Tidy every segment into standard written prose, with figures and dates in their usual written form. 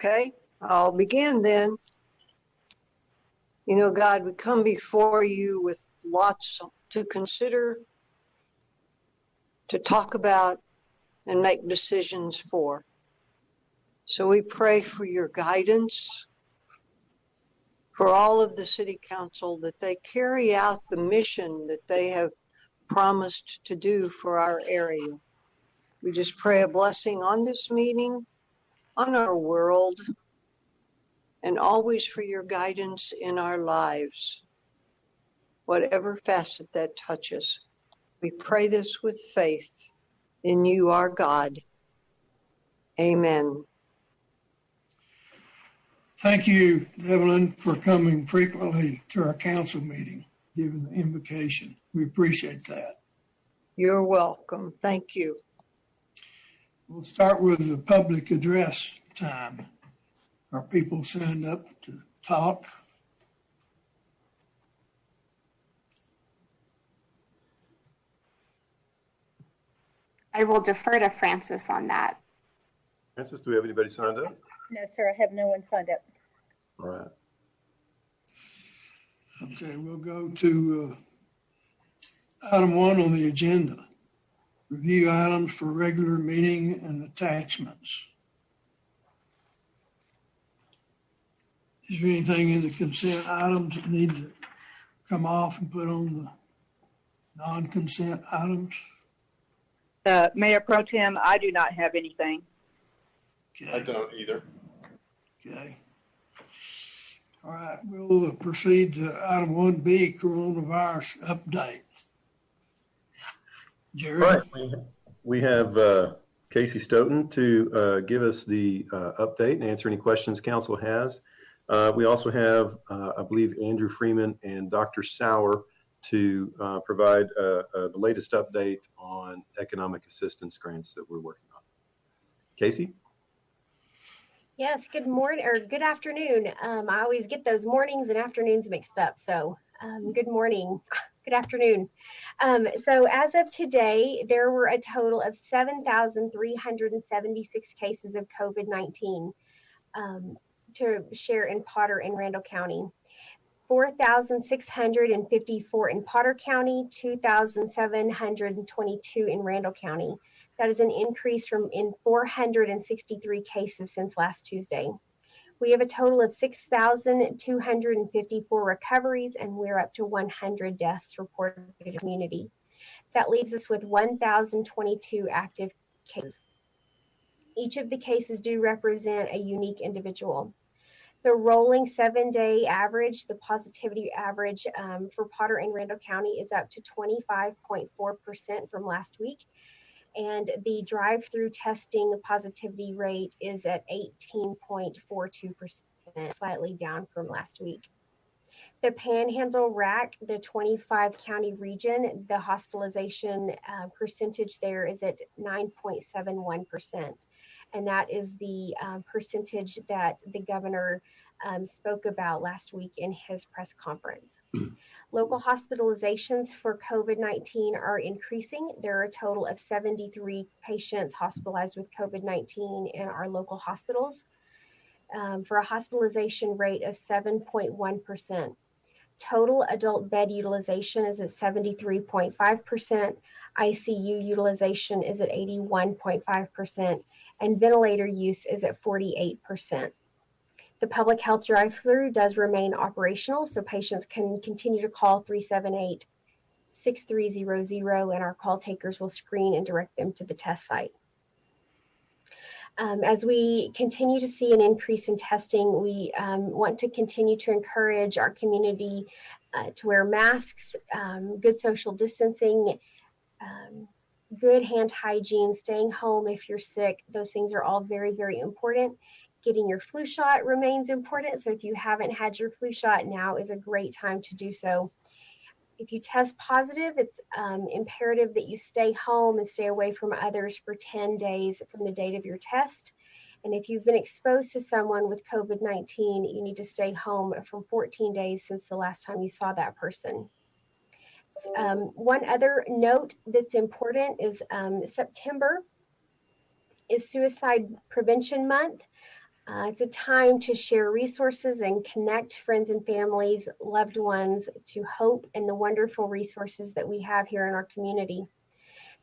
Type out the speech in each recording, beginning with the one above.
Okay, I'll begin then. You know, God, we come before you with lots to consider, to talk about, and make decisions for. So we pray for your guidance for all of the City Council, that they carry out the mission that they have promised to do for our area. We just pray a blessing on this meeting, on our world, and always for your guidance in our lives, whatever facet that touches. We pray this with faith in you, our God. Amen. Thank you, Evelyn, for coming frequently to our council meeting, giving the invocation. We appreciate that. You're welcome. Thank you. We'll start with the public address time. Are people signed up to talk? I will defer to Francis on that. Francis, do we have anybody signed up? No, sir, I have no one signed up. All right. Okay, we'll go to item 1 on the agenda. Review items for regular meeting and attachments. Is there anything in the consent items that need to come off and put on the non-consent items? Mayor Pro Tem, I do not have anything. Okay. I don't either. Okay. All right, we'll proceed to item 1B, coronavirus update. Jerry? All right. We have Casey Stoughton to give us the update and answer any questions council has. We also have, I believe, Andrew Freeman and Dr. Sauer to provide the latest update on economic assistance grants that we're working on. Casey? Yes, good morning or good afternoon. I always get those mornings and afternoons mixed up. So good morning, good afternoon. So as of today, there were a total of 7,376 cases of COVID-19 to share in Potter and Randall County. 4,654 in Potter County, 2,722 in Randall County. That is an increase in 463 cases since last Tuesday. We have a total of 6,254 recoveries, and we're up to 100 deaths reported in the community. That leaves us with 1,022 active cases. Each of the cases do represent a unique individual. The rolling 7-day average, the positivity average for Potter and Randall County is up to 25.4% from last week. And the drive-through testing positivity rate is at 18.42%, slightly down from last week. The Panhandle RAC, the 25 county region, the hospitalization percentage there is at 9.71%. And that is the percentage that the governor spoke about last week in his press conference. Local hospitalizations for COVID-19 are increasing. There are a total of 73 patients hospitalized with COVID-19 in our local hospitals for a hospitalization rate of 7.1%. Total adult bed utilization is at 73.5%. ICU utilization is at 81.5%, and ventilator use is at 48%. The public health drive-through does remain operational, so patients can continue to call 378-6300, and our call takers will screen and direct them to the test site. As we continue to see an increase in testing, we want to continue to encourage our community to wear masks, good social distancing, good hand hygiene, staying home if you're sick. Those things are all very, very important. Getting your flu shot remains important. So if you haven't had your flu shot, now is a great time to do so. If you test positive, it's imperative that you stay home and stay away from others for 10 days from the date of your test. And if you've been exposed to someone with COVID-19, you need to stay home from 14 days since the last time you saw that person. One other note that's important is September is Suicide Prevention Month. It's a time to share resources and connect friends and families, loved ones, to hope and the wonderful resources that we have here in our community.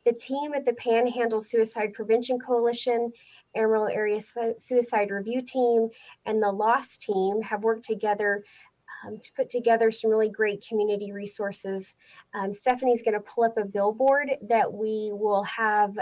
The team at the Panhandle Suicide Prevention Coalition, Amarillo Area Suicide Review Team, and the LOSS team have worked together to put together some really great community resources. Stephanie's going to pull up a billboard that we will have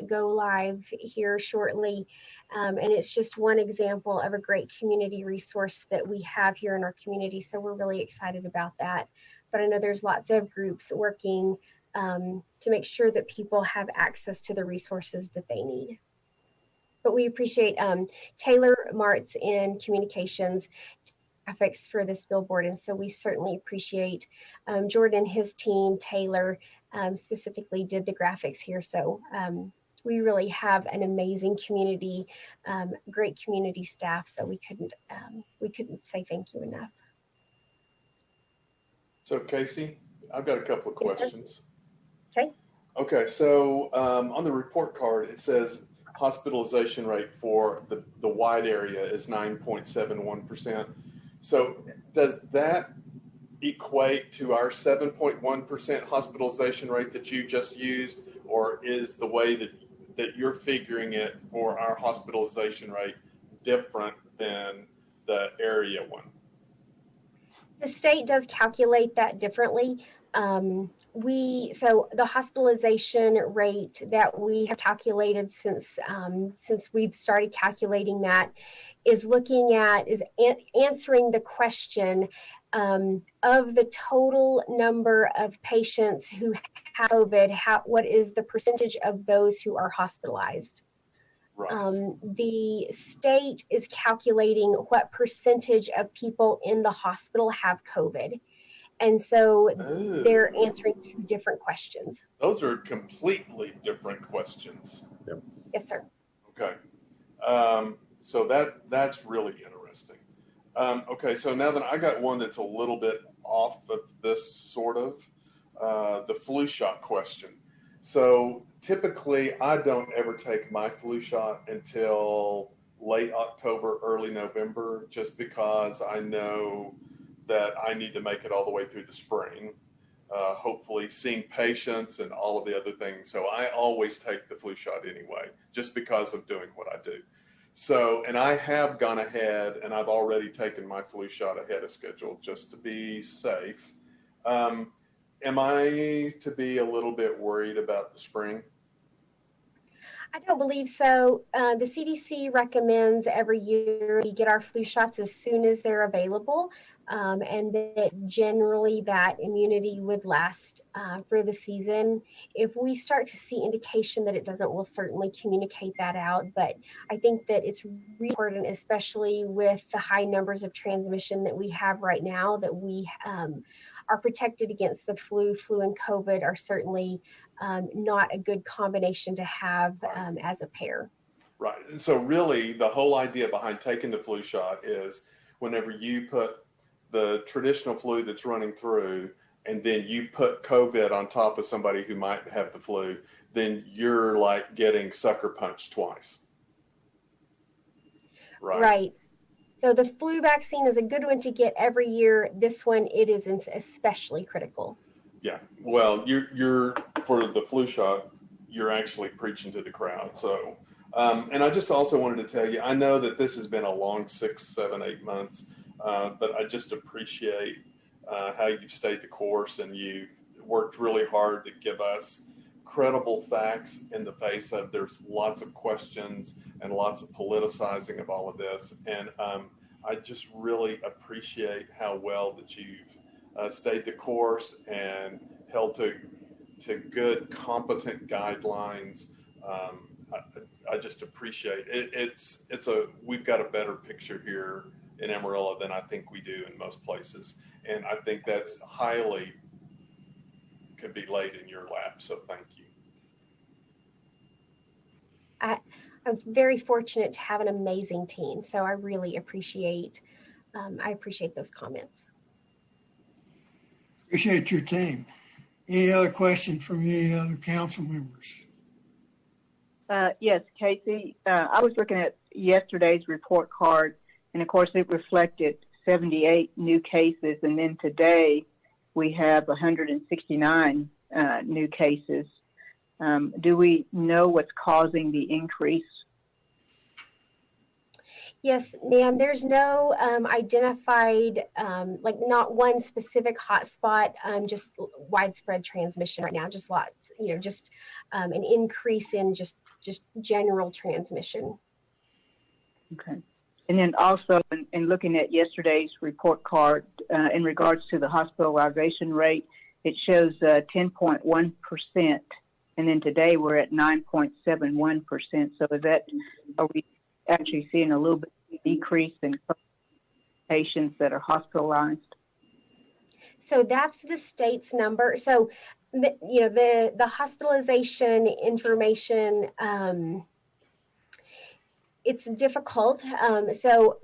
go live here shortly. And it's just one example of a great community resource that we have here in our community. So we're really excited about that. But I know there's lots of groups working to make sure that people have access to the resources that they need. But we appreciate Taylor Martz in communications graphics for this billboard, and so we certainly appreciate Jordan, his team, Taylor specifically did the graphics here. So we really have an amazing community, great community staff. So we couldn't say thank you enough. So Casey, I've got a couple of questions. Okay. Okay, so on the report card, it says hospitalization rate for the wide area is 9.71%. So does that equate to our 7.1% hospitalization rate that you just used, or is the way that you're figuring it for our hospitalization rate different than the area one? The state does calculate that differently. So the hospitalization rate that we have calculated since we've started calculating that is answering the question of the total number of patients who have COVID, what is the percentage of those who are hospitalized? Right. The state is calculating what percentage of people in the hospital have COVID. And so they're answering two different questions. Those are completely different questions. Yep. Yes, sir. Okay. So that's really interesting. Okay, so now that I got one that's a little bit off of this sort of, the flu shot question. So typically I don't ever take my flu shot until late October, early November, just because I know that I need to make it all the way through the spring, hopefully seeing patients and all of the other things. So I always take the flu shot anyway, just because of doing what I do. So, and I have gone ahead and I've already taken my flu shot ahead of schedule just to be safe. Am I to be a little bit worried about the spring? I don't believe so. The CDC recommends every year we get our flu shots as soon as they're available, and that generally that immunity would last for the season. If we start to see indication that it doesn't, we'll certainly communicate that out. But I think that it's really important, especially with the high numbers of transmission that we have right now, that we are protected against the flu. Flu and COVID are certainly not a good combination to have as a pair. Right. So really the whole idea behind taking the flu shot is whenever you put the traditional flu that's running through and then you put COVID on top of somebody who might have the flu, then you're like getting sucker punched twice. Right. So the flu vaccine is a good one to get every year. This one, it is especially critical. Yeah. Well, you're for the flu shot, you're actually preaching to the crowd. So, and I just also wanted to tell you, I know that this has been a long 6, 7, 8 months, but I just appreciate how you've stayed the course and you've worked really hard to give us credible facts in the face of there's lots of questions and lots of politicizing of all of this. And I just really appreciate how well that you've stayed the course and held to good, competent guidelines. I just appreciate it. We've got a better picture here in Amarillo than I think we do in most places. And I think that's highly could be laid in your lap. So thank you. I'm very fortunate to have an amazing team. So I really appreciate those comments. Appreciate your team. Any other questions from any other council members? Yes, Casey. I was looking at yesterday's report card, and of course it reflected 78 new cases, and then today we have 169 new cases. Do we know what's causing the increase? Yes, ma'am. There's no identified, like not one specific hotspot, just widespread transmission right now. Just lots, just an increase in just general transmission. Okay. And then also in looking at yesterday's report card in regards to the hospitalization rate, it shows 10.1%, and then today we're at 9.71%. So are we actually seeing a little bit of a decrease in patients that are hospitalized? So that's the state's number. So, the hospitalization information, it's difficult. So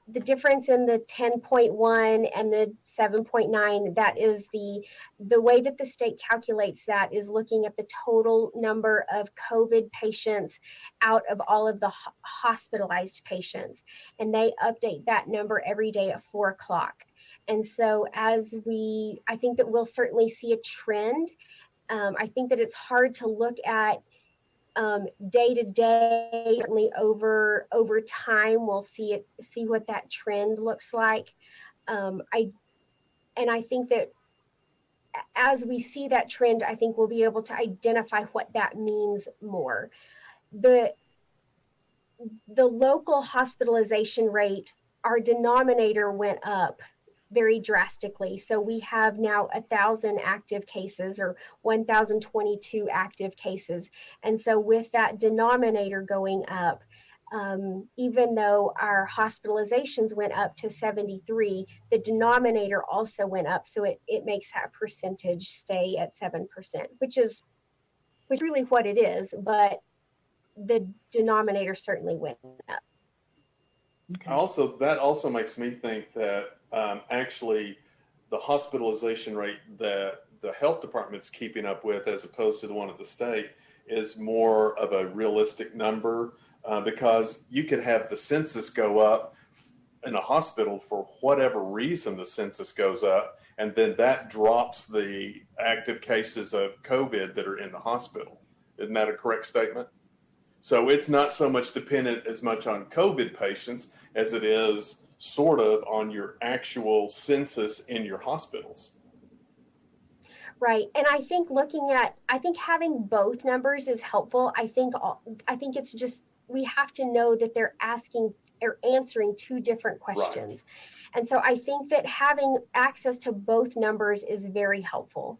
the difference in the 10.1 and the 7.9, that is the way that the state calculates that is looking at the total number of COVID patients out of all of the hospitalized patients. And they update that number every day at 4 o'clock. And so I think that we'll certainly see a trend. I think that it's hard to look at day to day. Certainly over time we'll see what that trend looks like. I think that as we see that trend, I think we'll be able to identify what that means more. The local hospitalization rate, our denominator went up very drastically. So we have now 1,000 active cases, or 1,022 active cases. And so with that denominator going up, even though our hospitalizations went up to 73, the denominator also went up. So it makes that percentage stay at 7%, which is really what it is, but the denominator certainly went up. Okay. That also makes me think that actually the hospitalization rate that the health department's keeping up with, as opposed to the one at the state, is more of a realistic number, because you could have the census go up in a hospital for whatever reason. The census goes up, and then that drops the active cases of COVID that are in the hospital. Isn't that a correct statement? So it's not so much dependent as much on COVID patients as it is sort of on your actual census in your hospitals. Right. And I think having both numbers is helpful. I think it's just, we have to know that they're asking or answering two different questions. Right. And so I think that having access to both numbers is very helpful,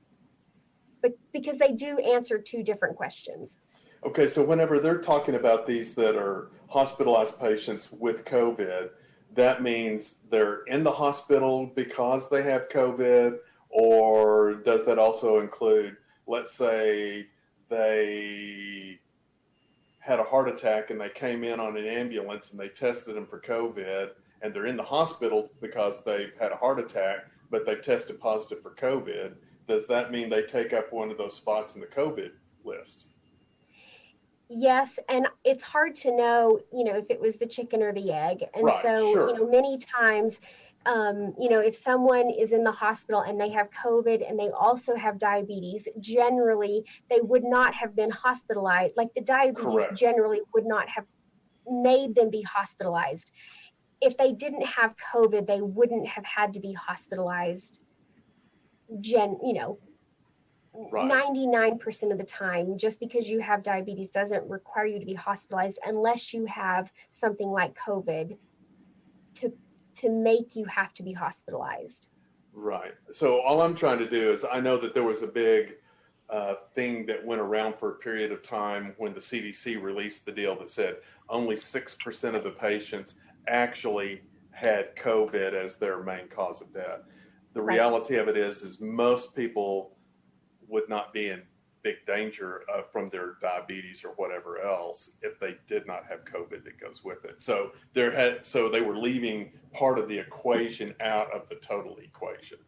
but because they do answer two different questions. Okay, so whenever they're talking about these that are hospitalized patients with COVID, that means they're in the hospital because they have COVID, or does that also include, let's say they had a heart attack and they came in on an ambulance and they tested them for COVID, and they're in the hospital because they've had a heart attack, but they've tested positive for COVID? Does that mean they take up one of those spots in the COVID list? Yes, and it's hard to know, if it was the chicken or the egg. And right, so, sure. Many times, if someone is in the hospital and they have COVID and they also have diabetes, generally they would not have been hospitalized. Like the diabetes Correct. Generally would not have made them be hospitalized. If they didn't have COVID, they wouldn't have had to be hospitalized. Right. 99% of the time, just because you have diabetes doesn't require you to be hospitalized unless you have something like COVID to make you have to be hospitalized. Right. So all I'm trying to do is, I know that there was a big thing that went around for a period of time when the CDC released the deal that said only 6% of the patients actually had COVID as their main cause of death. The reality of it is most people would not be in big danger from their diabetes or whatever else if they did not have COVID that goes with it. So they were leaving part of the equation out of the total equation.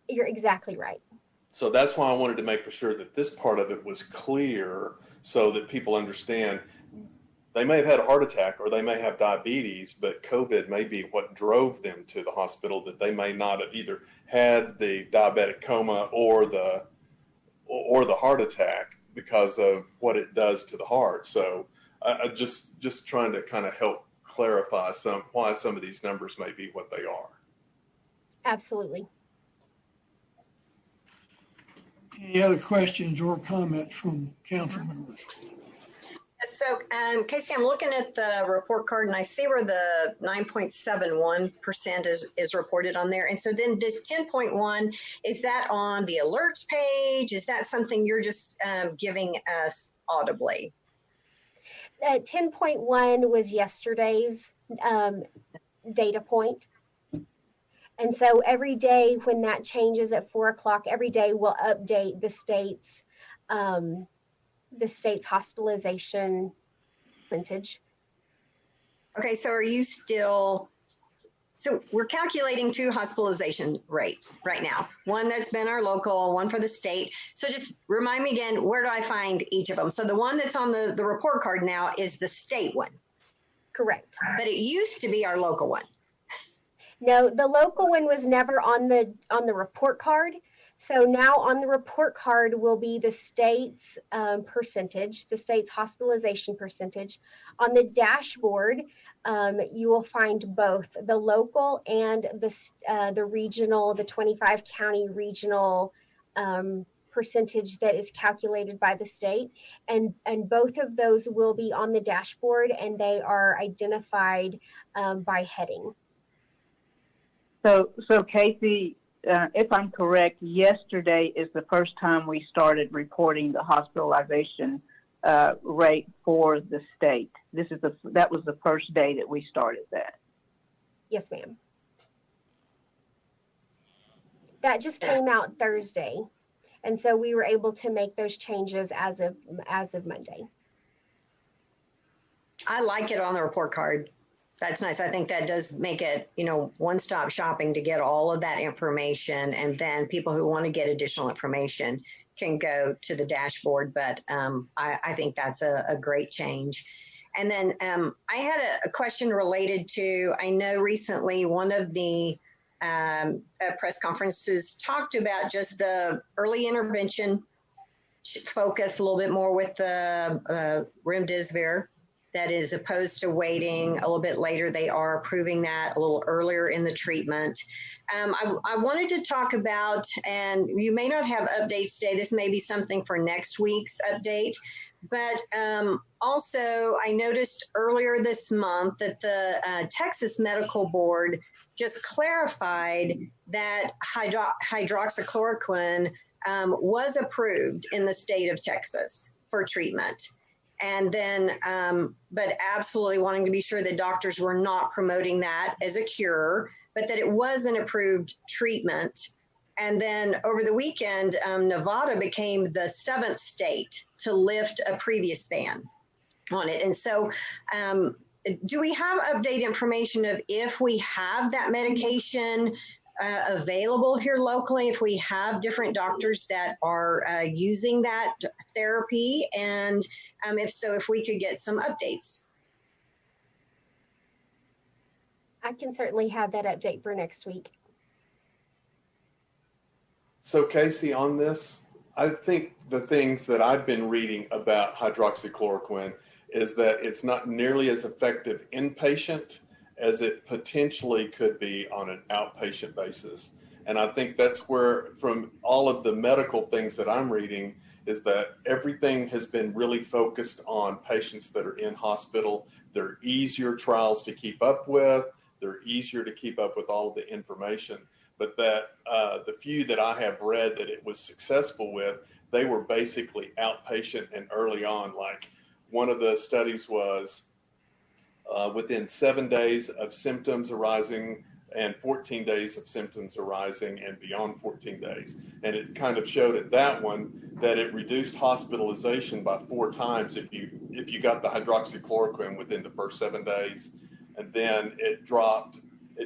You're exactly right. So that's why I wanted to make for sure that this part of it was clear so that people understand they may have had a heart attack or they may have diabetes, but COVID may be what drove them to the hospital, that they may not have either had the diabetic coma or the heart attack because of what it does to the heart. So I just trying to kind of help clarify why some of these numbers may be what they are. Absolutely. Any other questions or comments from council members? So, Casey, I'm looking at the report card and I see where the 9.71% is reported on there. And so then this 10.1, is that on the alerts page? Is that something you're just giving us audibly? 10.1 was yesterday's data point. And so every day when that changes at 4 o'clock, every day we'll update the state's hospitalization percentage. Okay, so so we're calculating 2 hospitalization rates right now. One that's been our local, one for the state. So just remind me again, where do I find each of them? So the one that's on the report card now is the state one. Correct. But it used to be our local one. No, the local one was never on the report card. So now on the report card will be the state's percentage, the state's hospitalization percentage. On the dashboard, you will find both the local and the regional, the 25 county regional percentage that is calculated by the state. And both of those will be on the dashboard, and they are identified by heading. So Casey, if I'm correct, yesterday is the first time we started reporting the hospitalization rate for the state. That was the first day that we started that. Yes, ma'am. That just came out Thursday, and so we were able to make those changes as of Monday. I like it on the report card. That's nice. I think that does make it, one-stop shopping to get all of that information. And then people who want to get additional information can go to the dashboard. But I think that's a great change. And then I had a question related to, I know recently one of the press conferences talked about just the early intervention focus a little bit more with the remdesivir. That is opposed to waiting a little bit later. They are approving that a little earlier in the treatment. I wanted to talk about, and you may not have updates today, this may be something for next week's update, but also I noticed earlier this month that the Texas Medical Board just clarified that hydroxychloroquine was approved in the state of Texas for treatment. And then, but absolutely wanting to be sure that doctors were not promoting that as a cure, but that it was an approved treatment. And then over the weekend, Nevada became the 7th state to lift a previous ban on it. And so do we have update information of if we have that medication available here locally, if we have different doctors that are using that therapy, and if so, if we could get some updates? I can certainly have that update for next week. So Casey, on this, I think the things that I've been reading about hydroxychloroquine is that it's not nearly as effective inpatient as it potentially could be on an outpatient basis. And I think that's where, from all of the medical things that I'm reading, is that everything has been really focused on patients that are in hospital. They're easier trials to keep up with. They're easier to keep up with all of the information. But that the few that I have read that it was successful with, they were basically outpatient and early on. Like one of the studies was within 7 days of symptoms arising and 14 days of symptoms arising and beyond 14 days. And it kind of showed at that one that it reduced hospitalization by 4 times if you got the hydroxychloroquine within the first 7 days. And then it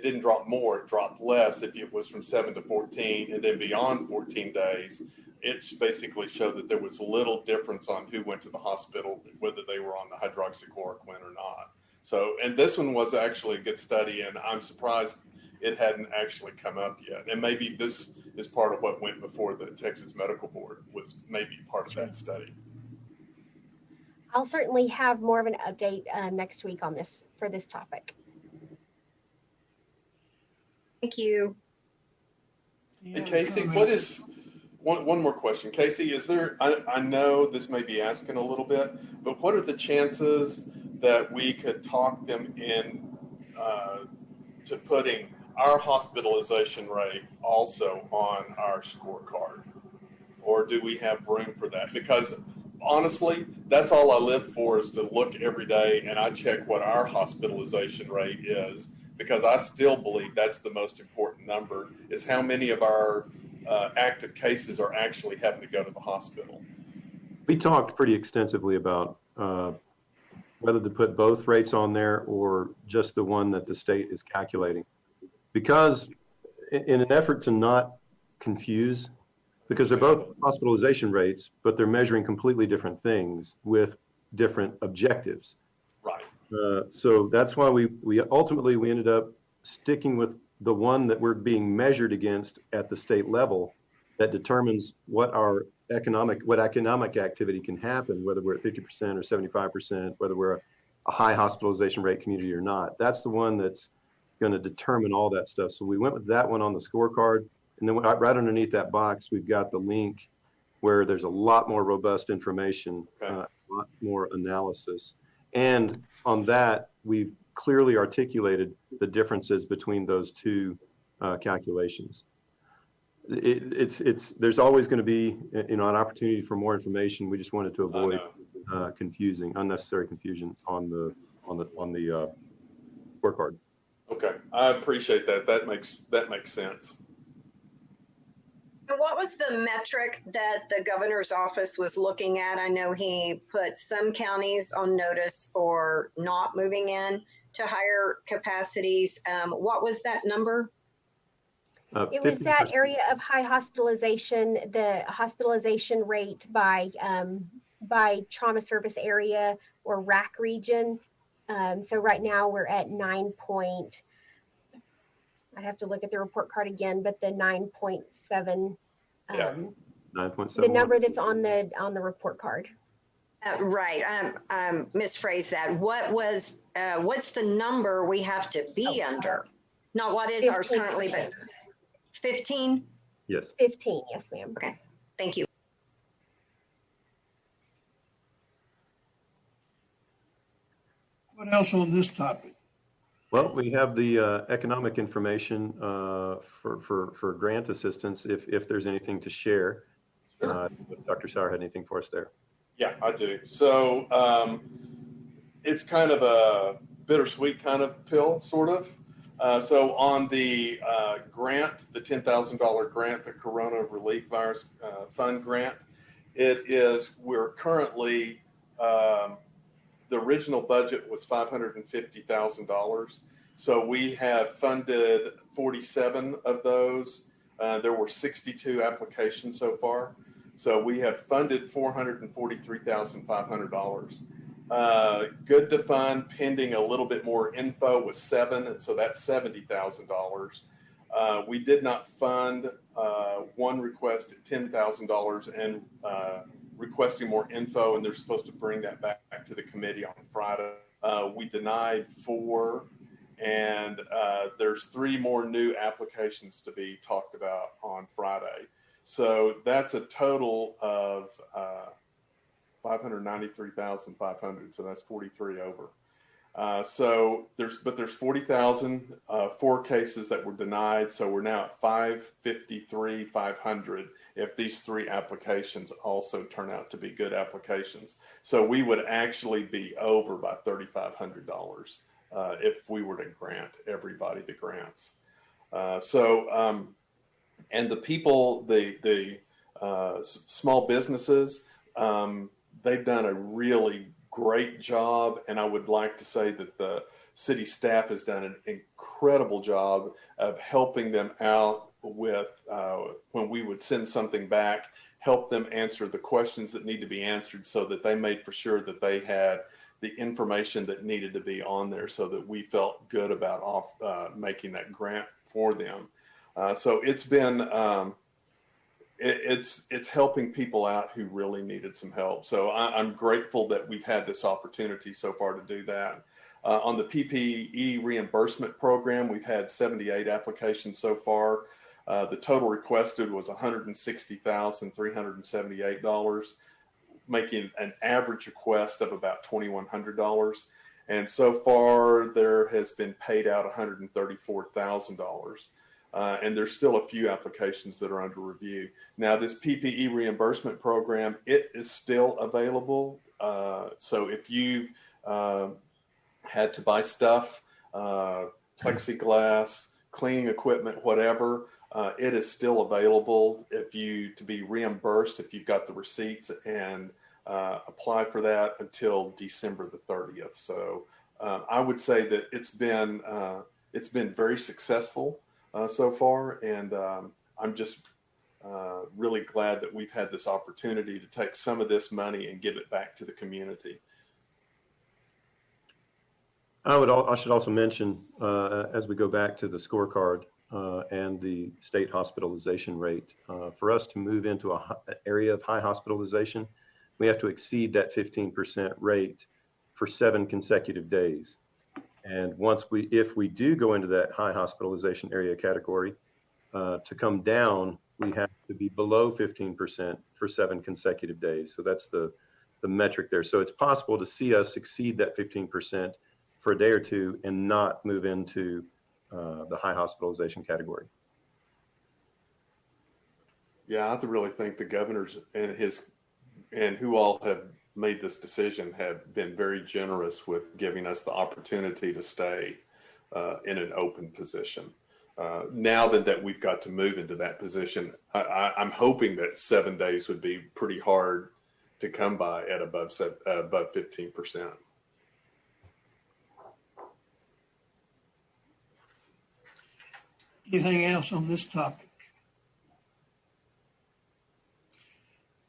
didn't drop more, it dropped less if it was from 7 to 14. And then beyond 14 days, it basically showed that there was little difference on who went to the hospital, whether they were on the hydroxychloroquine or not. So, and this one was actually a good study, and I'm surprised it hadn't actually come up yet. And maybe this is part of what went before the Texas Medical Board, was maybe part of that study. I'll certainly have more of an update next week on this for this topic. Thank you. And Casey, what is, one more question. Casey, is there, I know this may be asking a little bit, but what are the chances that we could talk them in to putting our hospitalization rate also on our scorecard? Or do we have room for that? Because honestly, that's all I live for, is to look every day and I check what our hospitalization rate is, because I still believe that's the most important number, is how many of our active cases are actually having to go to the hospital. We talked pretty extensively about whether to put both rates on there or just the one that the state is calculating. Because in an effort to not confuse, because they're both hospitalization rates, but they're measuring completely different things with different objectives. Right. So that's why we ultimately ended up sticking with the one that we're being measured against at the state level, that determines what our economic activity can happen, whether we're at 50% or 75%, whether we're a high hospitalization rate community or not. That's the one that's going to determine all that stuff. So we went with that one on the scorecard. And then right underneath that box, we've got the link where there's a lot more robust information, a lot more analysis. And on that, we've clearly articulated the differences between those two calculations. There's always going to be, an opportunity for more information. We just wanted to avoid unnecessary confusion on the scorecard. Okay, I appreciate that. That makes sense. And what was the metric that the governor's office was looking at? I know he put some counties on notice for not moving in to higher capacities. What was that number? It was that area of high hospitalization, the hospitalization rate by trauma service area or RAC region. So right now we're at 9 point, I'd have to look at the report card again, but the 9.7, 9.7, the number that's on the report card. Right. Misphrased that. What's the number we have to be under? Not what is 15%. Ours currently, but 15? Yes. 15, yes, ma'am. Okay. Thank you. What else on this topic? Well, we have the economic information for grant assistance, if there's anything to share. Sure. Dr. Sauer had anything for us there? Yeah, I do. So it's kind of a bittersweet kind of pill, sort of. So on the grant, the $10,000 grant, the Corona Relief Virus Fund grant, we're currently, the original budget was $550,000. So we have funded 47 of those. There were 62 applications so far. So we have funded $443,500. Good to fund, pending a little bit more info, was 7, and so that's $70,000. We did not fund one request at $10,000 and requesting more info, and they're supposed to bring that back to the committee on Friday. We denied 4, and there's 3 more new applications to be talked about on Friday. So that's a total of $593,500. So that's 43 over. So there's 40,000, 4 cases that were denied. So we're now at 553,500 if these 3 applications also turn out to be good applications. So we would actually be over by $3,500 if we were to grant everybody the grants. And the people, the small businesses, they've done a really great job, and I would like to say that the city staff has done an incredible job of helping them out with when we would send something back, help them answer the questions that need to be answered so that they made for sure that they had the information that needed to be on there so that we felt good about making that grant for them. So it's been, it's helping people out who really needed some help. So I'm grateful that we've had this opportunity so far to do that. On the PPE reimbursement program, we've had 78 applications so far. The total requested was $160,378, making an average request of about $2,100. And so far, there has been paid out $134,000. And there's still a few applications that are under review. Now, this PPE reimbursement program, it is still available. So if you've had to buy stuff, plexiglass, cleaning equipment, whatever, it is still available to be reimbursed if you've got the receipts, and apply for that until December the 30th. So I would say that it's been very successful so far, and I'm just really glad that we've had this opportunity to take some of this money and give it back to the community. I should also mention, as we go back to the scorecard and the state hospitalization rate, for us to move into an area of high hospitalization, we have to exceed that 15% rate for 7 consecutive days. And if we do go into that high hospitalization area category, to come down, we have to be below 15% for 7 consecutive days. So that's the metric there. So it's possible to see us exceed that 15% for a day or two and not move into the high hospitalization category. Yeah, I really think the governors and who all have made this decision have been very generous with giving us the opportunity to stay in an open position. Now that we've got to move into that position, I'm hoping that 7 days would be pretty hard to come by at above 15%. Anything else on this topic?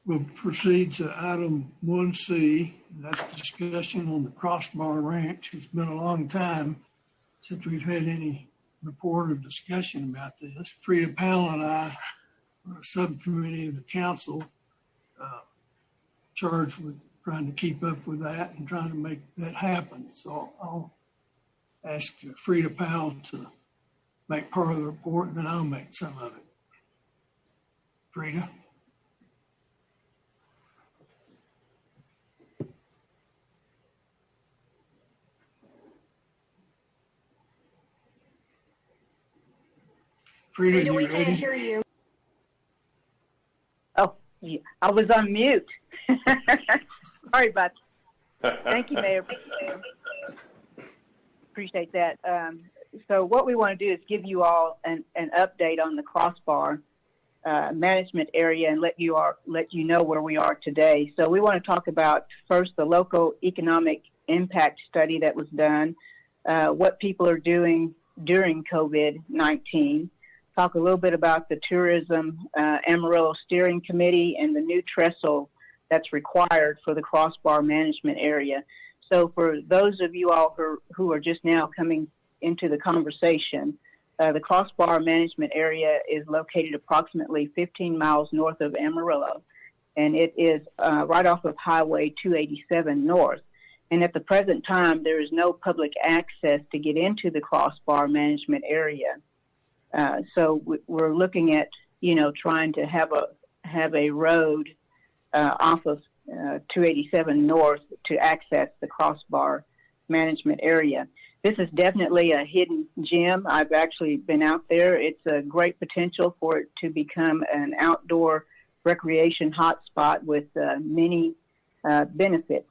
We'll proceed to item 1C. That's discussion on the Crossbar Ranch. It's been a long time since we've had any report or discussion about this. Frida Powell and I are a subcommittee of the council charged with trying to keep up with that and trying to make that happen. So I'll ask Frida Powell to make part of the report, and then I'll make some of it. Frida? Frida, you we ready? can't hear you. Oh, yeah, I was on mute. Sorry about that. Thank you, Mayor. Appreciate that. So what we want to do is give you all an update on the Crossbar management area and let you know where we are today. So we want to talk about first the local economic impact study that was done, what people are doing during COVID-19, talk a little bit about the tourism Amarillo steering committee and the new trestle that's required for the Crossbar management area. So for those of you all who are just now coming into the conversation, the Crossbar management area is located approximately 15 miles north of Amarillo, and it is right off of Highway 287 north. And at the present time, there is no public access to get into the Crossbar management area. So we're looking at, trying to have a road off of 287 north to access the Crossbar management area. This is definitely a hidden gem. I've actually been out there. It's a great potential for it to become an outdoor recreation hotspot with many benefits.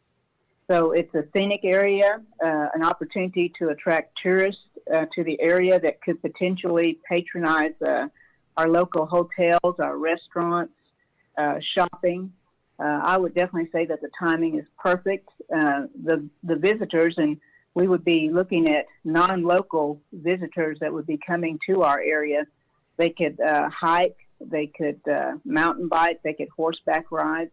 So it's a scenic area, an opportunity to attract tourists to the area that could potentially patronize our local hotels, our restaurants, shopping. I would definitely say that the timing is perfect. The visitors, and we would be looking at non-local visitors that would be coming to our area. They could hike, they could mountain bike, they could horseback ride,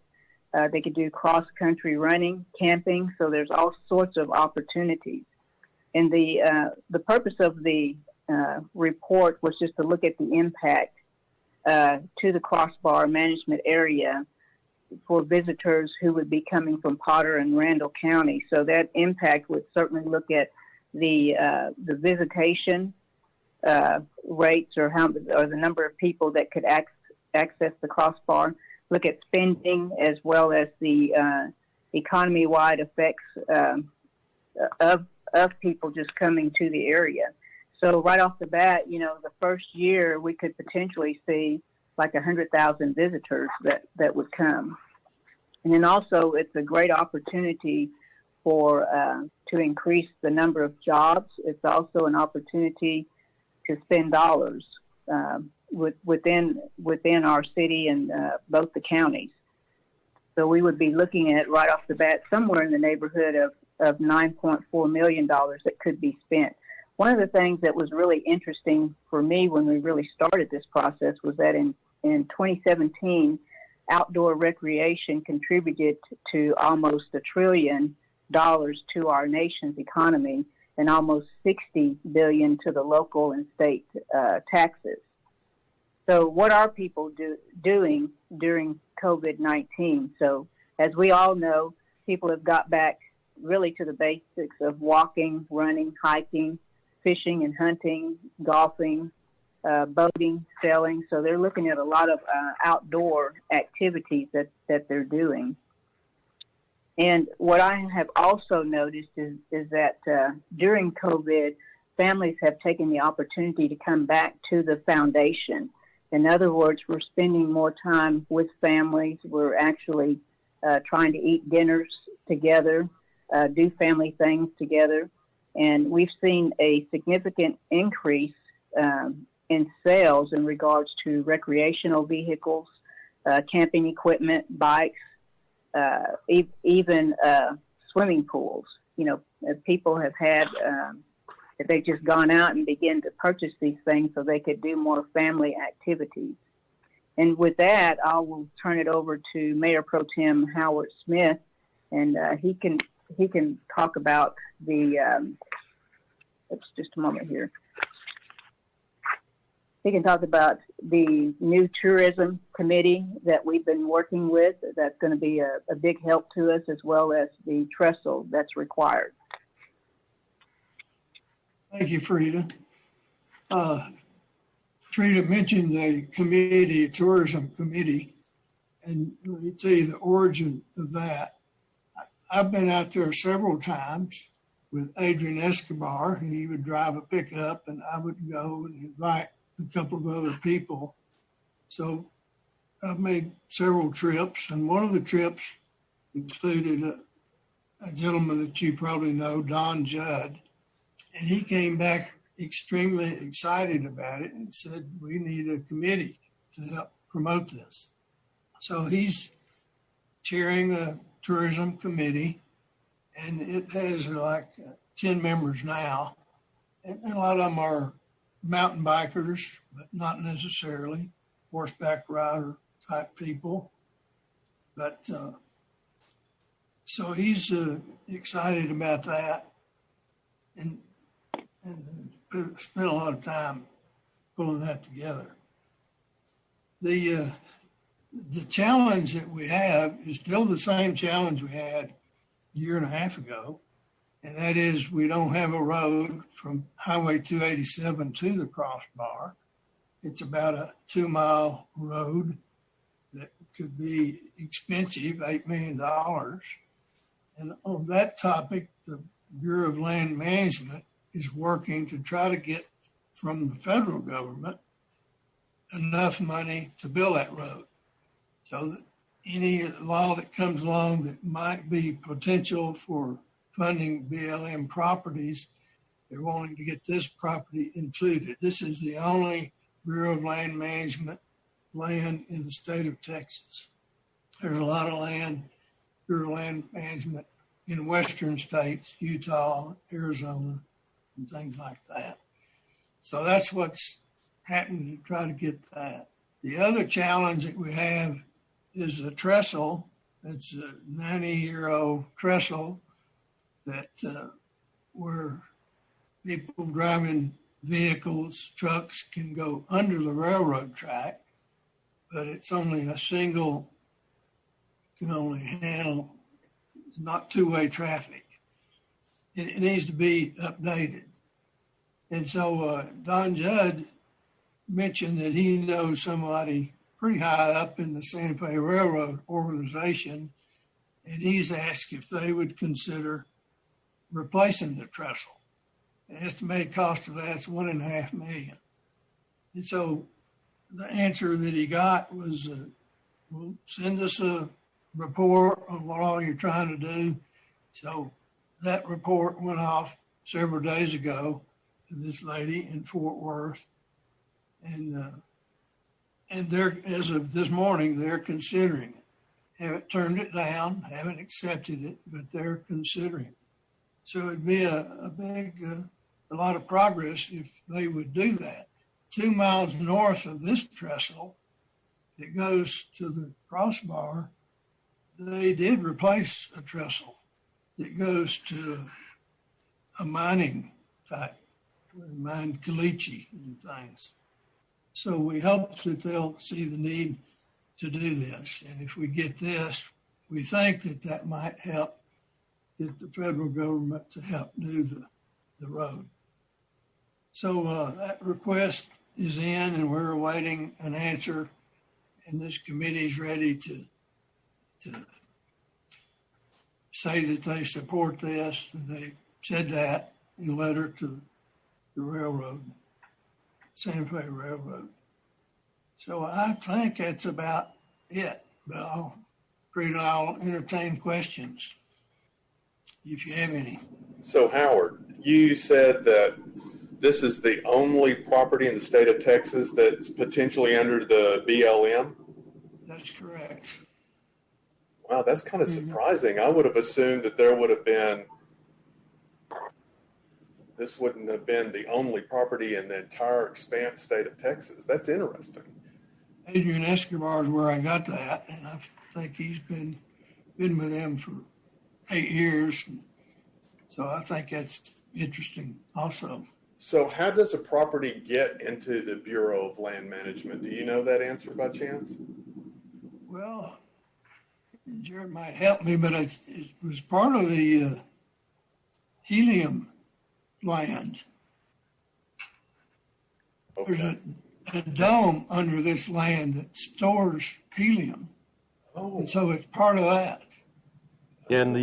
they could do cross-country running, camping. So there's all sorts of opportunities. And the purpose of the report was just to look at the impact to the crossbar management area for visitors who would be coming from Potter and Randall County. So that impact would certainly look at the visitation rates, or the number of people that could access the crossbar. Look at spending, as well as the economy-wide effects of people just coming to the area. So right off the bat, the first year we could potentially see like 100,000 visitors that would come. And then also it's a great opportunity for to increase the number of jobs. It's also an opportunity to spend dollars within our city and both the counties. So we would be looking at right off the bat somewhere in the neighborhood of $9.4 million that could be spent. One of the things that was really interesting for me when we really started this process was that in 2017, outdoor recreation contributed to almost $1 trillion to our nation's economy, and almost $60 billion to the local and state taxes. So what are people doing during COVID-19? So as we all know, people have got back really to the basics of walking, running, hiking, fishing and hunting, golfing, boating, sailing. So they're looking at a lot of outdoor activities that they're doing. And what I have also noticed is that during COVID, families have taken the opportunity to come back to the foundation. In other words, we're spending more time with families. We're actually trying to eat dinners together, do family things together. And we've seen a significant increase in sales in regards to recreational vehicles, camping equipment, bikes, even swimming pools. People have had, they've just gone out and begin to purchase these things so they could do more family activities. And with that, I will turn it over to Mayor Pro Tem Howard Smith, and he can talk about the, just a moment here. He can talk about the new tourism committee that we've been working with. That's going to be a big help to us, as well as the trestle that's required. Thank you, Frida. Frida mentioned the committee, tourism committee, and let me tell you the origin of that. I've been out there several times with Adrian Escobar. He would drive a pickup, and I would go and invite a couple of other people. So I've made several trips, and one of the trips included a gentleman that you probably know, Don Judd, and he came back extremely excited about it and said, we need a committee to help promote this. So he's chairing a tourism committee, and it has like 10 members now, and a lot of them are mountain bikers, but not necessarily horseback rider type people. But so he's excited about that, and spent a lot of time pulling that together. The challenge that we have is still the same challenge we had a year and a half ago, and that is we don't have a road from Highway 287 to the crossbar. It's about a 2-mile road that could be expensive, $8 million. And on that topic, the Bureau of Land Management is working to try to get from the federal government enough money to build that road. So that any law that comes along that might be potential for funding BLM properties, they're wanting to get this property included. This is the only Bureau of Land Management land in the state of Texas. There's a lot of land, Bureau of Land Management in western states, Utah, Arizona, and things like that. So that's what's happening to try to get that. The other challenge that we have is a trestle. It's a 90-year-old trestle that where people driving vehicles, trucks can go under the railroad track, but it's only a single, can only handle, not two-way traffic. It needs to be updated. And so Don Judd mentioned that he knows somebody pretty high up in the Santa Fe Railroad organization, and he's asked if they would consider replacing the trestle. The estimated cost of that's $1.5 million. And so the answer that he got was, well, send us a report on what all you're trying to do. So that report went off several days ago to this lady in Fort Worth. And they're, as of this morning, they're considering it. Haven't turned it down, haven't accepted it, but they're considering it. So it'd be a big, a lot of progress if they would do that. 2 miles north of this trestle that goes to the crossbar, they did replace a trestle that goes to a mining type, mine caliche and things. So we hope that they'll see the need to do this. And if we get this, we think that that might help get the federal government to help do the road. So that request is in and we're awaiting an answer, and this committee is ready to say that they support this. And they said that in a letter to the railroad, Santa Fe Railroad. So I think that's about it, but I'll entertain questions if you have any. So Howard, you said that this is the only property in the state of Texas that's potentially under the BLM? That's correct. Wow, that's kind of surprising. I would have assumed that there would have been, this wouldn't have been the only property in the entire expanse state of Texas. That's interesting. Adrian Escobar is where I got that, and I think he's been with them for 8 years. So I think that's interesting also. So how does a property get into the Bureau of Land Management? Do you know that answer by chance? Well, Jared might help me, but it was part of the helium land. Okay. There's a dome under this land that stores helium. Oh. And so it's part of that. And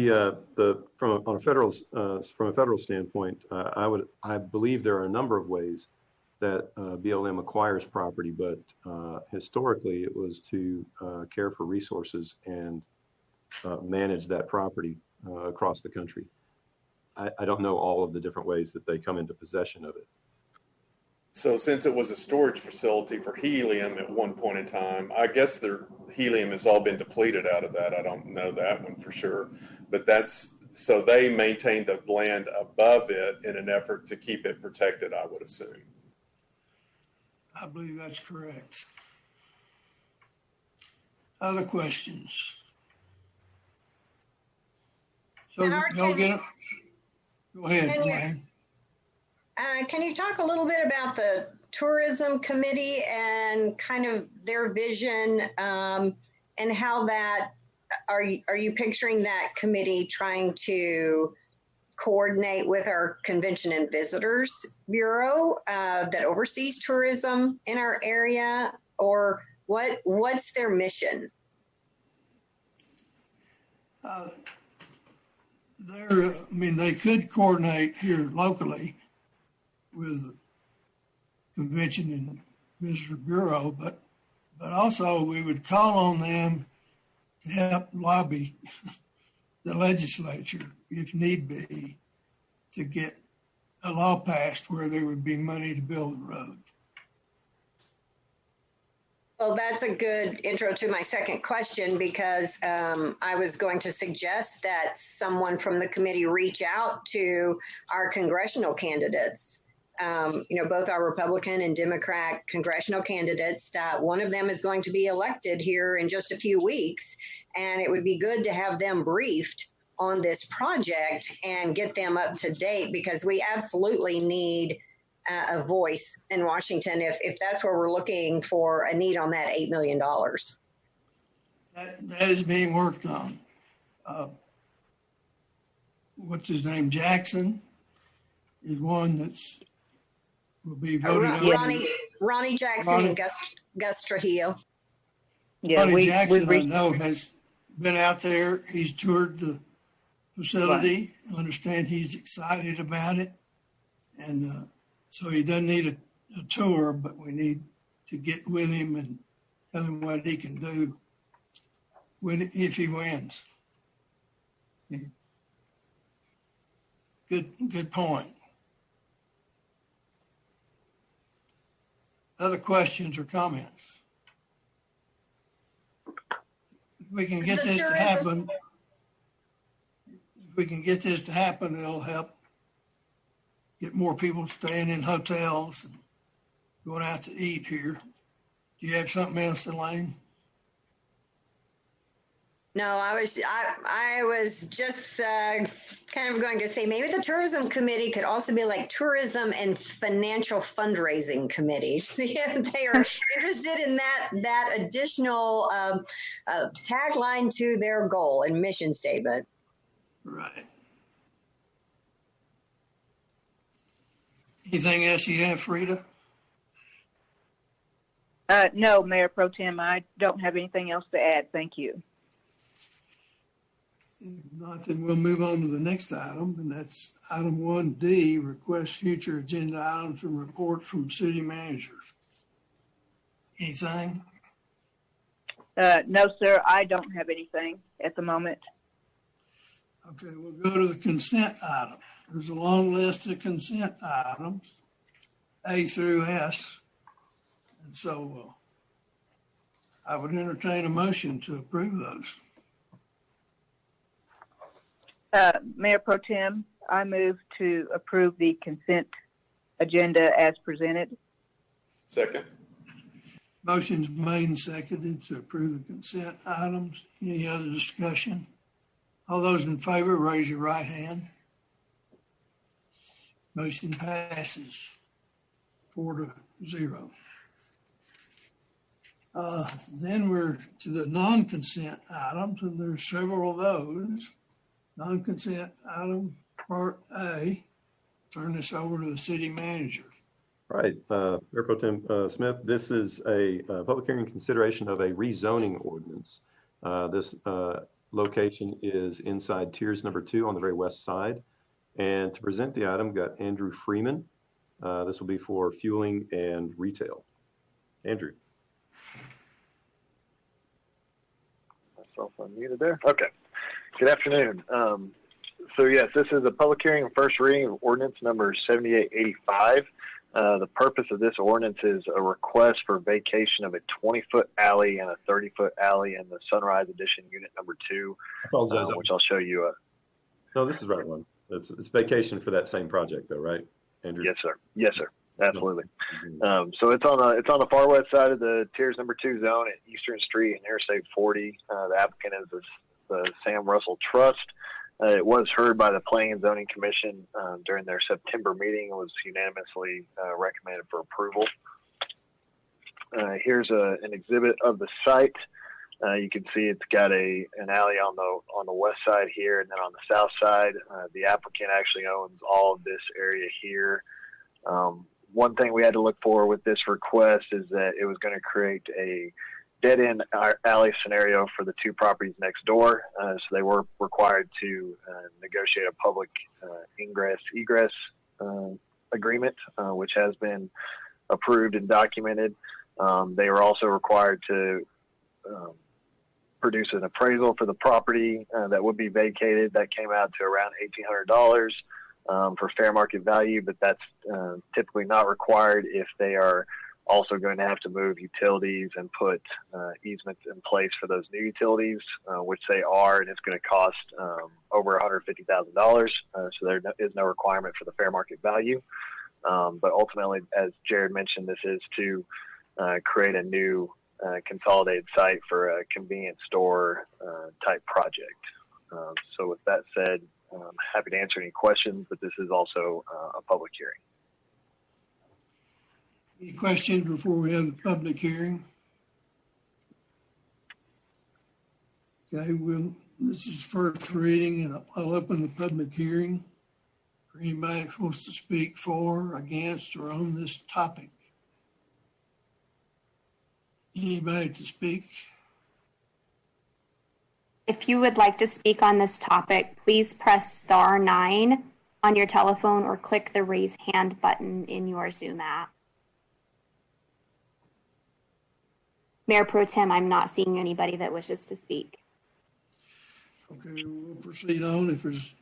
from a federal standpoint, I believe there are a number of ways that BLM acquires property, but historically it was to care for resources and manage that property across the country. I don't know all of the different ways that they come into possession of it. So since it was a storage facility for helium at one point in time, I guess their helium has all been depleted out of that. I don't know that one for sure, but so they maintained the land above it in an effort to keep it protected, I would assume. I believe that's correct. Other questions? So y'all get it? Go ahead, Wayne. Can you talk a little bit about the tourism committee and kind of their vision and how that, are you picturing that committee trying to coordinate with our Convention and Visitors Bureau that oversees tourism in our area, or what's their mission? They could coordinate here locally with the Convention and Visitor Bureau, but also we would call on them to help lobby the legislature, if need be, to get a law passed where there would be money to build the road. Well, that's a good intro to my second question, because I was going to suggest that someone from the committee reach out to our congressional candidates both our Republican and Democrat congressional candidates, that one of them is going to be elected here in just a few weeks. And it would be good to have them briefed on this project and get them up to date, because we absolutely need a voice in Washington if that's where we're looking for a need on that $8 million. That is being worked on. What's his name? Jackson is one will be voted on. Ronnie Jackson and Gus Trujillo. Yeah, Ronnie Jackson, I know, has been out there. He's toured the facility. I understand he's excited about it. And so he doesn't need a tour, but we need to get with him and tell him what he can do if he wins. Mm-hmm. Good point. Other questions or comments? If we can get this to happen, it'll help get more people staying in hotels and going out to eat here. Do you have something else, Elaine? No, I was just kind of going to say maybe the tourism committee could also be like tourism and financial fundraising committee. See if they are interested in that additional tagline to their goal and mission statement. Right. Anything else you have, Frida? No, Mayor Pro Tem, I don't have anything else to add. Thank you. If not, then we'll move on to the next item, and that's item 1D, request future agenda items and report from city manager. Anything? No, sir, I don't have anything at the moment. Okay, we'll go to the consent item. There's a long list of consent items, A through S. And so I would entertain a motion to approve those. Mayor Pro Tem, I move to approve the consent agenda as presented. Second. Motion's made and seconded to approve the consent items. Any other discussion? All those in favor, raise your right hand. Motion passes 4-0. Then we're to the non-consent items, and there's several of those. Non-consent item part A. Turn this over to the city manager. Right, Mayor Pro Tem Smith, this is a public hearing consideration of a rezoning ordinance. This location is inside tiers number 2 on the very west side. And to present the item, got Andrew Freeman. This will be for fueling and retail. Andrew. Myself unmuted there. Okay. Good afternoon. So yes, this is a public hearing and first reading of ordinance number 7885. The purpose of this ordinance is a request for vacation of a 20-foot alley and a 30-foot alley in the Sunrise Edition Unit number 2, which I'll show you. No, this is the right one. It's vacation for that same project, though, right, Andrew? Yes, sir. Yes, sir. Absolutely. So it's on the far west side of the tiers number 2 zone at Eastern Street and Interstate 40. The applicant is the Sam Russell Trust. It was heard by the Planning and Zoning Commission during their September meeting. It was unanimously recommended for approval. Here's an exhibit of the site. You can see it's got an alley on the west side here, and then on the south side, the applicant actually owns all of this area here. One thing we had to look for with this request is that it was going to create a dead-end alley scenario for the 2 properties next door. So they were required to negotiate a public egress agreement, which has been approved and documented. They were also required to produce an appraisal for the property that would be vacated. That came out to around $1,800 for fair market value, but that's typically not required if they are also going to have to move utilities and put easements in place for those new utilities, which they are, and it's going to cost over $150,000. So there is no requirement for the fair market value. But ultimately, as Jared mentioned, this is to create a new consolidated site for a convenience store type project. So with that said, I'm happy to answer any questions, but this is also a public hearing. Any questions before we have the public hearing? Okay, this is first reading, and I'll open the public hearing for anybody who wants to speak for, against, or on this topic. Anybody to speak? If you would like to speak on this topic, please press *9 on your telephone or click the raise hand button in your Zoom app. Mayor Pro Tem, I'm not seeing anybody that wishes to speak. Okay, we'll proceed on. If there's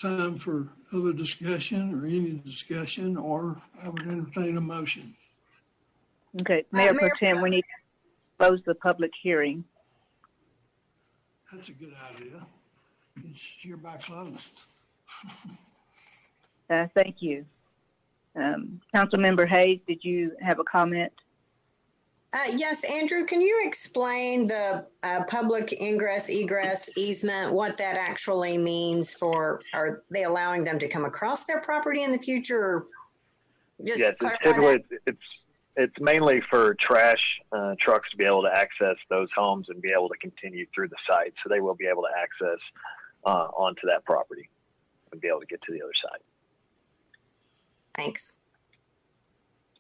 time for other discussion or any discussion, or I would entertain a motion. Okay, Mayor Pro Tem, we need to close the public hearing. That's a good idea. It's hereby closed. Thank you. Councilmember Hayes, did you have a comment? Yes, Andrew, can you explain the public ingress egress easement, what that actually means for, are they allowing them to come across their property in the future? Or just Yes, clarify typically that? it's mainly for trash trucks to be able to access those homes and be able to continue through the site. So they will be able to access onto that property and be able to get to the other side. Thanks.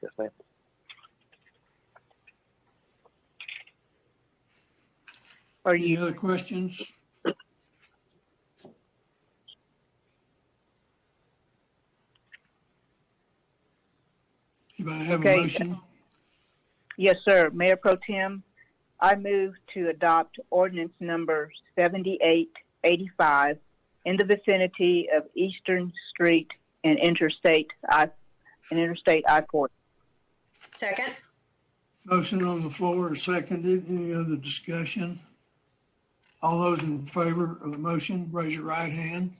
Yes, ma'am. Any other questions? Anybody have a motion? Yes, sir. Mayor Pro Tem, I move to adopt ordinance number 7885 in the vicinity of Eastern Street and Interstate I-40. Second. Motion on the floor is seconded. Any other discussion? All those in favor of the motion, raise your right hand.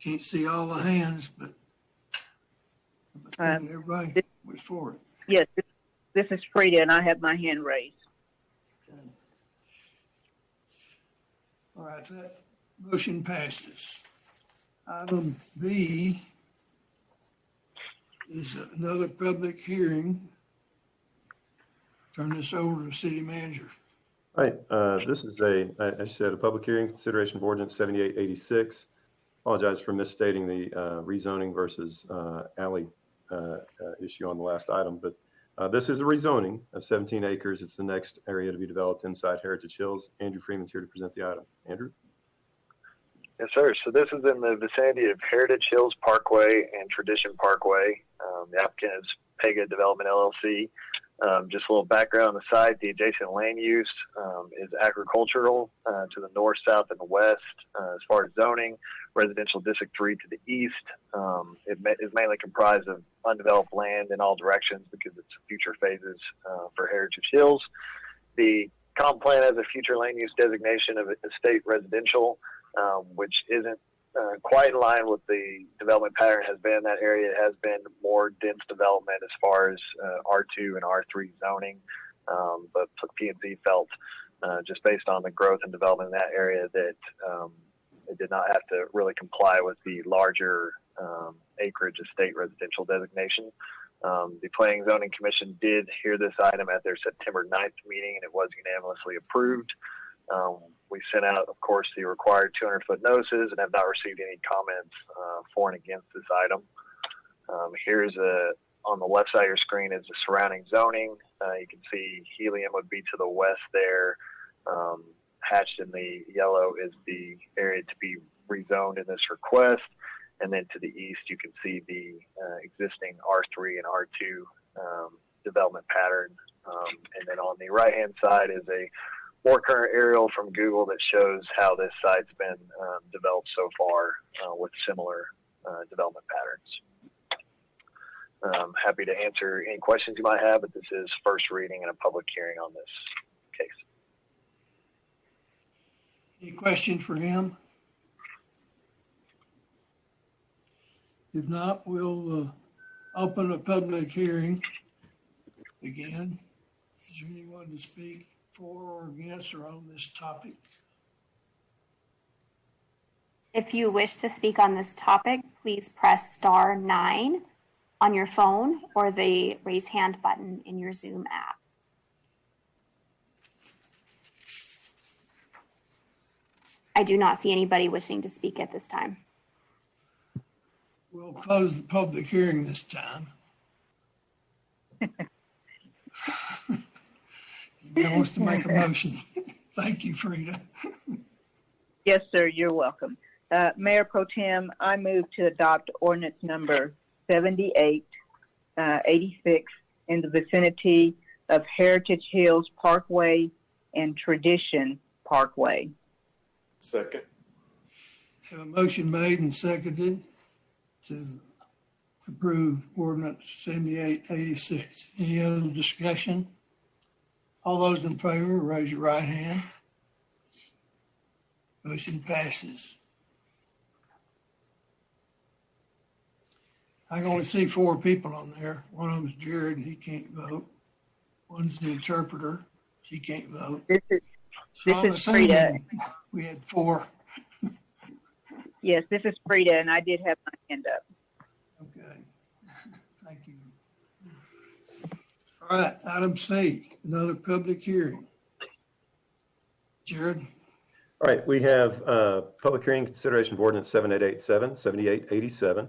Can't see all the hands, but everybody was for it. Yes, this is Frida, and I have my hand raised. Okay. All right, that motion passes. Item B is another public hearing. Turn this over to the city manager. All right, this is as you said, a public hearing, consideration of ordinance 7886. Apologize for misstating the rezoning versus alley issue on the last item, but this is a rezoning of 17 acres. It's the next area to be developed inside Heritage Hills. Andrew Freeman's here to present the item. Andrew? Yes, sir. So this is in the vicinity of Heritage Hills Parkway and Tradition Parkway. The applicant is Pega Development LLC. Just a little background on the site. The adjacent land use is agricultural to the north, south, and the west. As far as zoning, residential district 3 to the east. It is mainly comprised of undeveloped land in all directions because it's future phases for Heritage Hills. The comp plan has a future land use designation of estate residential, which isn't quite in line with the development pattern has been in that area. It has been more dense development as far as R2 and R3 zoning, but P&Z felt just based on the growth and development in that area that it did not have to really comply with the larger acreage estate residential designation. The Planning and Zoning Commission did hear this item at their September 9th meeting, and it was unanimously approved. We sent out, of course, the required 200-foot notices and have not received any comments for and against this item. Here's on the left side of your screen is the surrounding zoning. You can see Helium would be to the west there. Hatched in the yellow is the area to be rezoned in this request. And then to the east, you can see the existing R3 and R2 development pattern. And then on the right-hand side is a more current aerial from Google that shows how this site's been developed so far with similar development patterns. Happy to answer any questions you might have, but this is first reading and a public hearing on this case. Any questions for him? If not, we'll open a public hearing again. Is there anyone to speak for or against or on this topic? If you wish to speak on this topic, please press star 9 on your phone or the raise hand button in your Zoom app. I do not see anybody wishing to speak at this time. We'll close the public hearing this time. Anybody wants to make a motion? Thank you, Frida. Yes, sir, you're welcome. Mayor Pro Tem, I move to adopt ordinance number 7886 in the vicinity of Heritage Hills Parkway and Tradition Parkway. Second. Have a motion made and seconded to approve ordinance 7886. Any other discussion? All those in favor, raise your right hand. Motion passes. I can only see 4 people on there. One of them is Jared, and he can't vote. One's the interpreter. She can't vote. This is Frida. We had 4. Yes, this is Frida, and I did have my hand up. Okay. Thank you. All right, item C, another public hearing. Jared? All right, we have public hearing consideration of ordinance 7887.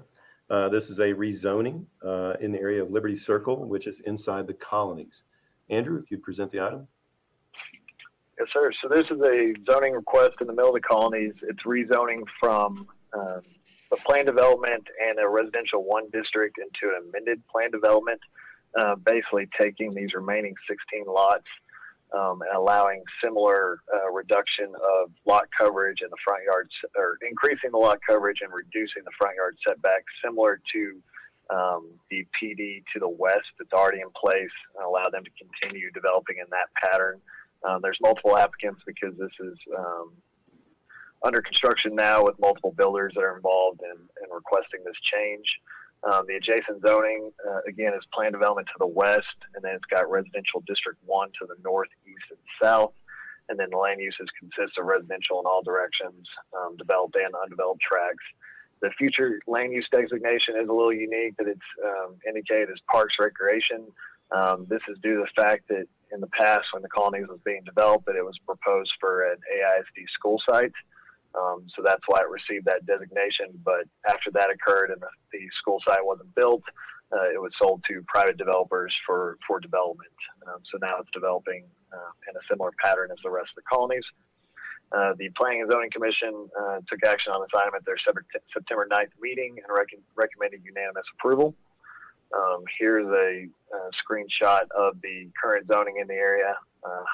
This is a rezoning in the area of Liberty Circle, which is inside the colonies. Andrew, if you'd present the item. Yes, sir. So this is a zoning request in the middle of the colonies. It's rezoning from a plan development and a residential 1 district into an amended plan development, basically taking these remaining 16 lots and allowing similar reduction of lot coverage in the front yard, or increasing the lot coverage and reducing the front yard setback, similar to the PD to the west that's already in place, and allow them to continue developing in that pattern. There's multiple applicants because this is under construction now with multiple builders that are involved in requesting this change. The adjacent zoning, again, is planned development to the west, and then it's got residential district 1 to the north, east, and south. And then the land uses consist of residential in all directions, developed and undeveloped tracts. The future land use designation is a little unique, that it's indicated as parks recreation. This is due to the fact that in the past, when the colonies was being developed, that it was proposed for an AISD school site. So that's why it received that designation. But after that occurred and the school site wasn't built, it was sold to private developers for development. So now it's developing in a similar pattern as the rest of the colonies. The Planning and Zoning Commission took action on this item at their September 9th meeting and recommended unanimous approval. Here's a screenshot of the current zoning in the area.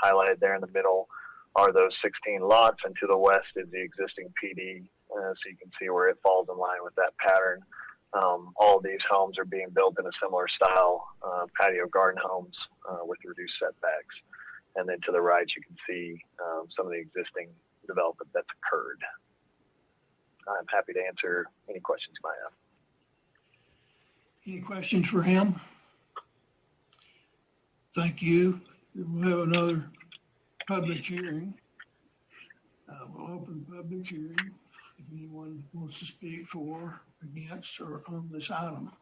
Highlighted there in the middle are those 16 lots, and to the west is the existing PD, so you can see where it falls in line with that pattern. All of these homes are being built in a similar style, patio garden homes with reduced setbacks. And then to the right, you can see some of the existing development that's occurred. I'm happy to answer any questions you might have. Any questions for him? Thank you. We'll have another public hearing. We'll open the public hearing if anyone wants to speak for, against, or on this item.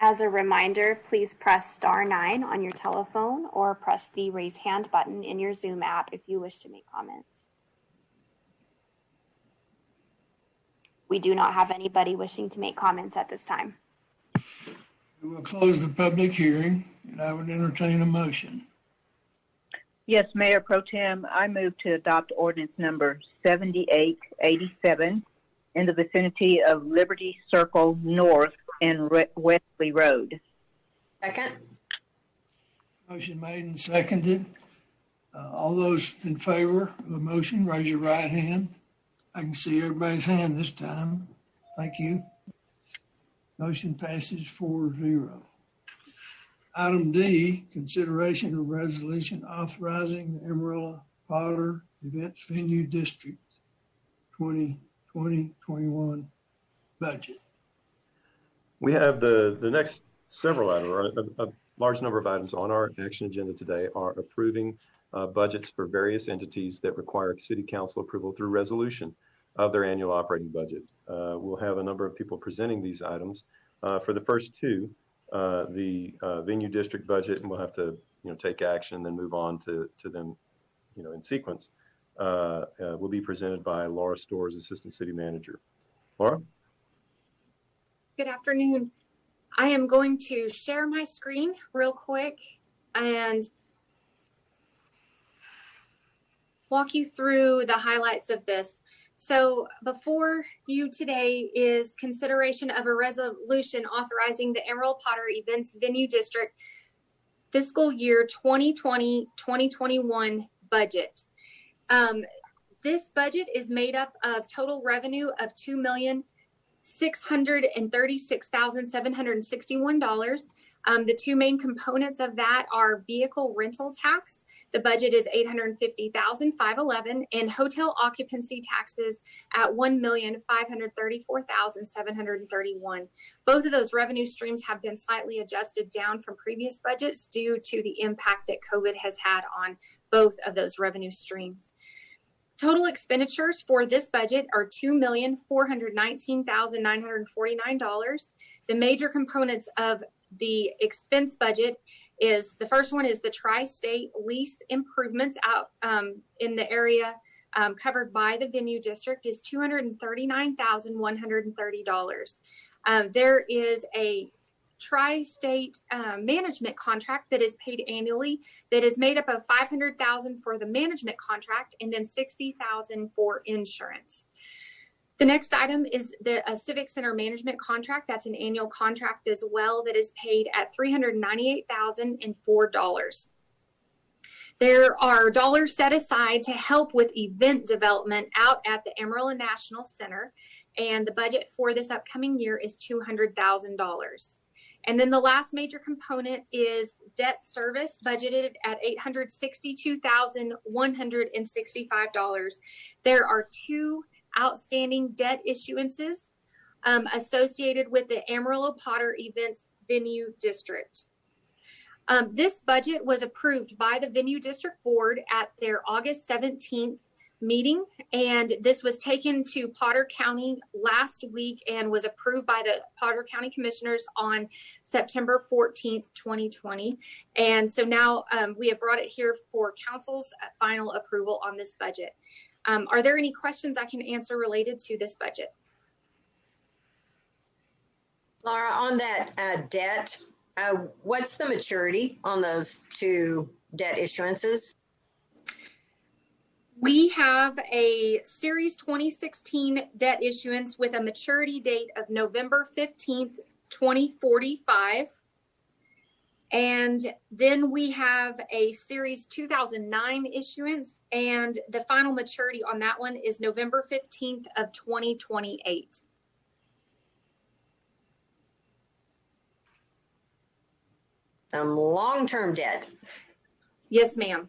As a reminder, please press star 9 on your telephone or press the raise hand button in your Zoom app if you wish to make comments. We do not have anybody wishing to make comments at this time. We will close the public hearing, and I would entertain a motion. Yes, Mayor Pro Tem, I move to adopt ordinance number 7887 in the vicinity of Liberty Circle North and Wesley Road. Second. Motion made and seconded. All those in favor of the motion, raise your right hand. I can see everybody's hand this time. Thank you. Motion passes 4-0. Item D, consideration of resolution authorizing the Amarillo Potter Events Venue District 2020-21 budget. We have the next several items, or a large number of items on our action agenda today are approving budgets for various entities that require City Council approval through resolution of their annual operating budget. We'll have a number of people presenting these items. For the first two, the venue district budget, and we'll have to take action and then move on to them in sequence, will be presented by Laura Storrs, Assistant City Manager. Laura? Good afternoon. I am going to share my screen real quick and walk you through the highlights of this. So before you today is consideration of a resolution authorizing the Amarillo Potter Events Venue District fiscal year 2020-2021 budget. This budget is made up of total revenue of $2,636,761. The two main components of that are vehicle rental tax. The budget is $850,511, and hotel occupancy taxes at $1,534,731. Both of those revenue streams have been slightly adjusted down from previous budgets due to the impact that COVID has had on both of those revenue streams. Total expenditures for this budget are $2,419,949. The major components of the expense budget is, the first one is the tri-state lease improvements out in the area covered by the venue district is $239,130. There is a tri-state management contract that is paid annually that is made up of $500,000 for the management contract and then $60,000 for insurance. The next item is the Civic Center management contract. That's an annual contract as well that is paid at $398,004. There are dollars set aside to help with event development out at the Amarillo National Center, and the budget for this upcoming year is $200,000. And then the last major component is debt service, budgeted at $862,165. There are two outstanding debt issuances associated with the Amarillo Potter Events Venue District. This budget was approved by the Venue District Board at their August 17th meeting, and this was taken to Potter County last week and was approved by the Potter County Commissioners on September 14th, 2020. And so now we have brought it here for Council's final approval on this budget. Are there any questions I can answer related to this budget? Laura, on that debt, what's the maturity on those two debt issuances? We have a Series 2016 debt issuance with a maturity date of November 15th, 2045. And then we have a Series 2009 issuance, and the final maturity on that one is November 15th of 2028. Long-term debt. Yes, ma'am.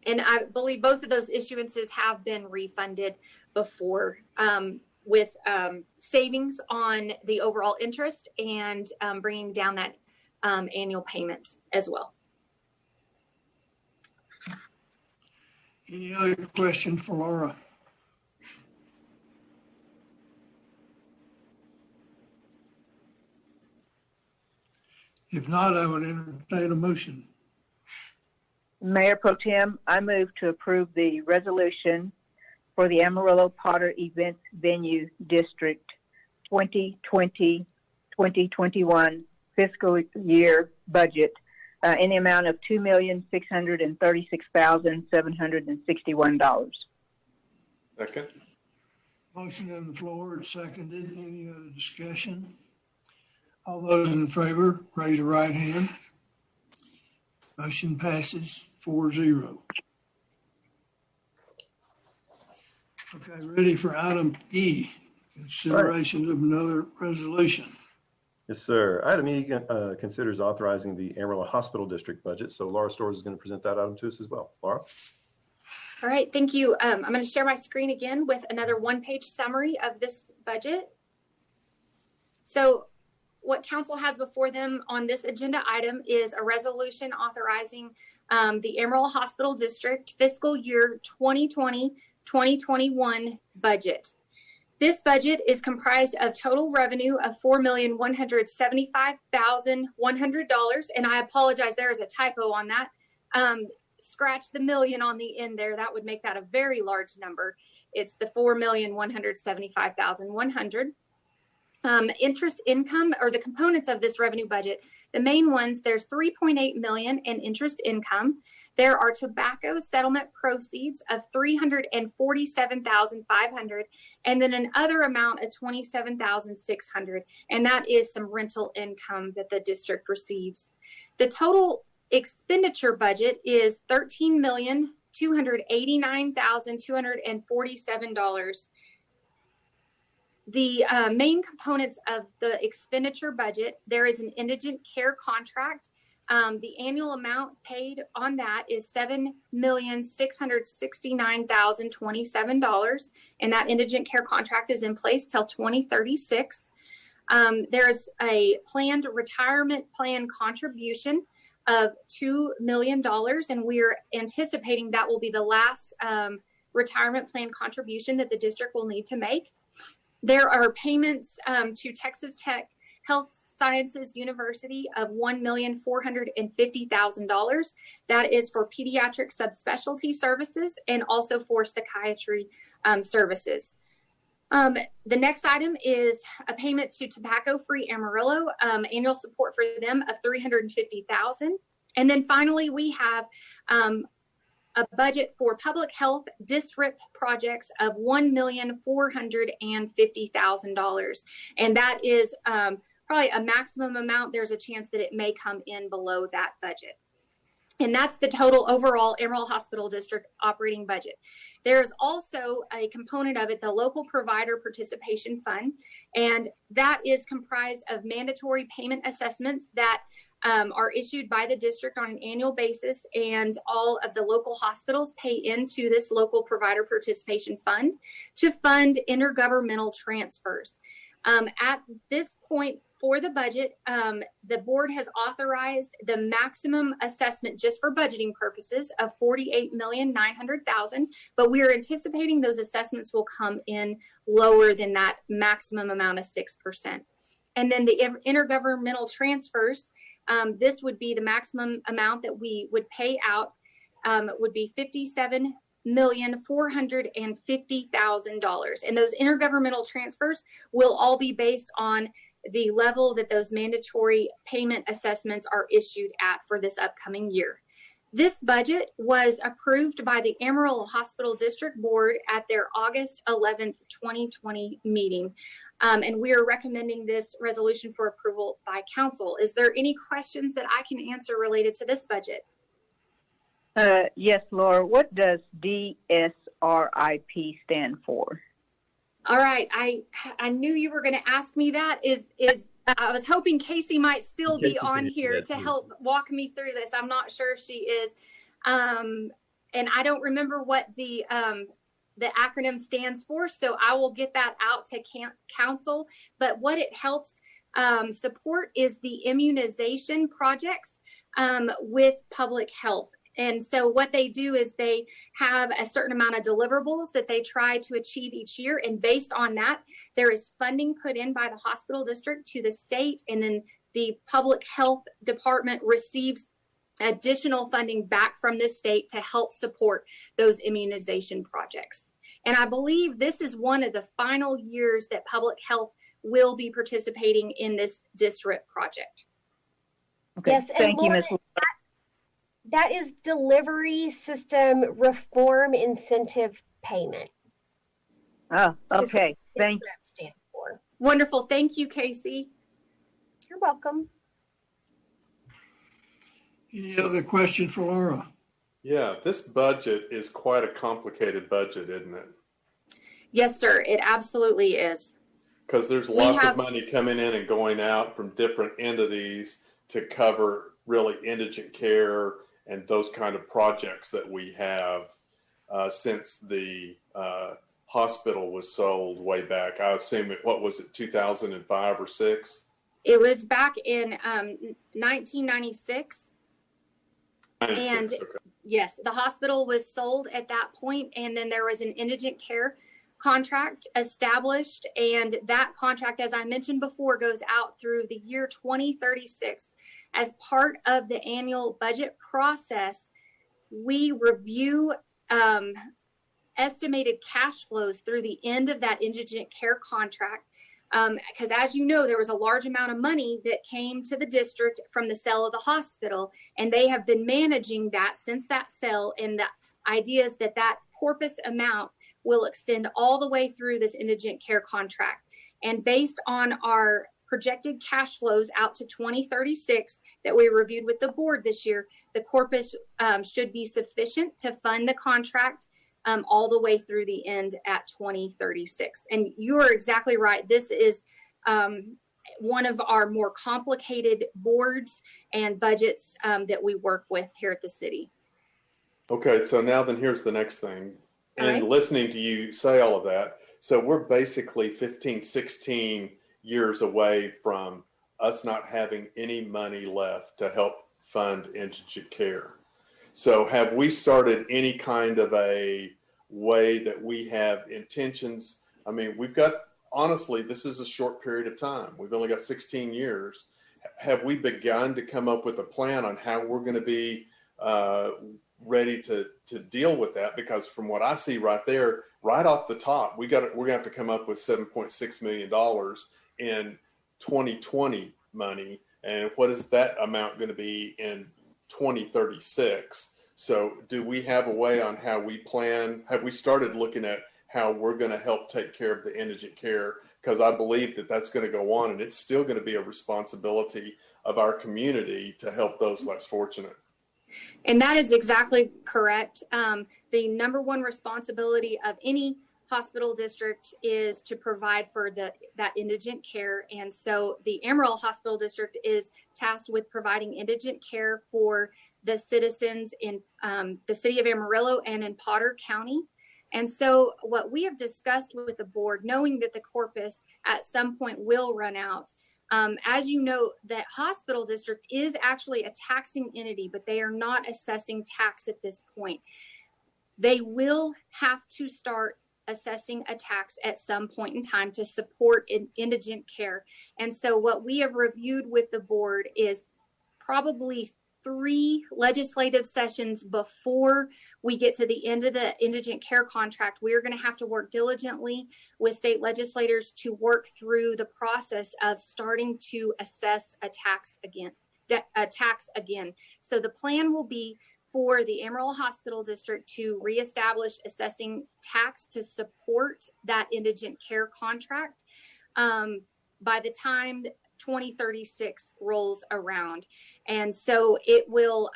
And I believe both of those issuances have been refunded before with savings on the overall interest and bringing down that annual payment as well. Any other questions for Laura? If not, I would entertain a motion. Mayor Pro Tem, I move to approve the resolution for the Amarillo Potter Events Venue District 2020-2021 fiscal year budget in the amount of $2,636,761. Second. Motion on the floor, it's seconded. Any other discussion? All those in favor, raise your right hand. Motion passes 4-0. Okay, ready for item E, consideration of another resolution. Yes, sir. Item E considers authorizing the Amarillo Hospital District budget. So Laura Storrs is going to present that item to us as well. Laura? All right, thank you. I'm going to share my screen again with another one-page summary of this budget. So what council has before them on this agenda item is a resolution authorizing the Amarillo Hospital District fiscal year 2020-2021 budget. This budget is comprised of total revenue of $4,175,100. And I apologize, there is a typo on that. Scratch the million on the end there. That would make that a very large number. It's the $4,175,100. Interest income, or the components of this revenue budget, the main ones, there's $3.8 million in interest income. There are tobacco settlement proceeds of $347,500, and then an other amount of $27,600, and that is some rental income that the district receives. The total expenditure budget is $13,289,247. The main components of the expenditure budget, there is an indigent care contract. The annual amount paid on that is $7,669,027, and that indigent care contract is in place till 2036. There's a planned retirement plan contribution of $2 million, and we're anticipating that will be the last retirement plan contribution that the district will need to make. There are payments to Texas Tech Health Sciences University of $1,450,000. That is for pediatric subspecialty services and also for psychiatry services. The next item is a payment to Tobacco Free Amarillo, annual support for them of $350,000. And then finally, we have a budget for public health DSRIP projects of $1,450,000. And that is probably a maximum amount. There's a chance that it may come in below that budget. And that's the total overall Amarillo Hospital District operating budget. There's also a component of it, the Local Provider Participation Fund, and that is comprised of mandatory payment assessments that are issued by the district on an annual basis, and all of the local hospitals pay into this Local Provider Participation Fund to fund intergovernmental transfers. At this point for the budget, the board has authorized the maximum assessment just for budgeting purposes of $48,900,000, but we are anticipating those assessments will come in lower than that maximum amount of 6%. And then the intergovernmental transfers, this would be the maximum amount that we would pay out, would be $57,450,000. And those intergovernmental transfers will all be based on the level that those mandatory payment assessments are issued at for this upcoming year. This budget was approved by the Amarillo Hospital District Board at their August 11th, 2020 meeting. And we are recommending this resolution for approval by council. Is there any questions that I can answer related to this budget? Yes, Laura. What does DSRIP stand for? All right. I knew you were going to ask me that. I was hoping Casey might still be on here to help walk me through this. I'm not sure if she is. And I don't remember what the acronym stands for, so I will get that out to council. But what it helps support is the immunization projects with public health. And so what they do is they have a certain amount of deliverables that they try to achieve each year. And based on that, there is funding put in by the hospital district to the state. And then the public health department receives additional funding back from the state to help support those immunization projects. And I believe this is one of the final years that public health will be participating in this DSRIP project. Okay. Yes, and thank you, Laura, Ms. that is Delivery System Reform Incentive Payment. Oh, okay. Thank you. Stand for. Wonderful. Thank you, Casey. You're welcome. Any other question for Laura? Yeah, this budget is quite a complicated budget, isn't it? Yes, sir. It absolutely is. Because there's lots of money coming in and going out from different entities to cover really indigent care and those kind of projects that we have since the hospital was sold way back? I assume what was it, 2005 or 6? It was back in 1996. 96, And okay. yes, the hospital was sold at that point, and then there was an indigent care contract established, and that contract, as I mentioned before, goes out through the year 2036. As part of the annual budget process, we review estimated cash flows through the end of that indigent care contract. Because as you know, there was a large amount of money that came to the district from the sale of the hospital, and they have been managing that since that sale. And the idea is that that porpoise amount will extend all the way through this indigent care contract. And based on our projected cash flows out to 2036 that we reviewed with the board this year, the corpus should be sufficient to fund the contract all the way through the end at 2036. And you are exactly right. This is one of our more complicated boards and budgets that we work with here at the city. Okay, so now then here's the next thing. All And right. listening to you say all of that, so we're basically 15, 16 years away from us not having any money left to help fund indigent care. So have we started any kind of a way that we have intentions? I mean, we've got, honestly, this is a short period of time. We've only got 16 years. Have we begun to come up with a plan on how we're going to be ready to deal with that? Because from what I see right there, right off the top, we're going to have to come up with $7.6 million in 2020 money. And what is that amount going to be in 2036? So do we have a way on how we plan? Have we started looking at how we're going to help take care of the indigent care? Because I believe that that's going to go on, and it's still going to be a responsibility of our community to help those less fortunate. And that is exactly correct. The number one responsibility of any hospital district is to provide for that indigent care. And so the Amarillo Hospital District is tasked with providing indigent care for the citizens in the city of Amarillo and in Potter County. And so what we have discussed with the board, knowing that the corpus at some point will run out, as you know, that hospital district is actually a taxing entity, but they are not assessing tax at this point. They will have to start assessing a tax at some point in time to support indigent care. And so what we have reviewed with the board is probably 3 legislative sessions before we get to the end of the indigent care contract. We are going to have to work diligently with state legislators to work through the process of starting to assess a tax again. So the plan will be for the Amarillo Hospital District to reestablish assessing tax to support that indigent care contract by the time 2036 rolls around. And so it will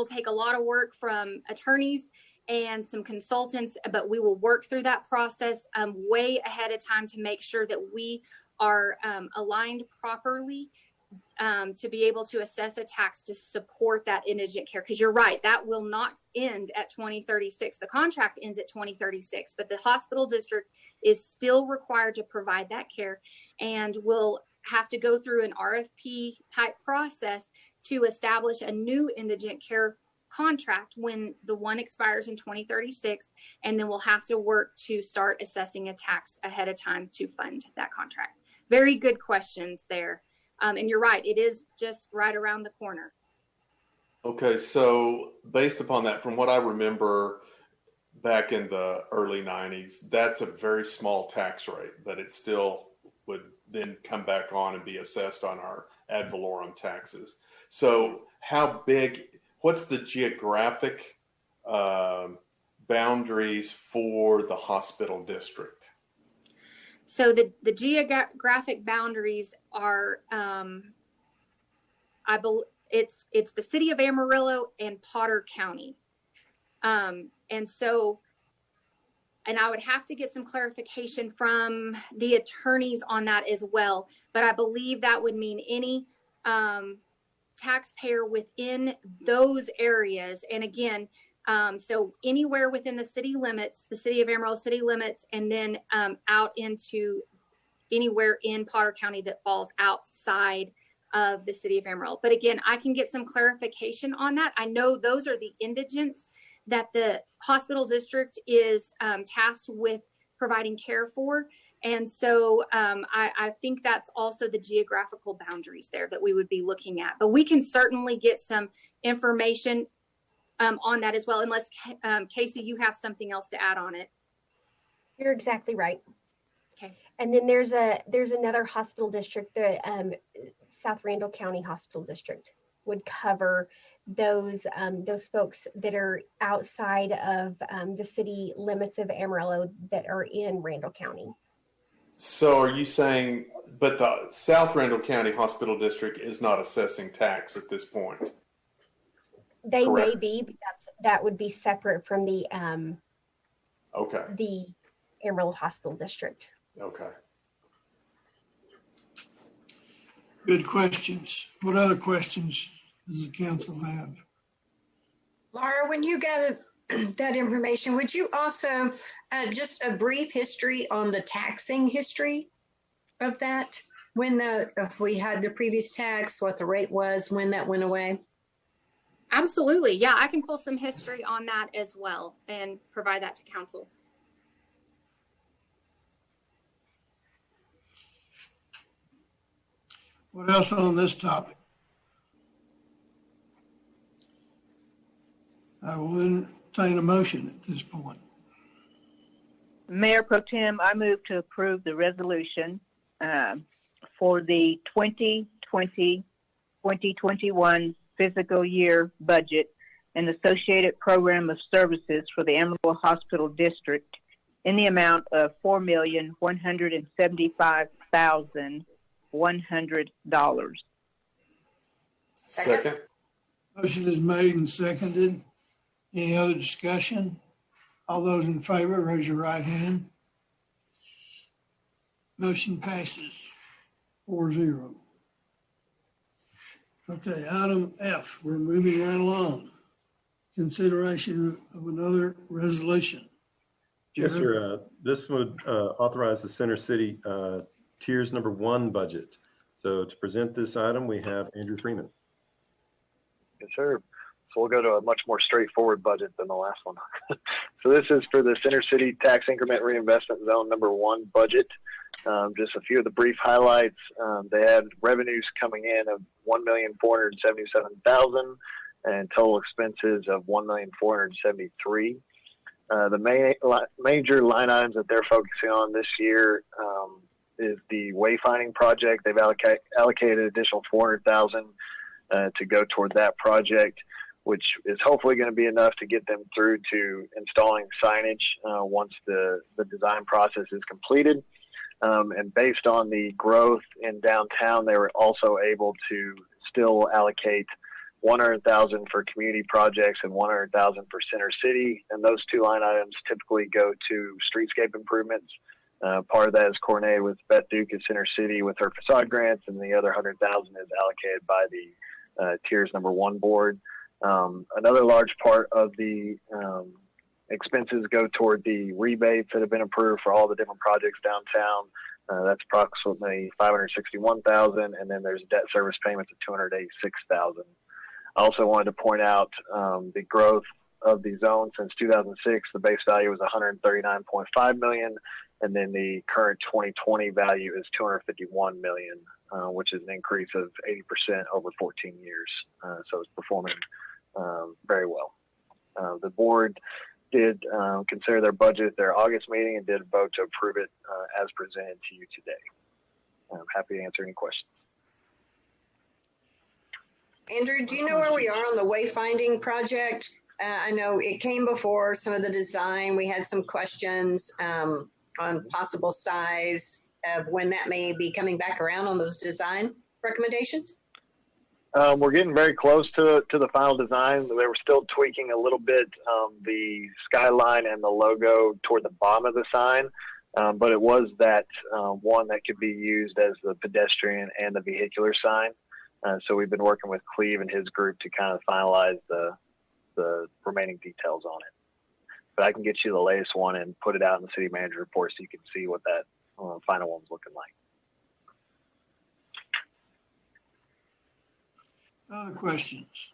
take a lot of work from attorneys and some consultants, but we will work through that process way ahead of time to make sure that we are aligned properly to be able to assess a tax to support that indigent care. Because you're right, that will not end at 2036. The contract ends at 2036, but the hospital district is still required to provide that care and will have to go through an RFP type process to establish a new indigent care contract when the one expires in 2036. And then we'll have to work to start assessing a tax ahead of time to fund that contract. Very good questions there. And you're right, it is just right around the corner. Okay, so based upon that, from what I remember back in the early 90s, that's a very small tax rate, but it still would then come back on and be assessed on our ad valorem taxes. So how big, what's the geographic boundaries for the hospital district? So the geographic boundaries are, it's the city of Amarillo and Potter County. And I would have to get some clarification from the attorneys on that as well. But I believe that would mean any taxpayer within those areas. And again, So anywhere within the city limits, the city of Amarillo city limits, and then out into anywhere in Potter County that falls outside of the city of Amarillo. But again, I can get some clarification on that. I know those are the indigents that the hospital district is tasked with providing care for. And so I think that's also the geographical boundaries there that we would be looking at. But we can certainly get some information on that as well, unless Casey, you have something else to add on it. You're exactly right. Okay. And then there's another hospital district, the South Randall County Hospital District would cover those folks that are outside of the city limits of Amarillo that are in Randall County. So are you saying, but the South Randall County Hospital District is not assessing tax at this point? They Correct. may be, but that would be separate from the Okay. the Amarillo Hospital District. Okay. Good questions. What other questions does the council have? Laura, when you got that information, would you also just a brief history on the taxing history of that? If we had the previous tax, what the rate was, when that went away? Absolutely. Yeah, I can pull some history on that as well and provide that to council. What else on this topic? I will entertain a motion at this point. Mayor Pro Tem, I move to approve the resolution for the 2020-2021 fiscal year budget and associated program of services for the Amarillo Hospital District in the amount of $4,175,100. Second. Motion is made and seconded. Any other discussion? All those in favor, raise your right hand. Motion passes 4-0. Okay, item F, we're moving right along. Consideration of another resolution. Yes, sir. This would authorize the Center City Tiers Number 1 budget. So to present this item, we have Andrew Freeman. Yes, sir. So we'll go to a much more straightforward budget than the last one. So this is for the Center City Tax Increment Reinvestment Zone Number 1 budget. Just a few of the brief highlights. They had revenues coming in of $1,477,000 and total expenses of $1,473,000. The major line items that they're focusing on this year is the wayfinding project. They've allocated additional $400,000 to go toward that project, which is hopefully going to be enough to get them through to installing signage once the design process is completed. And based on the growth in downtown, they were also able to still allocate $100,000 for community projects and $100,000 for Center City. And those two line items typically go to streetscape improvements. Part of that is coordinated with Beth Duke at Center City with her facade grants, and the other $100,000 is allocated by the Tiers Number 1 board. Another large part of the expenses go toward the rebates that have been approved for all the different projects downtown. That's approximately $561,000, and then there's debt service payments of $286,000. I also wanted to point out the growth of the zone since 2006. The base value was $139.5 million, and then the current 2020 value is $251 million, which is an increase of 80% over 14 years. So it's performing very well. The board did consider their budget at their August meeting and did vote to approve it as presented to you today. I'm happy to answer any questions. Andrew, do you know where we are on the wayfinding project? I know it came before some of the design. We had some questions on possible size of when that may be coming back around on those design recommendations. We're getting very close to the final design. They were still tweaking a little bit the skyline and the logo toward the bottom of the sign, but it was that one that could be used as the pedestrian and the vehicular sign. So we've been working with Cleve and his group to kind of finalize the remaining details on it. But I can get you the latest one and put it out in the city manager report so you can see what that final one's looking like. Other questions?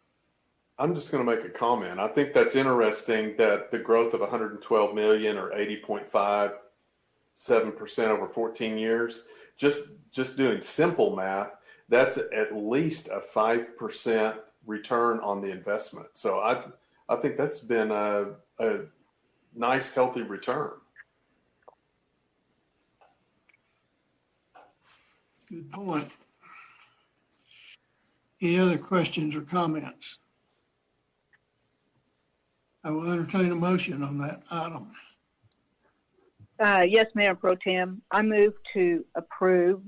I'm just going to make a comment. I think that's interesting that the growth of 112 million or 80.57% over 14 years, just doing simple math, that's at least a 5% return on the investment. So I think that's been a nice, healthy return. Good point. Any other questions or comments? I will entertain a motion on that item. Yes, Mayor Pro Tem. I move to approve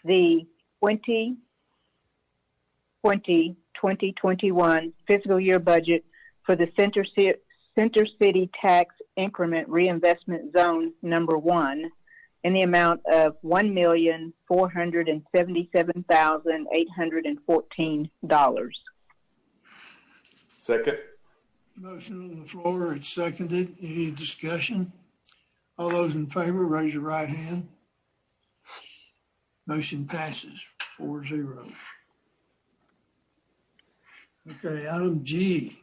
the 2020-2021 fiscal year budget for the Center City Tax Increment Reinvestment Zone number 1 in the amount of $1,477,814. Second. Motion on the floor, it's seconded. Any discussion? All those in favor, raise your right hand. Motion passes 4-0. Okay, item G,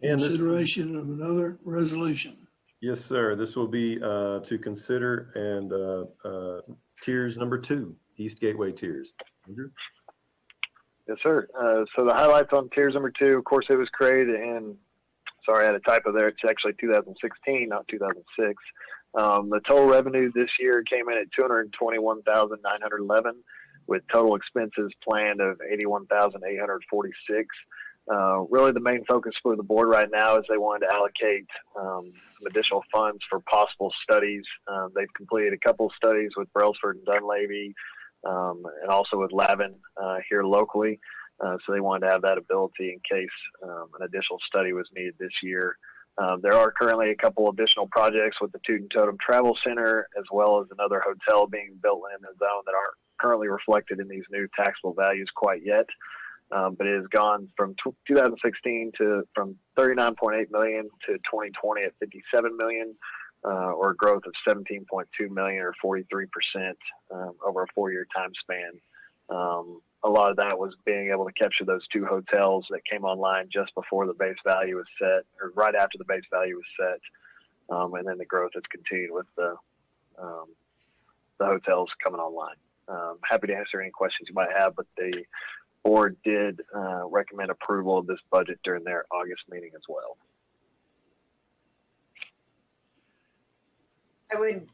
consideration of another resolution. Yes, sir. This will be to consider and tiers number 2, East Gateway tiers. Andrew? Yes, sir. So the highlights on tiers number 2, of course, it was created in, sorry, I had a typo there. It's actually 2016, not 2006. The total revenue this year came in at $221,911 with total expenses planned of $81,846. Really the main focus for the board right now is they wanted to allocate some additional funds for possible studies. They've completed a couple of studies with Brailsford and Dunleavy, and also with Lavin here locally. So they wanted to have that ability in case an additional study was needed this year. There are currently a couple additional projects with the Toot and Totem Travel Center, as well as another hotel being built in the zone that aren't currently reflected in these new taxable values quite yet. But it has gone from 2016 to from 39.8 million to 2020 at 57 million. Or a growth of 17.2 million or 43% over a 4-year time span. A lot of that was being able to capture those 2 hotels that came online just before the base value was set, or right after the base value was set, and then the growth has continued with the hotels coming online. Happy to answer any questions you might have, but the board did recommend approval of this budget during their August meeting as well. I would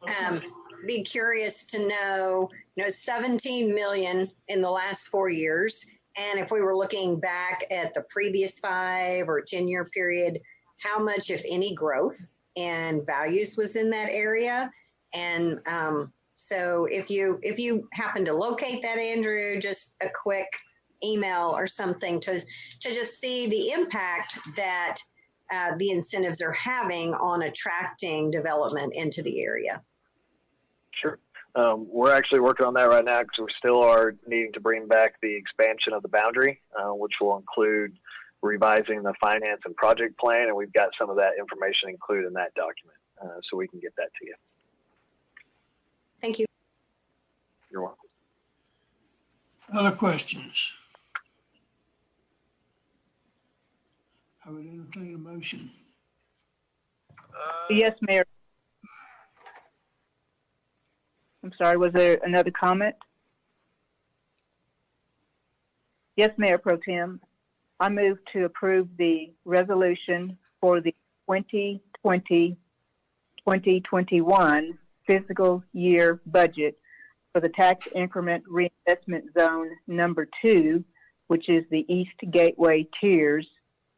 be curious to know, 17 million in the last 4 years. And if we were looking back at the previous 5 or 10-year period, how much, if any, growth and values was in that area? And so if you happen to locate that, Andrew, just a quick email or something to just see the impact that the incentives are having on attracting development into the area. Sure. We're actually working on that right now because we still are needing to bring back the expansion of the boundary, which will include revising the finance and project plan, and we've got some of that information included in that document, so we can get that to you. Thank you. You're welcome. Other questions? I would entertain a motion. Yes, Mayor. I'm sorry, was there another comment? Yes, Mayor Pro Tem. I move to approve the resolution for the 2020-2021 fiscal year budget for the tax increment reinvestment zone number 2, which is the East Gateway tiers,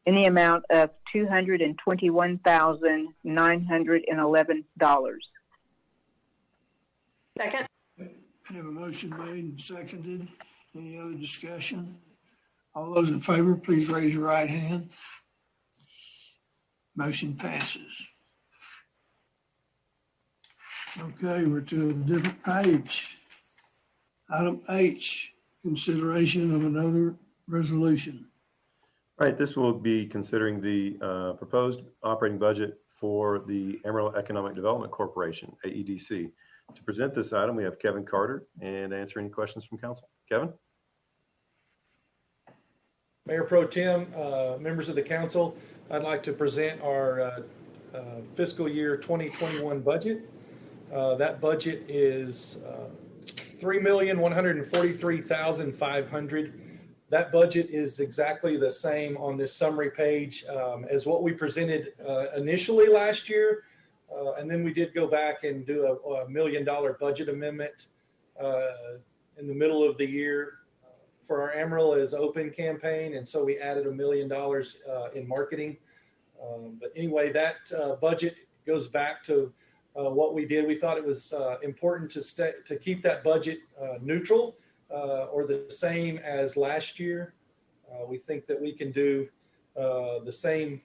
in the amount of $221,911. Second. I have a motion made and seconded. Any other discussion? All those in favor, please raise your right hand. Motion passes. Okay, we're to a different page. Item H, consideration of another resolution. All right, this will be considering the proposed operating budget for the Amarillo Economic Development Corporation, AEDC. To present this item, we have Kevin Carter and answer any questions from council. Kevin? Mayor Pro Tem, members of the council, I'd like to present our fiscal year 2021 budget. That budget is $3,143,500. That budget is exactly the same on this summary page as what we presented initially last year. And then we did go back and do a $1 million budget amendment in the middle of the year for our Amarillo is Open campaign. And so we added $1 million in marketing. But anyway, that budget goes back to what we did. We thought it was important to keep that budget neutral or the same as last year. We think that we can do the same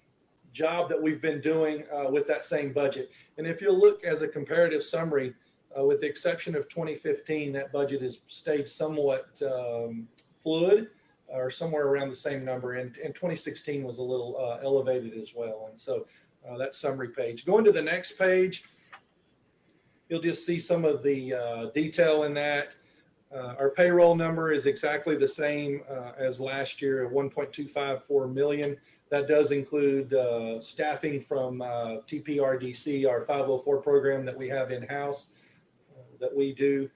job that we've been doing with that same budget. And if you look as a comparative summary, with the exception of 2015, that budget has stayed somewhat fluid or somewhere around the same number. And 2016 was a little elevated as well. And so that summary page. Going to the next page, you'll just see some of the detail in that. Our payroll number is exactly the same as last year at $1.254 million. That does include staffing from TPRDC, our 504 program that we have in-house that we do.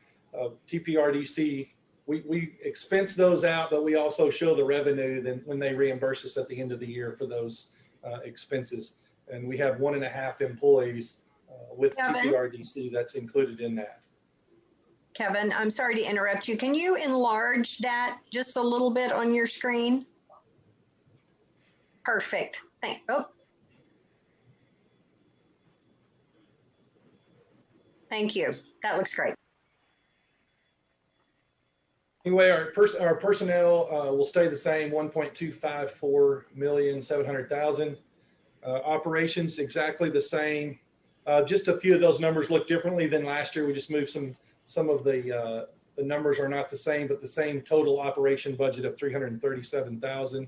TPRDC, we expense those out, but we also show the revenue then when they reimburse us at the end of the year for those expenses. And we have 1.5 employees with Kevin? TPRDC that's included in that. Kevin, I'm sorry to interrupt you. Can you enlarge that just a little bit on your screen? Perfect. Thank you. That looks great. Anyway, our personnel will stay the same, $1.254,700,000. Operations exactly the same. Just a few of those numbers look differently than last year. We just moved some of the numbers are not the same, but the same total operation budget of $337,000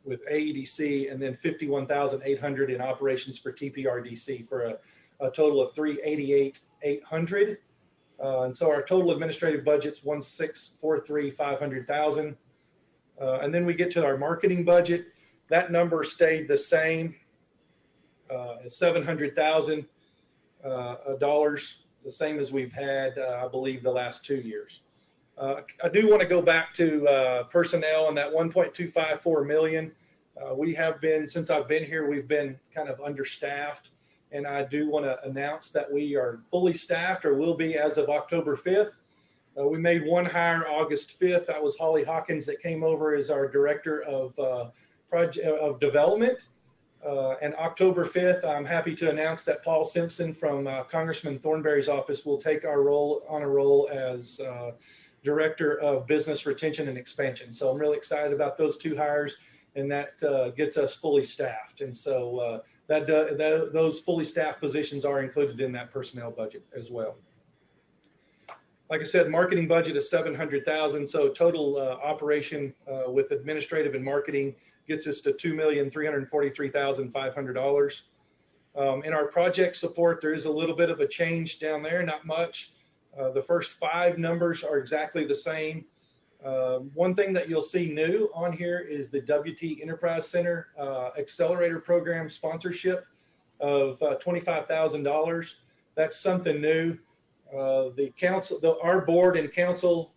with AEDC, and then $51,800 in operations for TPRDC for a total of $388,800. And so our total administrative budget's $1,643,500,000. And then we get to our marketing budget. That number stayed the same at $700,000 the same as we've had, I believe, the last 2 years. I do want to go back to personnel and that $1.254 million. We have been, since I've been here, we've been kind of understaffed. And I do want to announce that we are fully staffed, or will be as of October 5th. We made one hire August 5th. That was Holly Hawkins that came over as our director of development. And October 5th, I'm happy to announce that Paul Simpson from Congressman Thornberry's office will take our role as Director of Business Retention and Expansion. So I'm really excited about those two hires, and that gets us fully staffed. And so those fully staffed positions are included in that personnel budget as well. Like I said, marketing budget is $700,000. So total operation with administrative and marketing gets us to $2,343,500. In our project support, there is a little bit of a change down there, not much. The first 5 numbers are exactly the same. One thing that you'll see new on here is the WT Enterprise Center Accelerator Program sponsorship of $25,000. That's something new. The council, our board and council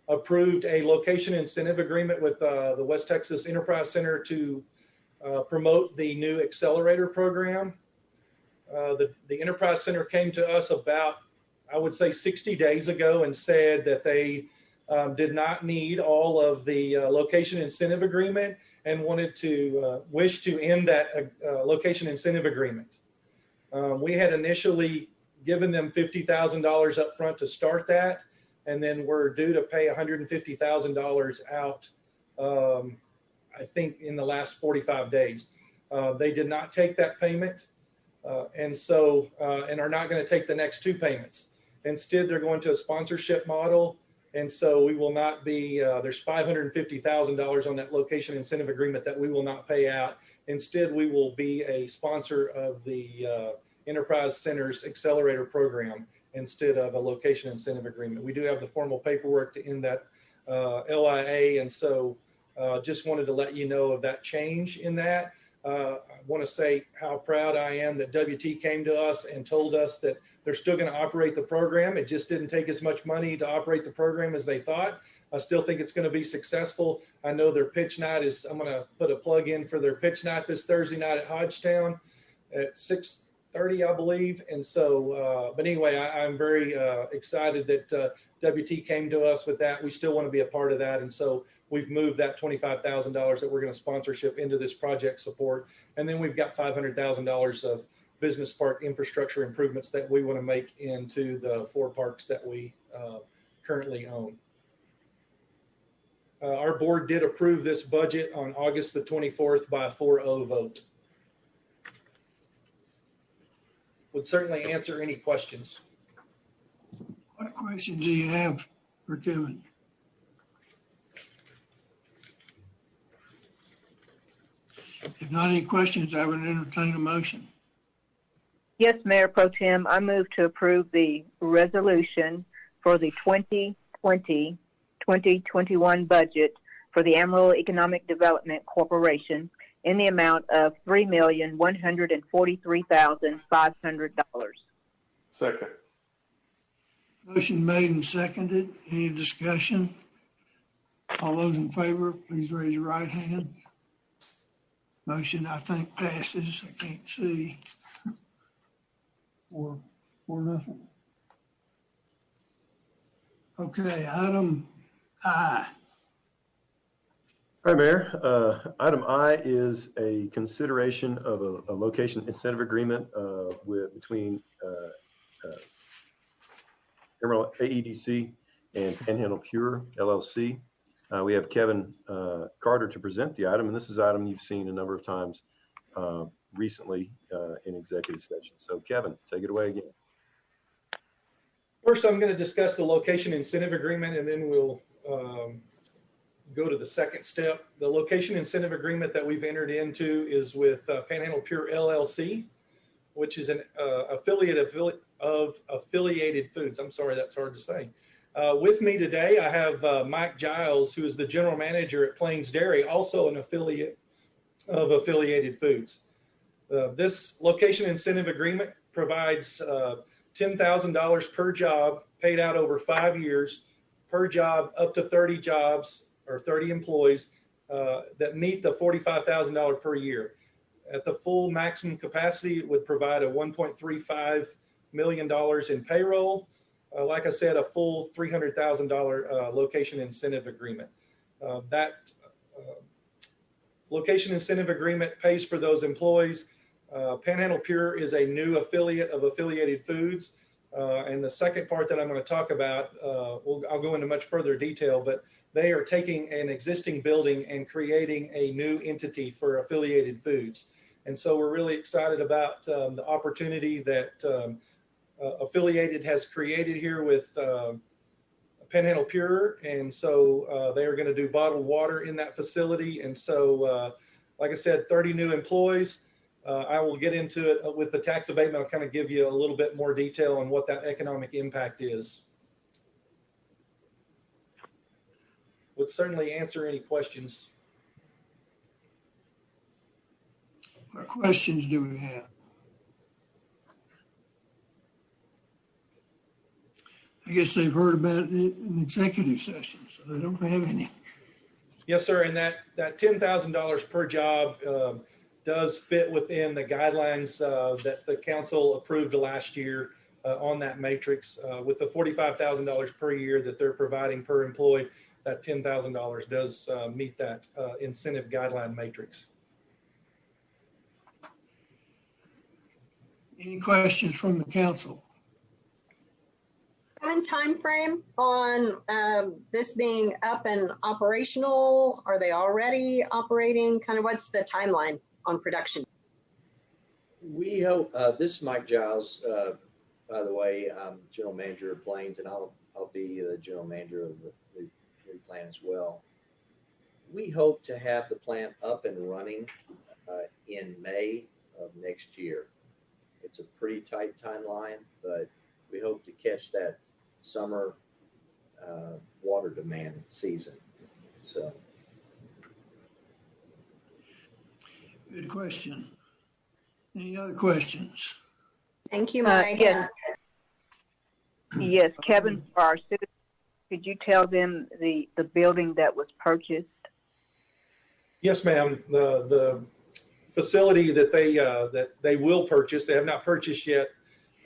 approved a location incentive agreement with the West Texas Enterprise Center to promote the new accelerator program. The Enterprise Center came to us about, I would say, 60 days ago and said that they did not need all of the location incentive agreement and wanted to wish to end that location incentive agreement. We had initially given them $50,000 up front to start that, and then we're due to pay $150,000 out, I think, in the last 45 days. They did not take that payment, and are not going to take the next 2 payments. Instead, they're going to a sponsorship model, And so we will not be, there's $550,000 on that location incentive agreement that we will not pay out. Instead, we will be a sponsor of the Enterprise Center's Accelerator Program instead of a location incentive agreement. We do have the formal paperwork to end that LIA, and so just wanted to let you know of that change in that. I want to say how proud I am that WT came to us and told us that they're still going to operate the program. It just didn't take as much money to operate the program as they thought. I still think it's going to be successful. I know their pitch night is, I'm going to put a plug in for their pitch night this Thursday night at Hodgetown at 6:30, I believe. And so, but anyway, I'm very excited that WT came to us with that. We still want to be a part of that. And so we've moved that $25,000 that we're going to sponsorship into this project support. And then we've got $500,000 of business park infrastructure improvements that we want to make into the 4 parks that we currently own. Our board did approve this budget on August the 24th by a 4-0 vote. Would certainly answer any questions. What questions do you have for Kevin? If not any questions, I would entertain a motion. Yes, Mayor Pro Tem, I move to approve the resolution for the 2020-2021 budget for the Amarillo Economic Development Corporation in the amount of $3,143,500. Second. Motion made and seconded. Any discussion? All those in favor, please raise your right hand. Motion, I think, passes. I can't see. 4-0. Okay, item I. All right, Mayor. Item I is a consideration of a location incentive agreement between Amarillo AEDC and Panhandle Pure LLC. We have Kevin Carter to present the item, and this is an item you've seen a number of times recently in executive session. So Kevin, take it away again. First, I'm going to discuss the location incentive agreement, and then we'll go to the second step. The location incentive agreement that we've entered into is with Panhandle Pure LLC, which is an affiliate of Affiliated Foods. I'm sorry, that's hard to say. With me today, I have Mike Giles, who is the general manager at Plains Dairy, also an affiliate of Affiliated Foods. This location incentive agreement provides $10,000 per job paid out over 5 years, per job up to 30 jobs or 30 employees that meet the $45,000 per year. At the full maximum capacity, it would provide a $1.35 million in payroll. Like I said, a full $300,000 location incentive agreement. That location incentive agreement pays for those employees. Panhandle Pure is a new affiliate of Affiliated Foods. And the second part that I'm going to talk about, I'll go into much further detail, but they are taking an existing building and creating a new entity for Affiliated Foods. And so we're really excited about the opportunity that Affiliated has created here with Panhandle Pure. And so they are going to do bottled water in that facility. And so, like I said, 30 new employees. I will get into it with the tax abatement. I'll kind of give you a little bit more detail on what that economic impact is. Would certainly answer any questions. What questions do we have? I guess they've heard about it in executive session, so they don't have any. Yes, sir. And that $10,000 per job does fit within the guidelines that the council approved last year on that matrix. With the $45,000 per year that they're providing per employee, that $10,000 does meet that incentive guideline matrix. Any questions from the council? Time frame on this being up and operational? Are they already operating? Kind of what's the timeline on production? We hope, this is Mike Giles, by the way, I'm general manager of Plains, and I'll I'll be the general manager of the new plant as well. We hope to have the plant up and running in May of next year. It's a pretty tight timeline, but we hope to catch that summer water demand season. So, Good question. Any other questions? Thank you, Mike. Yes, Kevin, for our citizens, could you tell them the building that was purchased? Yes, ma'am. The facility that they will purchase, they have not purchased yet,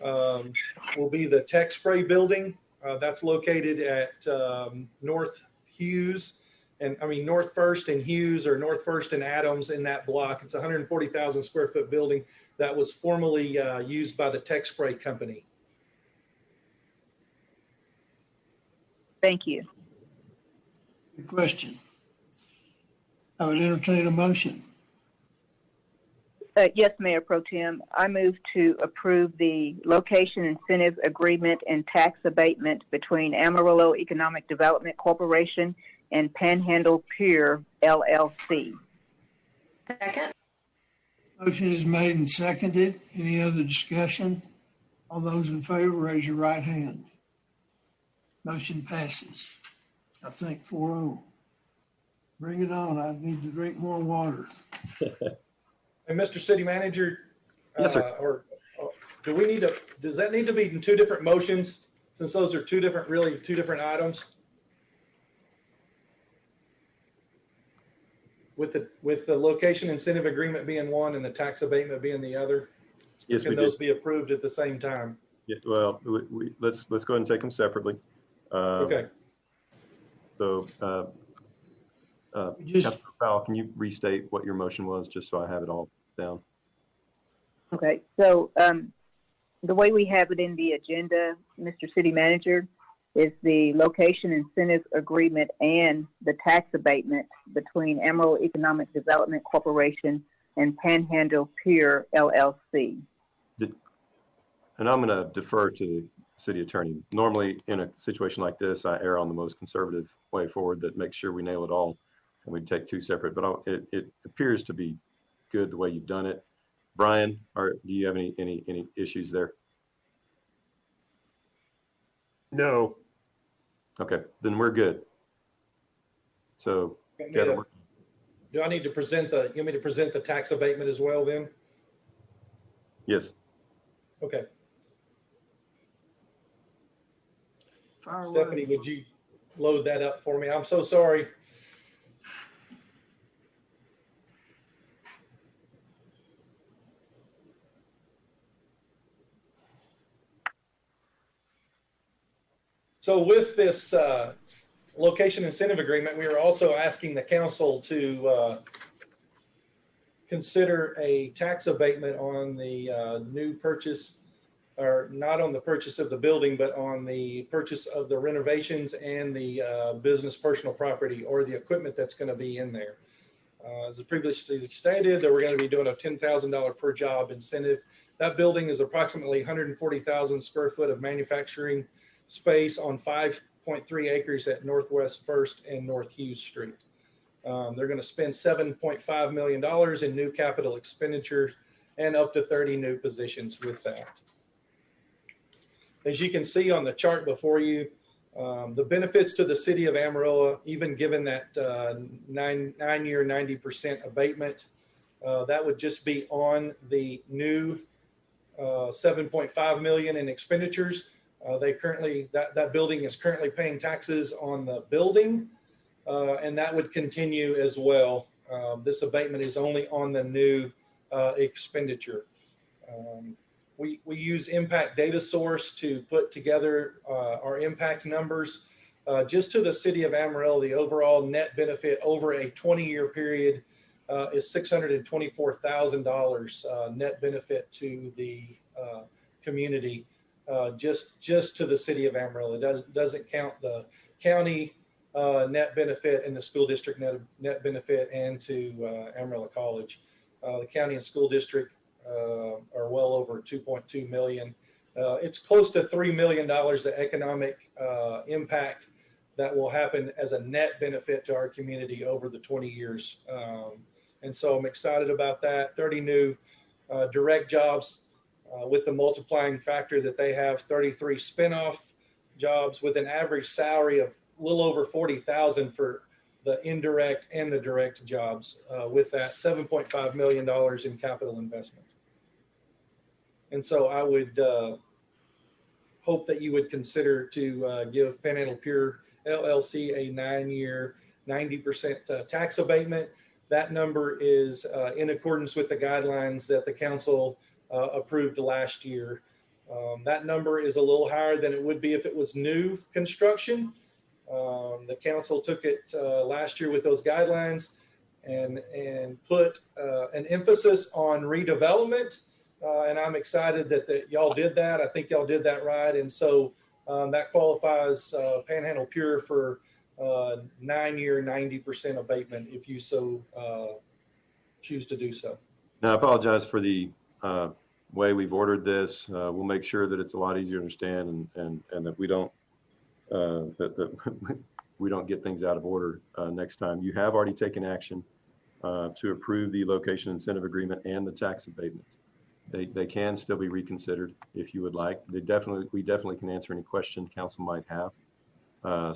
will be the Tech Spray building. That's located at North Hughes, and I mean North First and Hughes, or North First and Adams in that block. It's a 140,000 square foot building that was formerly used by the Tech Spray company. Thank you. Good question. I would entertain a motion. Yes, Mayor Pro Tem. I move to approve the location incentive agreement and tax abatement between Amarillo Economic Development Corporation and Panhandle Pier LLC. Second. Motion is made and seconded. Any other discussion? All those in favor, raise your right hand. Motion passes. I think 4-0. Bring it on. I need to drink more water. And Mr. City Manager, yes, sir. Or do we need to? Does that need to be in two different motions, since those are two different items? With the location incentive agreement being one and the tax abatement being the other, Yes, can we those did. be approved at the same time? Yeah, well, let's go ahead and take them separately. Okay. So, Councilor Powell, can you restate what your motion was, just so I have it all down? Okay, so the way we have it in the agenda, Mr. City Manager, is the location incentive agreement and the tax abatement between Amarillo Economic Development Corporation and Panhandle Pier LLC. And I'm going to defer to the city attorney. Normally, in a situation like this, I err on the most conservative way forward that makes sure we nail it all, and we take two separate. But it appears to be good the way you've done it. Brian, do you have any issues there? No. Okay, then we're good. So, Do I need to present you want me to present the tax abatement as well then? Yes. Okay. Fire Stephanie, away. would you load that up for me? I'm so sorry. So with this location incentive agreement, we are also asking the council to consider a tax abatement on the new purchase, or not on the purchase of the building, but on the purchase of the renovations and the business personal property, or the equipment that's going to be in there. As previously stated, that we're going to be doing a $10,000 per job incentive. That building is approximately 140,000 square foot of manufacturing space on 5.3 acres at Northwest 1st and North Hughes Street. They're going to spend $7.5 million in new capital expenditures and up to 30 new positions with that. As you can see on the chart before you, the benefits to the city of Amarillo, even given that 9-year 90% abatement, that would just be on the new $7.5 million in expenditures. That building is currently paying taxes on the building, and that would continue as well. This abatement is only on the new expenditure. We use impact data source to put together our impact numbers. Just to the city of Amarillo, the overall net benefit over a 20-year period is $624,000 net benefit to the community. Just to the city of Amarillo. It doesn't count the county net benefit and the school district net benefit, and to Amarillo College. The county and school district are well over $2.2 million It's close to $3 million the economic impact that will happen as a net benefit to our community over the 20 years. And so I'm excited about that. 30 new direct jobs with the multiplying factor that they have 33 spinoff jobs with an average salary of a little over $40,000 for the indirect and the direct jobs, with that $7.5 million in capital investment. And so I would hope that you would consider to give Panhandle Pure LLC a 9-year, 90% tax abatement. That number is in accordance with the guidelines that the council approved last year. That number is a little higher than it would be if it was new construction. The council took it last year with those guidelines and put an emphasis on redevelopment. And I'm excited that y'all did that. I think y'all did that right. And so that qualifies Panhandle Pure for 9-year, 90% abatement if you so choose to do so. Now, I apologize for the way we've ordered this. We'll make sure that it's a lot easier to understand and that we don't we don't get things out of order next time. You have already taken action to approve the location incentive agreement and the tax abatement. They can still be reconsidered if you would like. We definitely can answer any question council might have.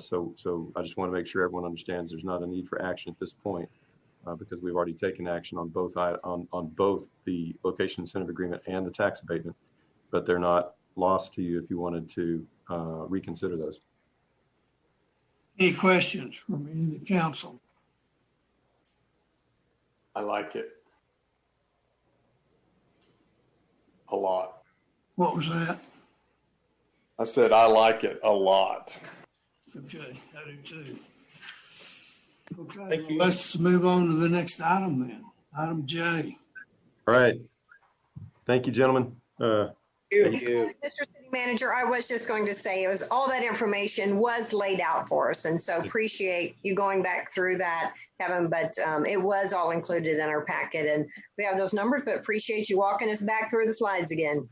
So I just want to make sure everyone understands there's not a need for action at this point because we've already taken action on both the location incentive agreement and the tax abatement, but they're not lost to you if you wanted to reconsider those. Any questions from any of the council? I like it a lot. What was that? I said, I like it a lot. Okay, I do too. Okay, Thank you. Let's move on to the next item then. Item J. All right. Thank you, gentlemen. Thank you. Mr. City Manager, I was just going to say it was all that information was laid out for us. And so appreciate you going back through that, Kevin, but it was all included in our packet and we have those numbers, but appreciate you walking us back through the slides again.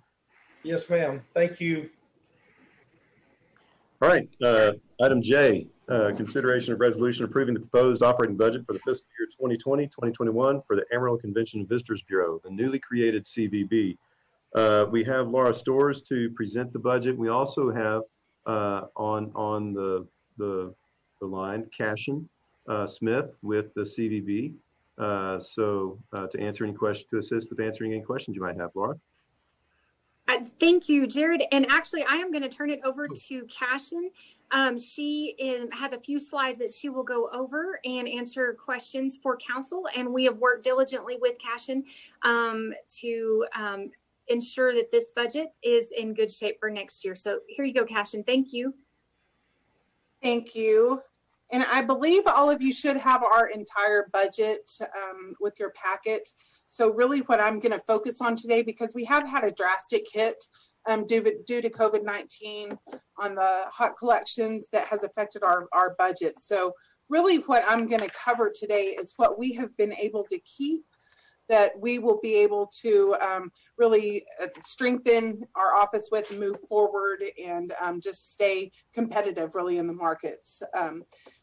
Yes, ma'am. Thank you. All right. Item J, consideration of resolution approving the proposed operating budget for the fiscal year 2020-2021 for the Amarillo Convention and Visitors Bureau, the newly created CVB. We have Laura Storrs to present the budget. We also have on the line Cashin Smith with the CVB. So to answer any questions, to assist with answering any questions you might have, Laura. Thank you, Jared. And actually, I am going to turn it over to Cashin. She has a few slides that she will go over and answer questions for council. And we have worked diligently with Cashin to ensure that this budget is in good shape for next year. So here you go, Cashin. Thank you. Thank you. And I believe all of you should have our entire budget with your packet. So really what I'm going to focus on today, because we have had a drastic hit due to COVID-19 on the hot collections that has affected our budget. So really what I'm going to cover today is what we have been able to keep that we will be able to really strengthen our office with and move forward and just stay competitive really in the markets.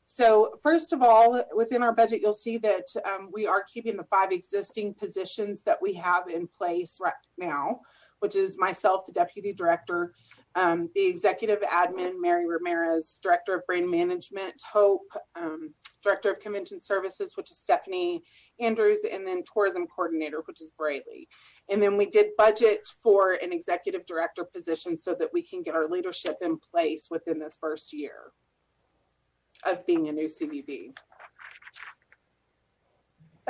So first of all, within our budget, you'll see that we are keeping the 5 existing positions that we have in place right now, which is myself, the deputy director, the executive admin, Mary Ramirez, director of brand management, Hope, director of convention services, which is Stephanie Andrews, and then tourism coordinator, which is Braley. And then we did budget for an executive director position so that we can get our leadership in place within this first year of being a new CVB.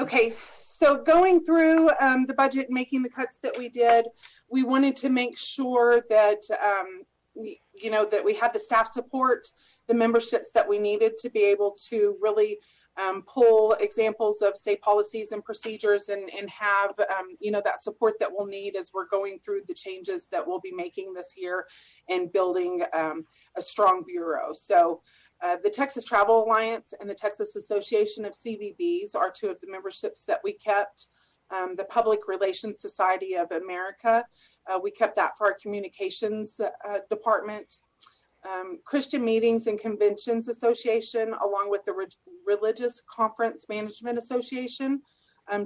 Okay, so going through the budget, making the cuts that we did, we wanted to make sure that that we had the staff support, the memberships that we needed to be able to really pull examples of, say, policies and procedures and have, that support that we'll need as we're going through the changes that we'll be making this year and building a strong bureau. So the Texas Travel Alliance and the Texas Association of CVBs are 2 of the memberships that we kept. The Public Relations Society of America We kept that for our communications department. Christian Meetings and Conventions Association, along with the Religious Conference Management Association.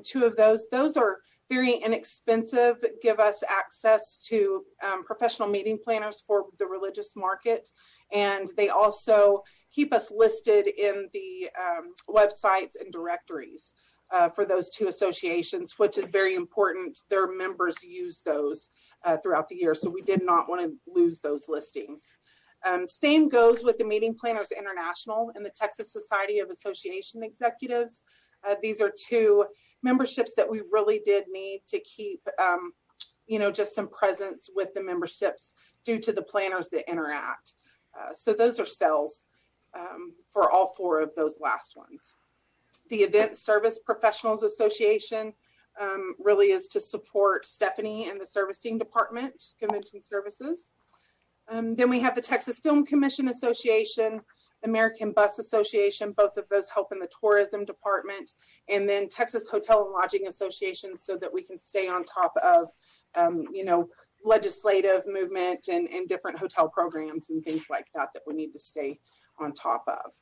Two of those are very inexpensive, give us access to professional meeting planners for the religious market. And they also keep us listed in the websites and directories for those two associations, which is very important. Their members use those throughout the year. So we did not want to lose those listings. Same goes with the Meeting Planners International and the Texas Society of Association Executives. These are two memberships that we really did need to keep, just some presence with the memberships due to the planners that interact. So those are cells for all four of those last ones. The Event Service Professionals Association really is to support Stephanie and the servicing department, convention services. Then we have the Texas Film Commission Association, American Bus Association, both of those help in the tourism department, and then Texas Hotel and Lodging Association, so that we can stay on top of, legislative movement and different hotel programs and things like that we need to stay on top of.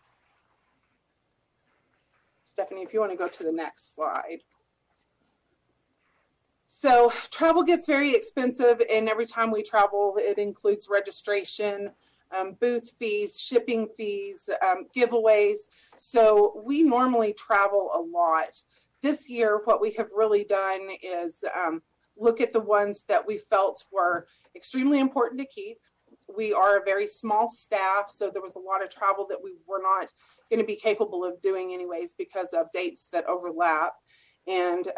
Stephanie, if you want to go to the next slide. So travel gets very expensive, and every time we travel, it includes registration, booth fees, shipping fees, giveaways. So we normally travel a lot. This year, what we have really done is look at the ones that we felt were extremely important to keep. We are a very small staff, so there was a lot of travel that we were not going to be capable of doing anyways because of dates that overlap. And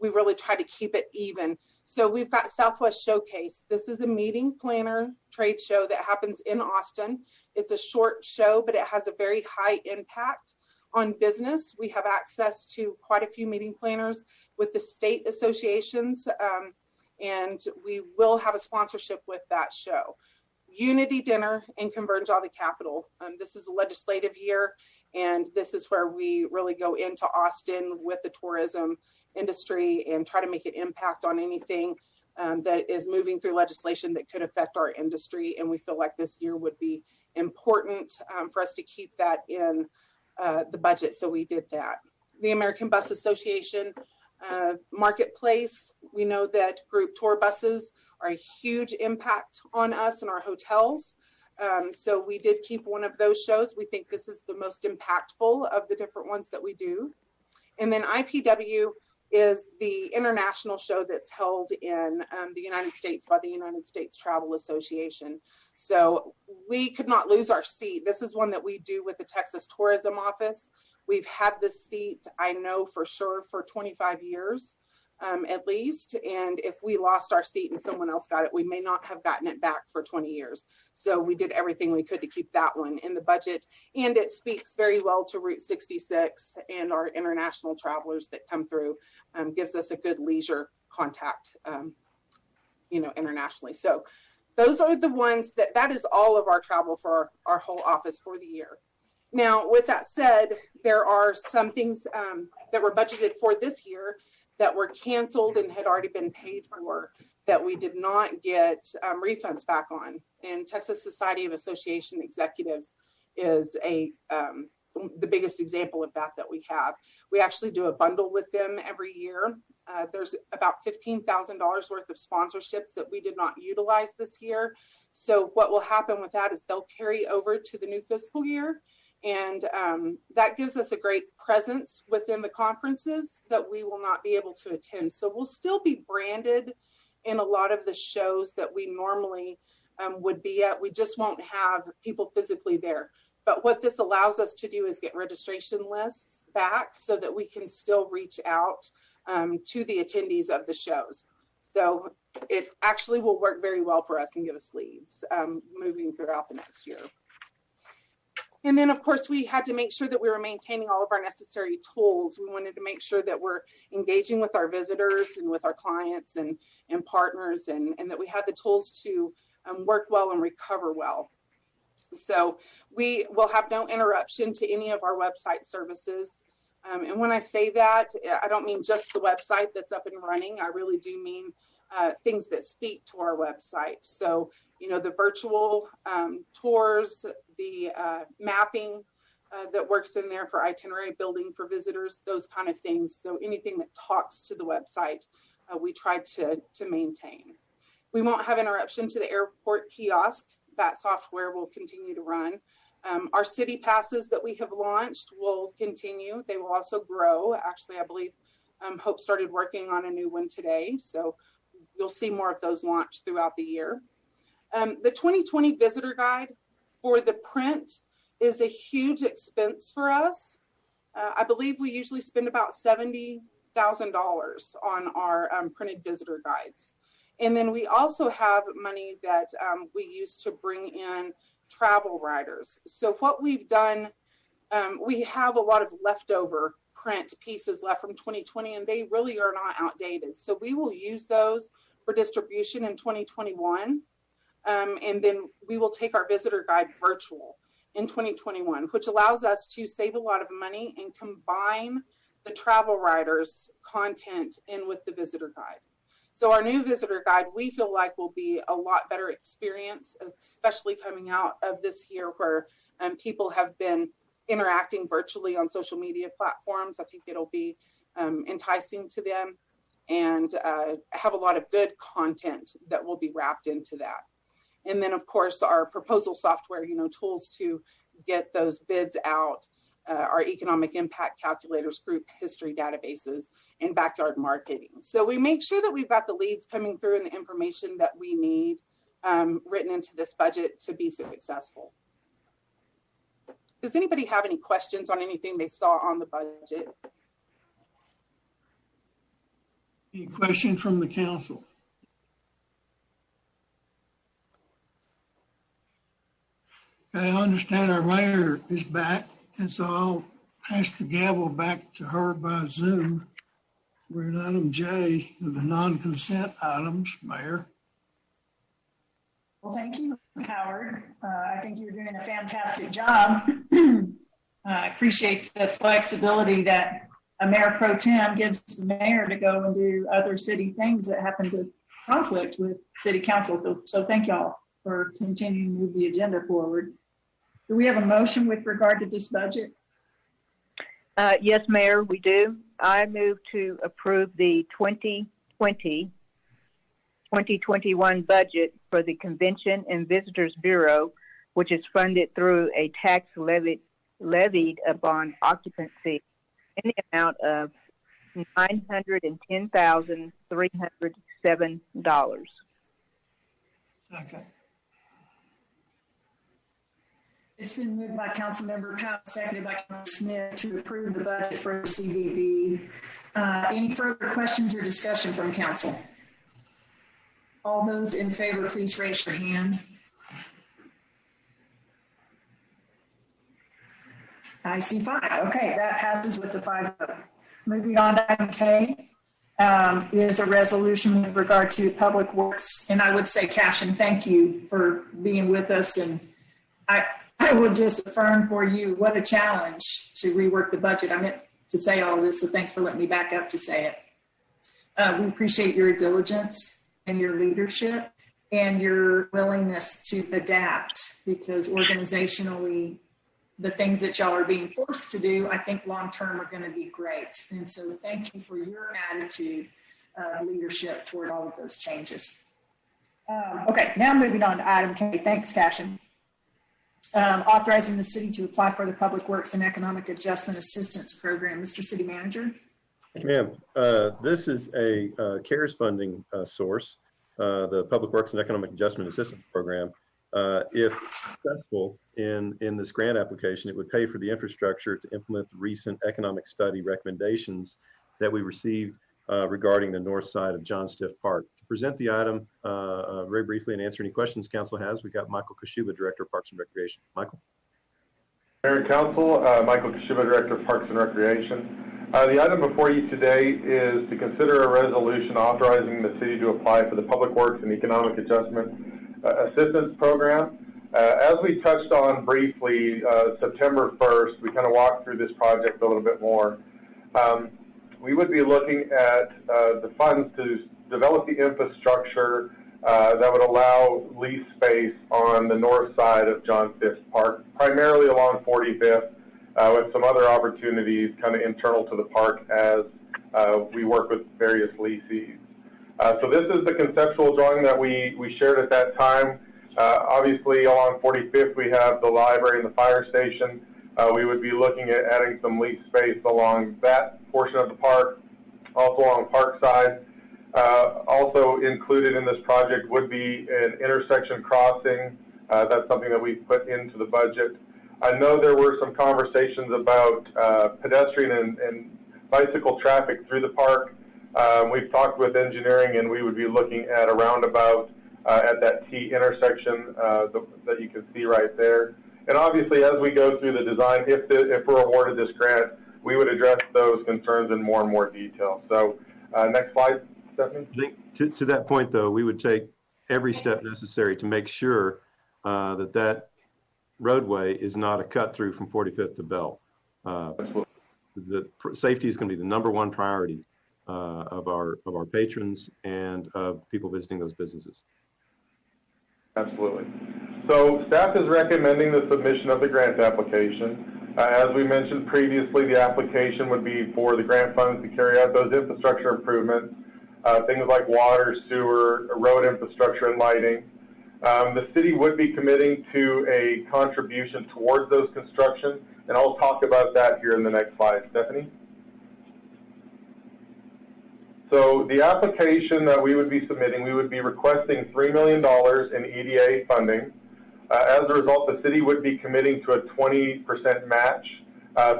we really try to keep it even. So we've got Southwest Showcase. This is a meeting planner trade show that happens in Austin. It's a short show, but it has a very high impact on business. We have access to quite a few meeting planners with the state associations, and we will have a sponsorship with that show. Unity Dinner and Converge All the Capital. This is a legislative year, and this is where we really go into Austin with the tourism industry and try to make an impact on anything that is moving through legislation that could affect our industry. And we feel like this year would be important for us to keep that in the budget. So we did that. The American Bus Association Marketplace. We know that group tour buses are a huge impact on us and our hotels. So we did keep one of those shows. We think this is the most impactful of the different ones that we do. And then IPW is the international show that's held in the United States by the United States Travel Association. So we could not lose our seat. This is one that we do with the Texas Tourism Office. We've had this seat, I know for sure, for 25 years at least. And if we lost our seat and someone else got it, we may not have gotten it back for 20 years. So we did everything we could to keep that one in the budget. And it speaks very well to Route 66 and our international travelers that come through, gives us a good leisure contact, internationally. So those are the ones that is all of our travel for our whole office for the year. Now, with that said, there are some things that were budgeted for this year that were canceled and had already been paid for that we did not get refunds back on. And Texas Society of Association Executives is the biggest example of that we have. We actually do a bundle with them every year. There's about $15,000 worth of sponsorships that we did not utilize this year. So what will happen with that is they'll carry over to the new fiscal year. And that gives us a great presence within the conferences that we will not be able to attend. So we'll still be branded in a lot of the shows that we normally would be at. We just won't have people physically there. But what this allows us to do is get registration lists back so that we can still reach out to the attendees of the shows. So it actually will work very well for us and give us leads moving throughout the next year. And then, of course, we had to make sure that we were maintaining all of our necessary tools. We wanted to make sure that we're engaging with our visitors and with our clients and partners, and that we had the tools to work well and recover well. So we will have no interruption to any of our website services. And when I say that, I don't mean just the website that's up and running. I really do mean things that speak to our website. So, the virtual tours, the mapping that works in there for itinerary building for visitors, those kind of things. So anything that talks to the website, we try to maintain. We won't have interruption to the airport kiosk. That software will continue to run. Our city passes that we have launched will continue. They will also grow. Actually, I believe Hope started working on a new one today. So you'll see more of those launch throughout the year. The 2020 visitor guide for the print is a huge expense for us. I believe we usually spend about $70,000 on our printed visitor guides. And then we also have money that we use to bring in travel writers. So what we've done, we have a lot of leftover print pieces left from 2020, and they really are not outdated. So we will use those for distribution in 2021. And then we will take our visitor guide virtual in 2021, which allows us to save a lot of money and combine the travel writers' content in with the visitor guide. So our new visitor guide, we feel like, will be a lot better experience, especially coming out of this year where people have been interacting virtually on social media platforms. I think it'll be enticing to them and have a lot of good content that will be wrapped into that. And then, of course, our proposal software, tools to get those bids out, our economic impact calculators, group history databases, and backyard marketing. So we make sure that we've got the leads coming through and the information that we need written into this budget to be successful. Does anybody have any questions on anything they saw on the budget? Any question from the council? I understand our mayor is back, and so I'll pass the gavel back to her by Zoom. We're in item J of the non-consent items, Mayor. Well, thank you, Howard. I think you're doing a fantastic job. I appreciate the flexibility that a mayor pro tem gives the mayor to go and do other city things that happen to conflict with city council. So thank y'all for continuing to move the agenda forward. Do we have a motion with regard to this budget? Yes, Mayor, we do. I move to approve the 2020-2021 budget for the Convention and Visitors Bureau, which is funded through a tax levied upon occupancy in the amount of $910,307. Second. It's been moved by Councilmember Powell, seconded by Councilmember Smith to approve the budget for CVB. Any further questions or discussion from council? All those in favor, please raise your hand. I see 5. Okay, that passes with the 5 vote. Moving on to item K is a resolution with regard to public works. And I would say, Cashin, thank you for being with us. And I will just affirm for you what a challenge to rework the budget. I meant to say all of this, so thanks for letting me back up to say it. We appreciate your diligence and your leadership and your willingness to adapt, because organizationally, the things that y'all are being forced to do, I think long-term are going to be great. And so thank you for your attitude of leadership toward all of those changes. Okay, now moving on to item K. Thanks, Cashin. Authorizing the city to apply for the Public Works and Economic Adjustment Assistance Program. Mr. City Manager. Ma'am, this is a CARES funding source, the Public Works and Economic Adjustment Assistance Program. If successful in this grant application, it would pay for the infrastructure to implement the recent economic study recommendations that we received regarding the north side of John Stiff Park. To present the item very briefly and answer any questions council has, we've got Michael Kashuba, Director of Parks and Recreation. Michael. Mayor and Council, Michael Kashuba, Director of Parks and Recreation. The item before you today is to consider a resolution authorizing the city to apply for the Public Works and Economic Adjustment Assistance Program. As we touched on briefly, September 1st, we kind of walked through this project a little bit more. we would be looking at the funds to develop the infrastructure that would allow lease space on the north side of John Fifth Park, primarily along 45th, with some other opportunities kind of internal to the park as we work with various leasees. So this is the conceptual drawing that we shared at that time. Obviously, along 45th, we have the library and the fire station. We would be looking at adding some lease space along that portion of the park, also along Parkside. Also included in this project would be an intersection crossing. That's something that we put into the budget. I know there were some conversations about pedestrian and bicycle traffic through the park. We've talked with engineering, and we would be looking at a roundabout at that T intersection that you can see right there. And obviously, as we go through the design, if we're awarded this grant, we would address those concerns in more and more detail. So next slide, Stephanie. I think to that point, though, we would take every step necessary to make sure that roadway is not a cut through from 45th to Bell. The safety is going to be the #1 priority of our patrons and of people visiting those businesses. Absolutely. So staff is recommending the submission of the grant application. As we mentioned previously, the application would be for the grant funds to carry out those infrastructure improvements, things like water, sewer, road infrastructure, and lighting. The city would be committing to a contribution towards those construction, and I'll talk about that here in the next slide. Stephanie? So the application that we would be submitting, we would be requesting $3 million in EDA funding. As a result, the city would be committing to a 20% match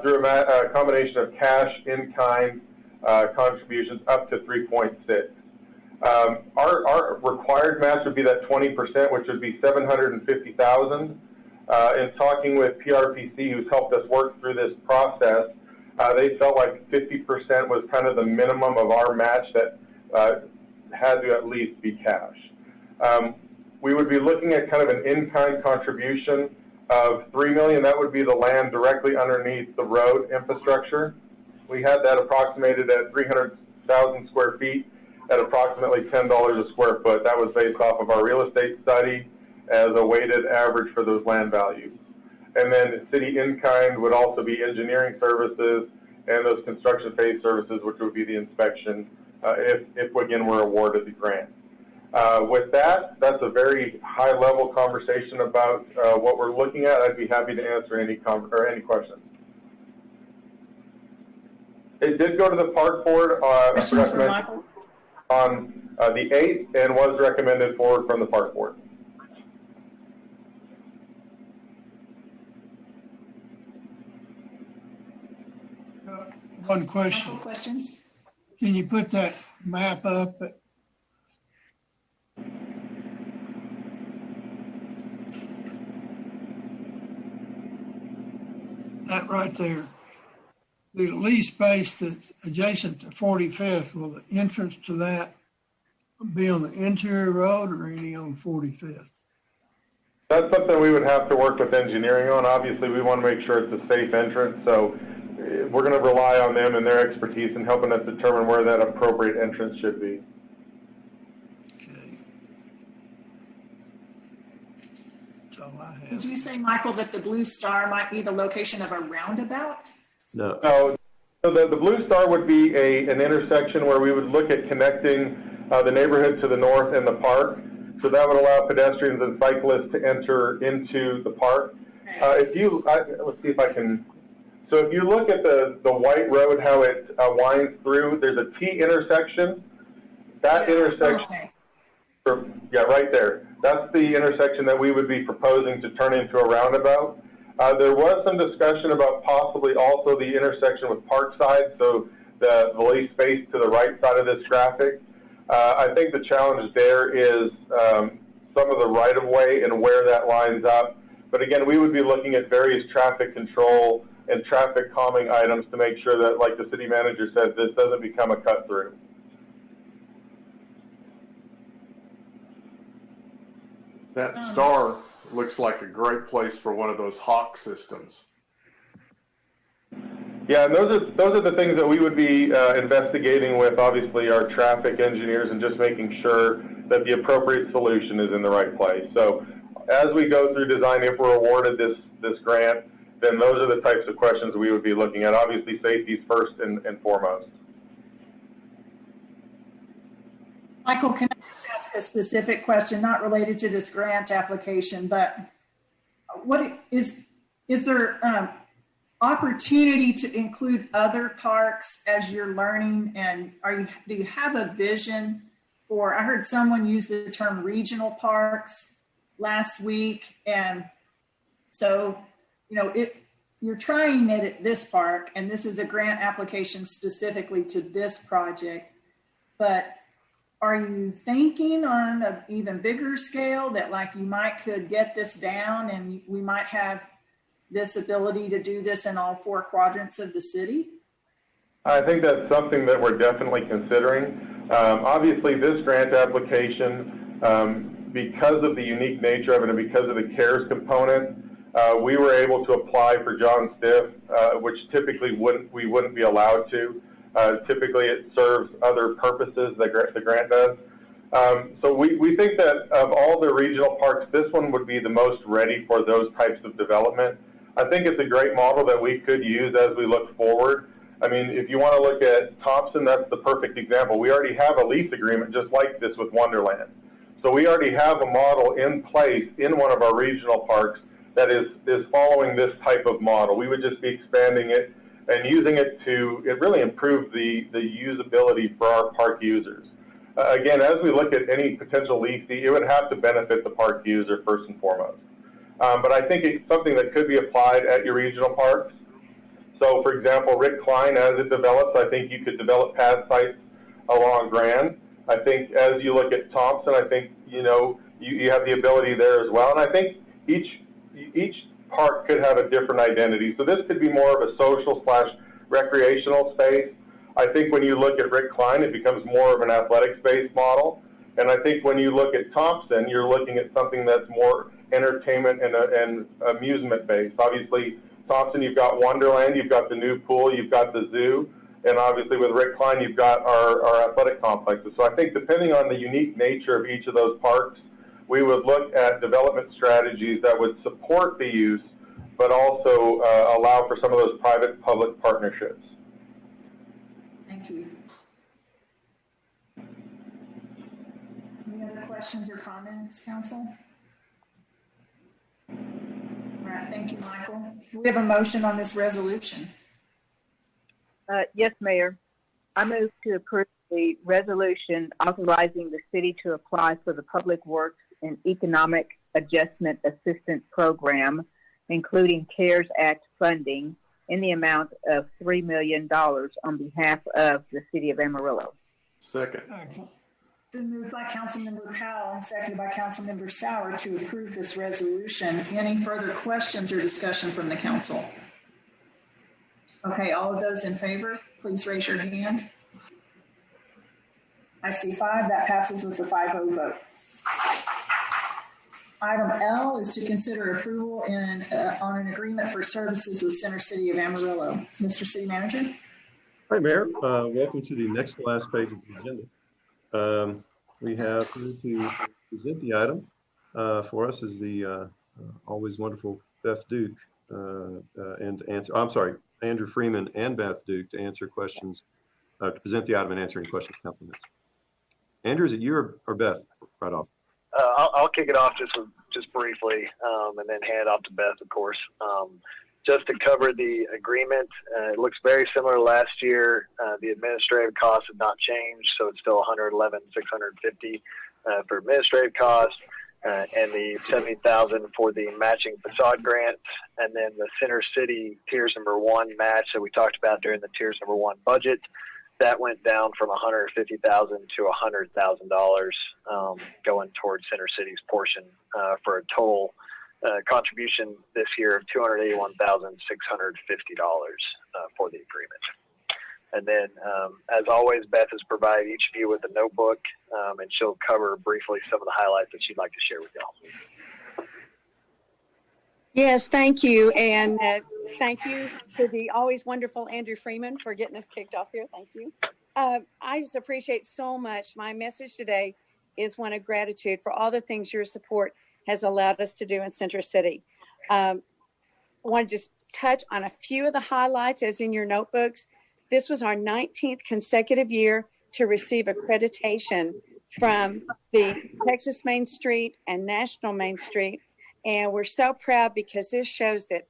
through a combination of cash, in-kind contributions up to 3.6. Our required match would be that 20%, which would be $750,000. In talking with PRPC, who's helped us work through this process, they felt like 50% was kind of the minimum of our match that had to at least be cash. We would be looking at kind of an in-kind contribution of $3 million. That would be the land directly underneath the road infrastructure. We had that approximated at 300,000 square feet at approximately $10 a square foot. That was based off of our real estate study as a weighted average for those land values. And then city in-kind would also be engineering services and those construction phase services, which would be the inspection if again, we're awarded the grant. With that, that's a very high-level conversation about what we're looking at. I'd be happy to answer any questions. It did go to the park board Questions for Michael? On the 8th and was recommended forward from the park board. One question. Council questions? Can you put that map up? That right there. The lease space that's adjacent to 45th, will the entrance to that be on the interior road or any on 45th? That's something we would have to work with engineering on. Obviously, we want to make sure it's a safe entrance, so we're going to rely on them and their expertise in helping us determine where that appropriate entrance should be. Okay. That's all I have. Did you say, Michael, that the Blue Star might be the location of a roundabout? No. So the Blue Star would be an intersection where we would look at connecting the neighborhood to the north and the park. So that would allow pedestrians and cyclists to enter into the park. Let's see if I can. So if you look at the white road, how it winds through, there's a T intersection. That intersection, yeah, right there. That's the intersection that we would be proposing to turn into a roundabout. There was some discussion about possibly also the intersection with Parkside, so the lease space to the right side of this graphic. I think the challenge there is some of the right-of-way and where that lines up. But again, we would be looking at various traffic control and traffic calming items to make sure that, like the city manager said, this doesn't become a cut-through. That star looks like a great place for one of those hawk systems. Yeah, and those are the things that we would be investigating with, obviously, our traffic engineers, and just making sure that the appropriate solution is in the right place. So as we go through design, if we're awarded this grant, then those are the types of questions we would be looking at. Obviously, safety is first and foremost. Michael, can I just ask a specific question, not related to this grant application, but what is there opportunity to include other parks as you're learning? And do you have a vision for, I heard someone use the term regional parks last week. And so, you're trying it at this park, and this is a grant application specifically to this project, but are you thinking on an even bigger scale that could get this down and we might have this ability to do this in all 4 quadrants of the city? I think that's something that we're definitely considering. Obviously, this grant application, because of the unique nature of it and because of the CARES component, we were able to apply for John Stiff, which typically we wouldn't be allowed to. Typically, it serves other purposes, the grant does. So we think that of all the regional parks, this one would be the most ready for those types of development. I think it's a great model that we could use as we look forward. I mean, if you want to look at Thompson, that's the perfect example. We already have a lease agreement just like this with Wonderland. So we already have a model in place in one of our regional parks that is following this type of model. We would just be expanding it and using it to really improve the usability for our park users. Again, as we look at any potential lease fee, it would have to benefit the park user first and foremost. But I think it's something that could be applied at your regional parks. So, for example, Rick Klein, as it develops, I think you could develop pad sites along Grand. I think as you look at Thompson, I think, you have the ability there as well. And I think each park could have a different identity. So this could be more of a social/recreational space. I think when you look at Rick Klein, it becomes more of an athletic-based model. And I think when you look at Thompson, you're looking at something that's more entertainment and amusement-based. Obviously, Thompson, you've got Wonderland, you've got the new pool, you've got the zoo, and obviously with Rick Klein, you've got our athletic complexes. So I think depending on the unique nature of each of those parks, we would look at development strategies that would support the use, but also allow for some of those private-public partnerships. Thank you. Any other questions or comments, Council? All right, thank you, Michael. Do we have a motion on this resolution? Yes, Mayor. I move to approve the resolution authorizing the city to apply for the Public Works and Economic Adjustment Assistance Program, including CARES Act funding, in the amount of $3 million on behalf of the City of Amarillo. Second. Been moved by Councilmember Powell and seconded by Councilmember Sauer to approve this resolution. Any further questions or discussion from the council? Okay, all of those in favor, please raise your hand. I see 5. That passes with a 5-0 vote. Item L is to consider approval on an agreement for services with Center City of Amarillo. Mr. City Manager. Hi, Mayor. Welcome to the next to last page of the agenda. We have to present the item for us is the always wonderful Beth Duke and answer. I'm sorry, Andrew Freeman and Beth Duke to answer questions, to present the item and answer any questions, Councilman. Andrew, is it you or Beth right off? I'll kick it off just briefly, and then hand it off to Beth, of course. Just to cover the agreement, it looks very similar to last year. The administrative costs have not changed, so it's still $111,650 for administrative costs, and the $70,000 for the matching facade grant, and then the Center City Tiers Number 1 match that we talked about during the Tiers Number 1 budget. That went down from $150,000 to $100,000 going towards Center City's portion for a total contribution this year of $281,650 for the agreement. And then, as always, Beth has provided each of you with a notebook, and she'll cover briefly some of the highlights that she'd like to share with y'all. Yes, thank you. And thank you to the always wonderful Andrew Freeman for getting us kicked off here. Thank you. I just appreciate so much. My message today is one of gratitude for all the things your support has allowed us to do in Center City. I want to just touch on a few of the highlights as in your notebooks. This was our 19th consecutive year to receive accreditation from the Texas Main Street and National Main Street. And we're so proud because this shows that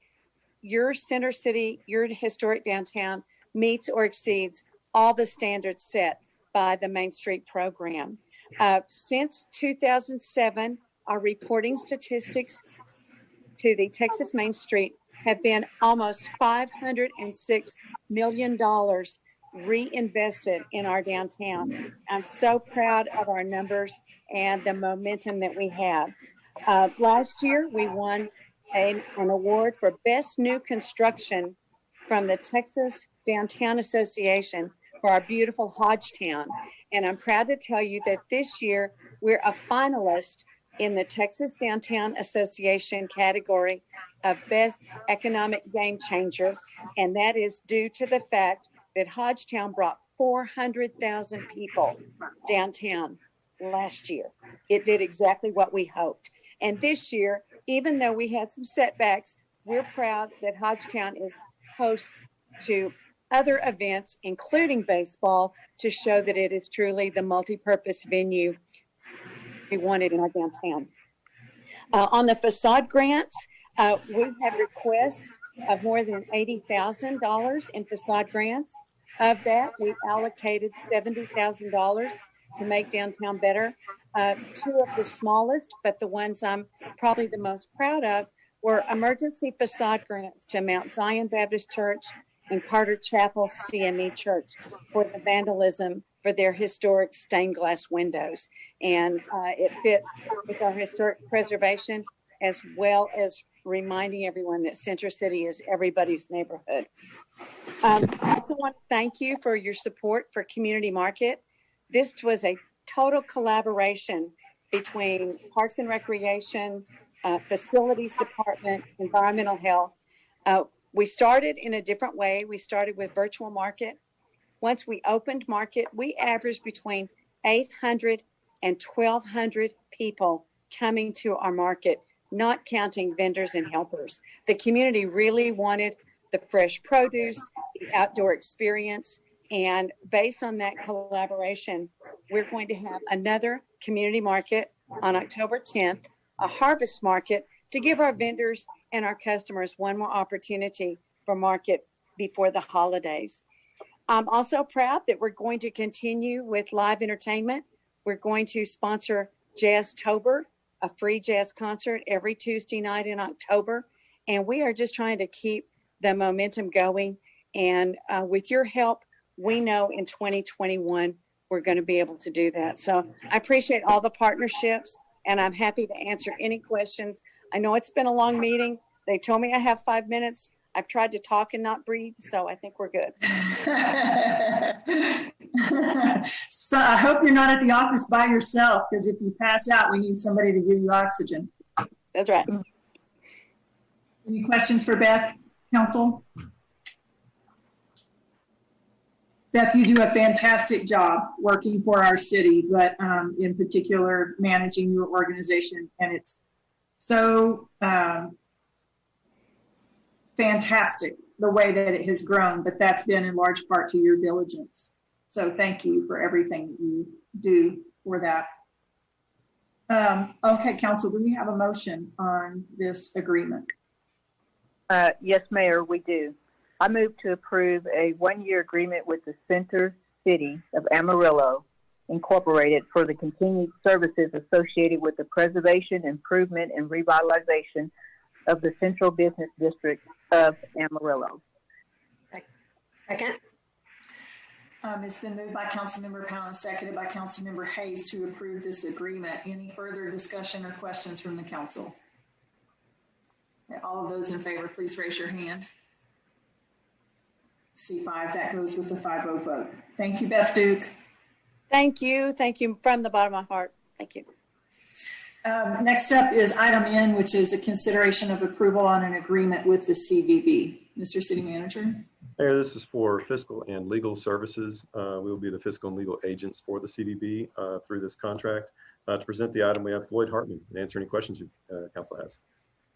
your Center City, your historic downtown meets or exceeds all the standards set by the Main Street program. Since 2007, our reporting statistics to the Texas Main Street have been almost $506 million reinvested in our downtown. I'm so proud of our numbers and the momentum that we have. Last year, we won an award for Best New Construction from the Texas Downtown Association for our beautiful Hodgetown. And I'm proud to tell you that this year, we're a finalist in the Texas Downtown Association category of Best Economic Game Changer. And that is due to the fact that Hodgetown brought 400,000 people downtown last year. It did exactly what we hoped. And this year, even though we had some setbacks, we're proud that Hodgetown is host to other events, including baseball, to show that it is truly the multi-purpose venue we wanted in our downtown. On the facade grants, we have requests of more than $80,000 in facade grants. Of that, we allocated $70,000 to make downtown better. Two of the smallest, but the ones I'm probably the most proud of, were emergency facade grants to Mount Zion Baptist Church and Carter Chapel CME Church for the vandalism for their historic stained glass windows. And it fit with our historic preservation, as well as reminding everyone that Center City is everybody's neighborhood. I also want to thank you for your support for Community Market. This was a total collaboration between Parks and Recreation, Facilities Department, Environmental Health. We started in a different way. We started with virtual market. Once we opened market, we averaged between 800 and 1,200 people coming to our market, not counting vendors and helpers. The community really wanted the fresh produce, the outdoor experience, and based on that collaboration, we're going to have another community market on October 10th, a harvest market to give our vendors and our customers one more opportunity for market before the holidays. I'm also proud that we're going to continue with live entertainment. We're going to sponsor Jazztober, a free jazz concert every Tuesday night in October. And we are just trying to keep the momentum going. And with your help, we know in 2021, we're going to be able to do that. So I appreciate all the partnerships, and I'm happy to answer any questions. I know it's been a long meeting. They told me I have 5 minutes. I've tried to talk and not breathe, so I think we're good. So I hope you're not at the office by yourself, because if you pass out, we need somebody to give you oxygen. That's right. Any questions for Beth, Council? Beth, you do a fantastic job working for our city, but in particular, managing your organization. And it's so fantastic the way that it has grown, but that's been in large part to your diligence. So thank you for everything that you do for that. Okay, Council, do we have a motion on this agreement? Yes, Mayor, we do. I move to approve a one-year agreement with the Center City of Amarillo Incorporated for the continued services associated with the preservation, improvement, and revitalization of the Central Business District of Amarillo. Second. It's been moved by Councilmember Powell and seconded by Councilmember Hayes to approve this agreement. Any further discussion or questions from the council? All of those in favor, please raise your hand. C5, that goes with the 5-0 vote. Thank you, Beth Duke. Thank you. Thank you from the bottom of my heart. Thank you. Next up is item N, which is a consideration of approval on an agreement with the CVB. Mr. City Manager. Mayor, this is for fiscal and legal services. We will be the fiscal and legal agents for the CVB through this contract. To present the item, we have Floyd Hartman and answer any questions council has.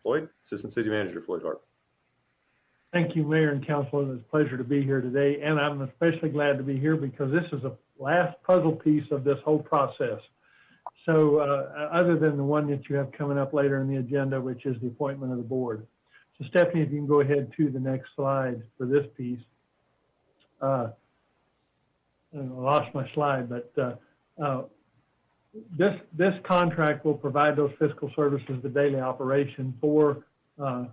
Floyd, Assistant City Manager, Floyd Hartman. Thank you, Mayor and Council. It's a pleasure to be here today, and I'm especially glad to be here because this is the last puzzle piece of this whole process. So other than the one that you have coming up later in the agenda, which is the appointment of the board. So Stephanie, if you can go ahead to the next slide for this piece. I lost my slide, but this contract will provide those fiscal services, the daily operation for the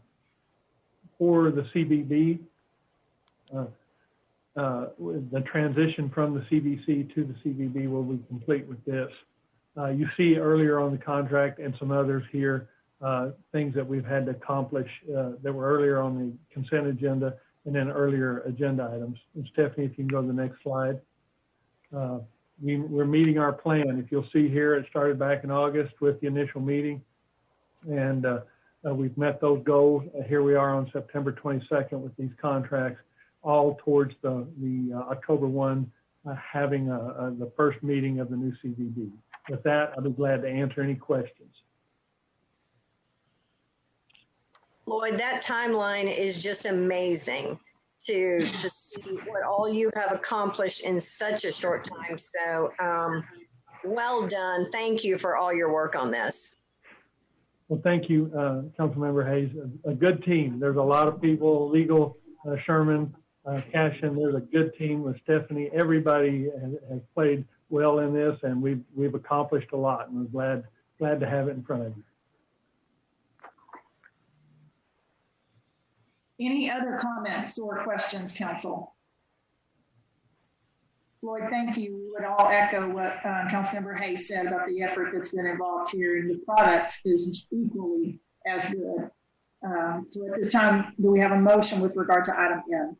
CBB. The transition from the CBC to the CBB will be complete with this. You see earlier on the contract and some others here, things that we've had to accomplish that were earlier on the consent agenda and then earlier agenda items. And Stephanie, if you can go to the next slide. We're meeting our plan. If you'll see here, it started back in August with the initial meeting, and we've met those goals. Here we are on September 22nd with these contracts, all towards the October 1 having the first meeting of the new CVB. With that, I'll be glad to answer any questions. Lloyd, that timeline is just amazing to see what all you have accomplished in such a short time. So well done. Thank you for all your work on this. Well, thank you, Councilmember Hayes. A good team. There's a lot of people, legal, Sherman, Cashin. There's a good team with Stephanie. Everybody has played well in this, and we've accomplished a lot, and we're glad to have it in front of you. Any other comments or questions, Council? Floyd, thank you. We would all echo what Councilmember Hayes said about the effort that's been involved here, and the product is equally as good. So at this time, do we have a motion with regard to item N?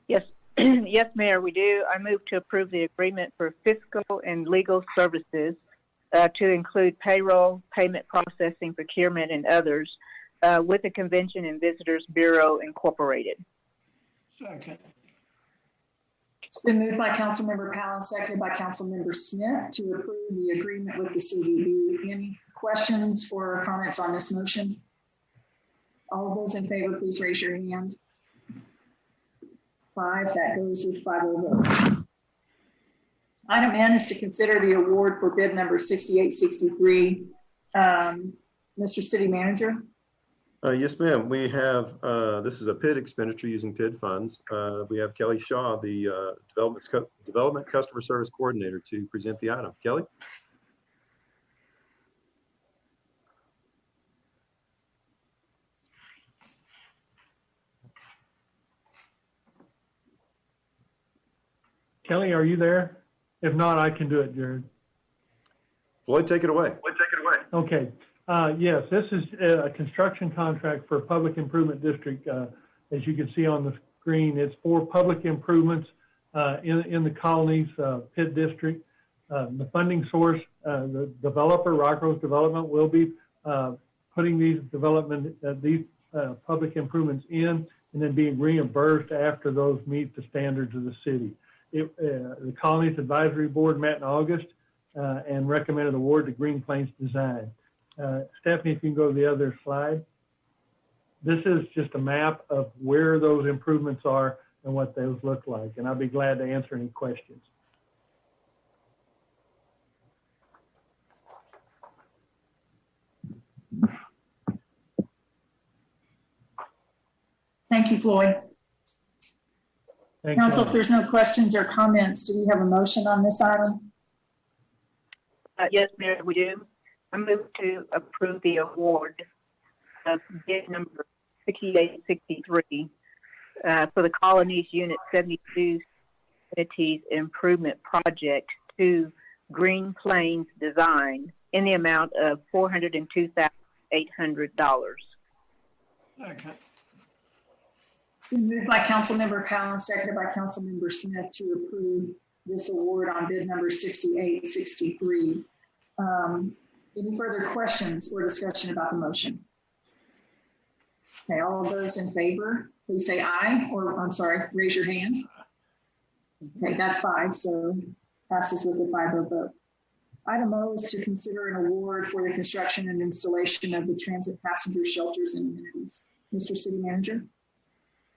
Yes, yes, Mayor, we do. I move to approve the agreement for fiscal and legal services to include payroll, payment processing, procurement, and others with the Convention and Visitors Bureau Incorporated. Second. It's been moved by Councilmember Powell and seconded by Councilmember Smith to approve the agreement with the CVB. Any questions or comments on this motion? All of those in favor, please raise your hand. 5, that goes with 5-0 vote. Item N is to consider the award for bid number 6863. Mr. City Manager. Yes, ma'am. We have, this is a PID expenditure using PID funds. We have Kelly Shaw, the Development Customer Service Coordinator, to present the item. Kelly? Kelly, are you there? If not, I can do it, Jared. Floyd, take it away. Okay. Yes, this is a construction contract for Public Improvement District. As you can see on the screen, it's for public improvements in the colonies, PID District. The funding source, the developer, Rockrose Development, will be putting these public improvements in and then being reimbursed after those meet the standards of the city. The Colonies Advisory Board met in August and recommended award to Green Plains Design. Stephanie, if you can go to the other slide. This is just a map of where those improvements are and what those look like, and I'll be glad to answer any questions. Thank you, Floyd. Thanks, Council, if there's no questions or comments, do we have a motion on this item? Yes, Mayor, we do. I move to approve the award of bid number 6863 for the Colonies Unit 72 Amenities Improvement Project to Green Plains Design in the amount of $402,800. Okay. Moved by Councilmember Powell and seconded by Councilmember Smith to approve this award on bid number 6863. Any further questions or discussion about the motion? Okay, all of those in favor, please say aye, or I'm sorry, raise your hand. Okay, that's 5, so passes with a 5-0 vote. Item O is to consider an award for the construction and installation of the transit passenger shelters and amenities. Mr. City Manager.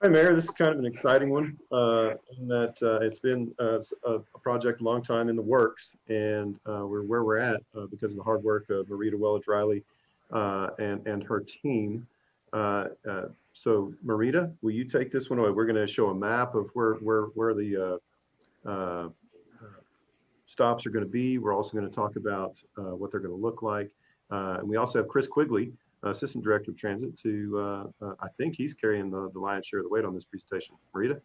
Hi, Mayor. This is kind of an exciting one in that it's been a project a long time in the works, and we're where we're at because of the hard work of Marita Welledge-Riley and her team. So, Marita, will you take this one away? We're going to show a map of where the stops are going to be. We're also going to talk about what they're going to look like. And we also have Chris Quigley, Assistant Director of Transit, to, I think he's carrying the lion's share of the weight on this presentation. Marita?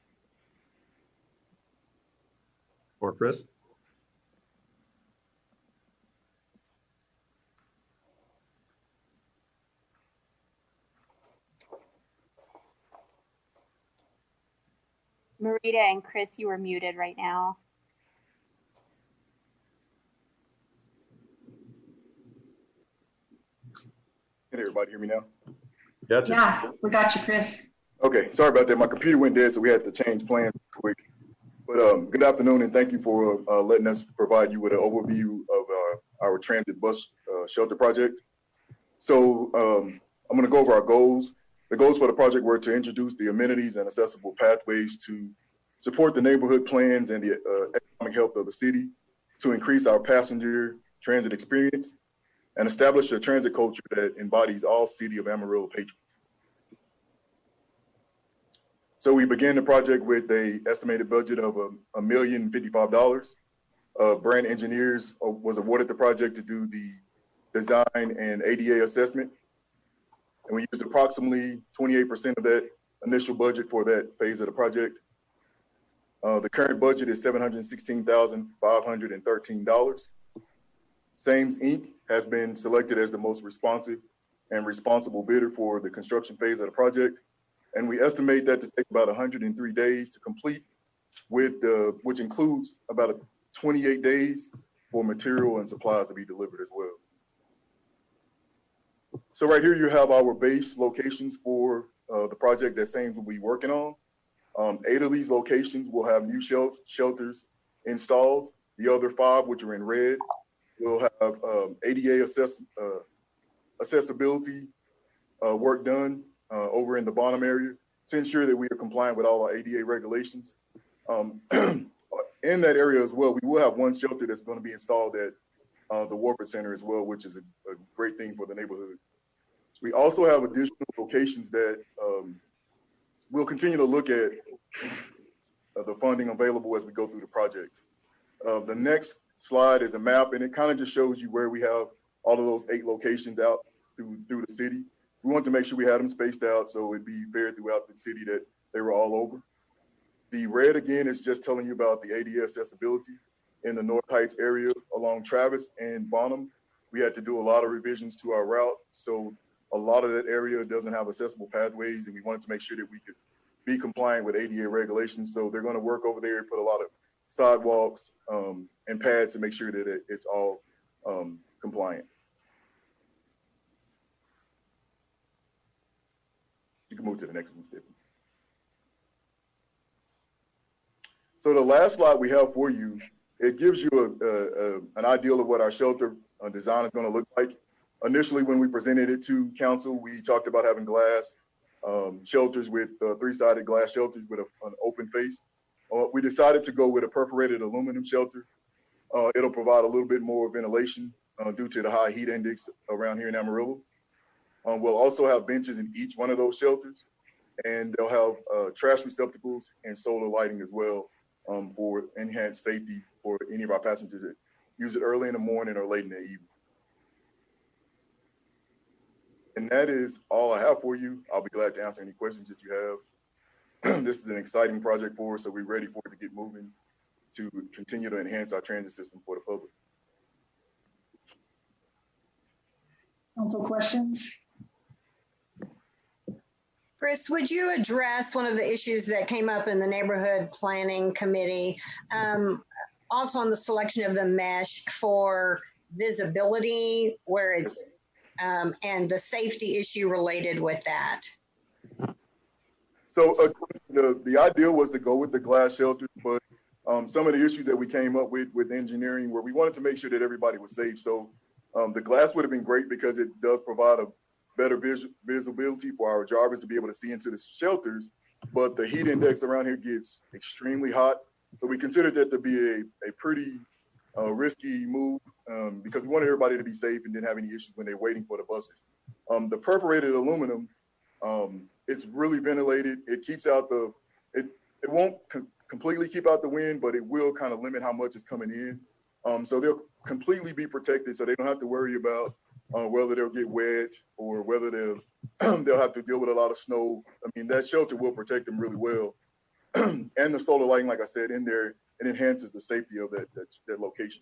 Or Chris? Marita and Chris, you are muted right now. Can everybody hear me now? Gotcha. Yeah, we got you, Chris. Okay, sorry about that. My computer went dead, so we had to change plans quick. But good afternoon, and thank you for letting us provide you with an overview of our transit bus shelter project. So I'm going to go over our goals. The goals for the project were to introduce the amenities and accessible pathways to support the neighborhood plans and the economic health of the city, to increase our passenger transit experience, and establish a transit culture that embodies all City of Amarillo patrons. So we began the project with an estimated budget of $1,055,000. Brand Engineers was awarded the project to do the design and ADA assessment. And we used approximately 28% of that initial budget for that phase of the project. The current budget is $716,513. Sames Inc. has been selected as the most responsive and responsible bidder for the construction phase of the project. And we estimate that to take about 103 days to complete, which includes about 28 days for material and supplies to be delivered as well. So right here you have our base locations for the project that Sames will be working on. 8 of these locations will have new shelters installed. The other 5, which are in red, will have ADA accessibility work done over in the bottom area to ensure that we are compliant with all our ADA regulations. In that area as well, we will have 1 shelter that's going to be installed at the Warford Center as well, which is a great thing for the neighborhood. We also have additional locations that we'll continue to look at the funding available as we go through the project. The next slide is a map, and it kind of just shows you where we have all of those 8 locations out through the city. We want to make sure we had them spaced out so it'd be fair throughout the city that they were all over. The red, again, is just telling you about the ADA accessibility in the North Heights area along Travis and Bonham. We had to do a lot of revisions to our route, so a lot of that area doesn't have accessible pathways, and we wanted to make sure that we could be compliant with ADA regulations. So they're going to work over there and put a lot of sidewalks and pads to make sure that it's all compliant. You can move to the next one, Stephanie. So the last slide we have for you, it gives you an idea of what our shelter design is going to look like. Initially, when we presented it to council, we talked about having glass shelters with 3-sided glass shelters with an open face. We decided to go with a perforated aluminum shelter. It'll provide a little bit more ventilation due to the high heat index around here in Amarillo. We'll also have benches in each one of those shelters, and they'll have trash receptacles and solar lighting as well for enhanced safety for any of our passengers that use it early in the morning or late in the evening. And that is all I have for you. I'll be glad to answer any questions that you have. This is an exciting project for us, so we're ready for it to get moving to continue to enhance our transit system for the public. Council questions? Chris, would you address one of the issues that came up in the neighborhood planning committee, also on the selection of the mesh for visibility where it's, and the safety issue related with that? So the idea was to go with the glass shelters, but some of the issues that we came up with engineering, where we wanted to make sure that everybody was safe. So the glass would have been great because it does provide a better visibility for our drivers to be able to see into the shelters. But the heat index around here gets extremely hot. So we considered that to be a pretty risky move because we wanted everybody to be safe and didn't have any issues when they're waiting for the buses. The perforated aluminum, it's really ventilated. It keeps out it won't completely keep out the wind, but it will kind of limit how much is coming in. So they'll completely be protected, so they don't have to worry about whether they'll get wet or whether they'll have to deal with a lot of snow. I mean, that shelter will protect them really well. And the solar lighting, like I said, in there, it enhances the safety of that location.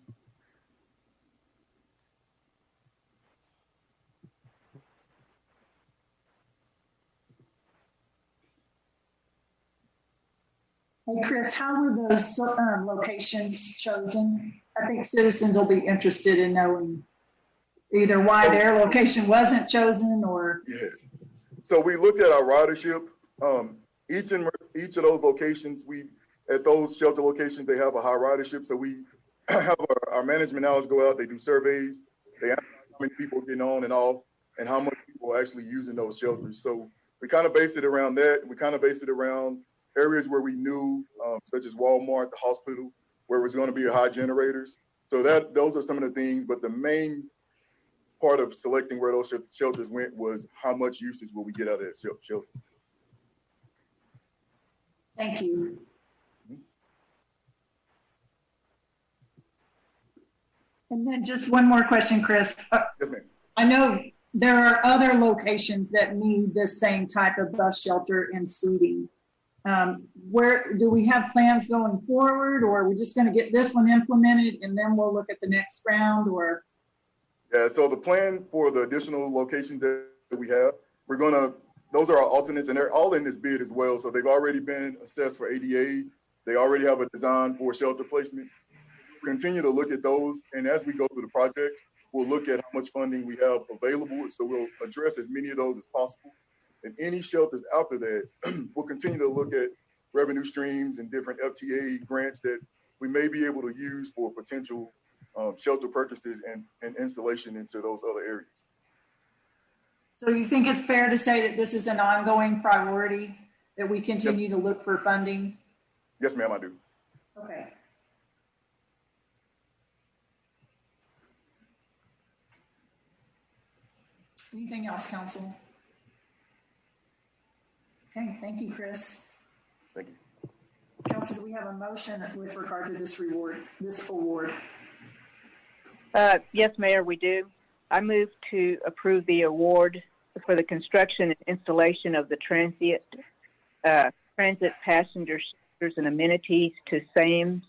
Hey, Chris, how were those locations chosen? I think citizens will be interested in knowing either why their location wasn't chosen or. Yes. So we looked at our ridership. Each of those locations, at those shelter locations, they have a high ridership. So we have our management hours go out, they do surveys, they analyze how many people are getting on and off and how much people are actually using those shelters. So we kind of based it around that. We kind of based it around areas where we knew, such as Walmart, the hospital, where it was going to be high generators. So those are some of the things, but the main part of selecting where those shelters went was how much usage will we get out of that shelter. Thank you. And then just one more question, Chris. Yes, ma'am. I know there are other locations that need this same type of bus shelter and seating. Where do we have plans going forward, or are we just going to get this one implemented and then we'll look at the next round? Or yeah, so the plan for the additional locations that we have, those are our alternates, and they're all in this bid as well. So they've already been assessed for ADA. They already have a design for shelter placement. We'll continue to look at those, and as we go through the project, we'll look at how much funding we have available. So we'll address as many of those as possible. And any shelters after that, we'll continue to look at revenue streams and different FTA grants that we may be able to use for potential shelter purchases and installation into those other areas. so you think it's fair to say that this is an ongoing priority, that we continue to look for funding? Yes, ma'am, I do. Okay. Anything else, council? Okay, thank you, Chris. Thank you. Council, do we have a motion with regard to this award? Yes, Mayor, we do. I move to approve the award for the construction and installation of the transit passenger shelters and amenities to SAMES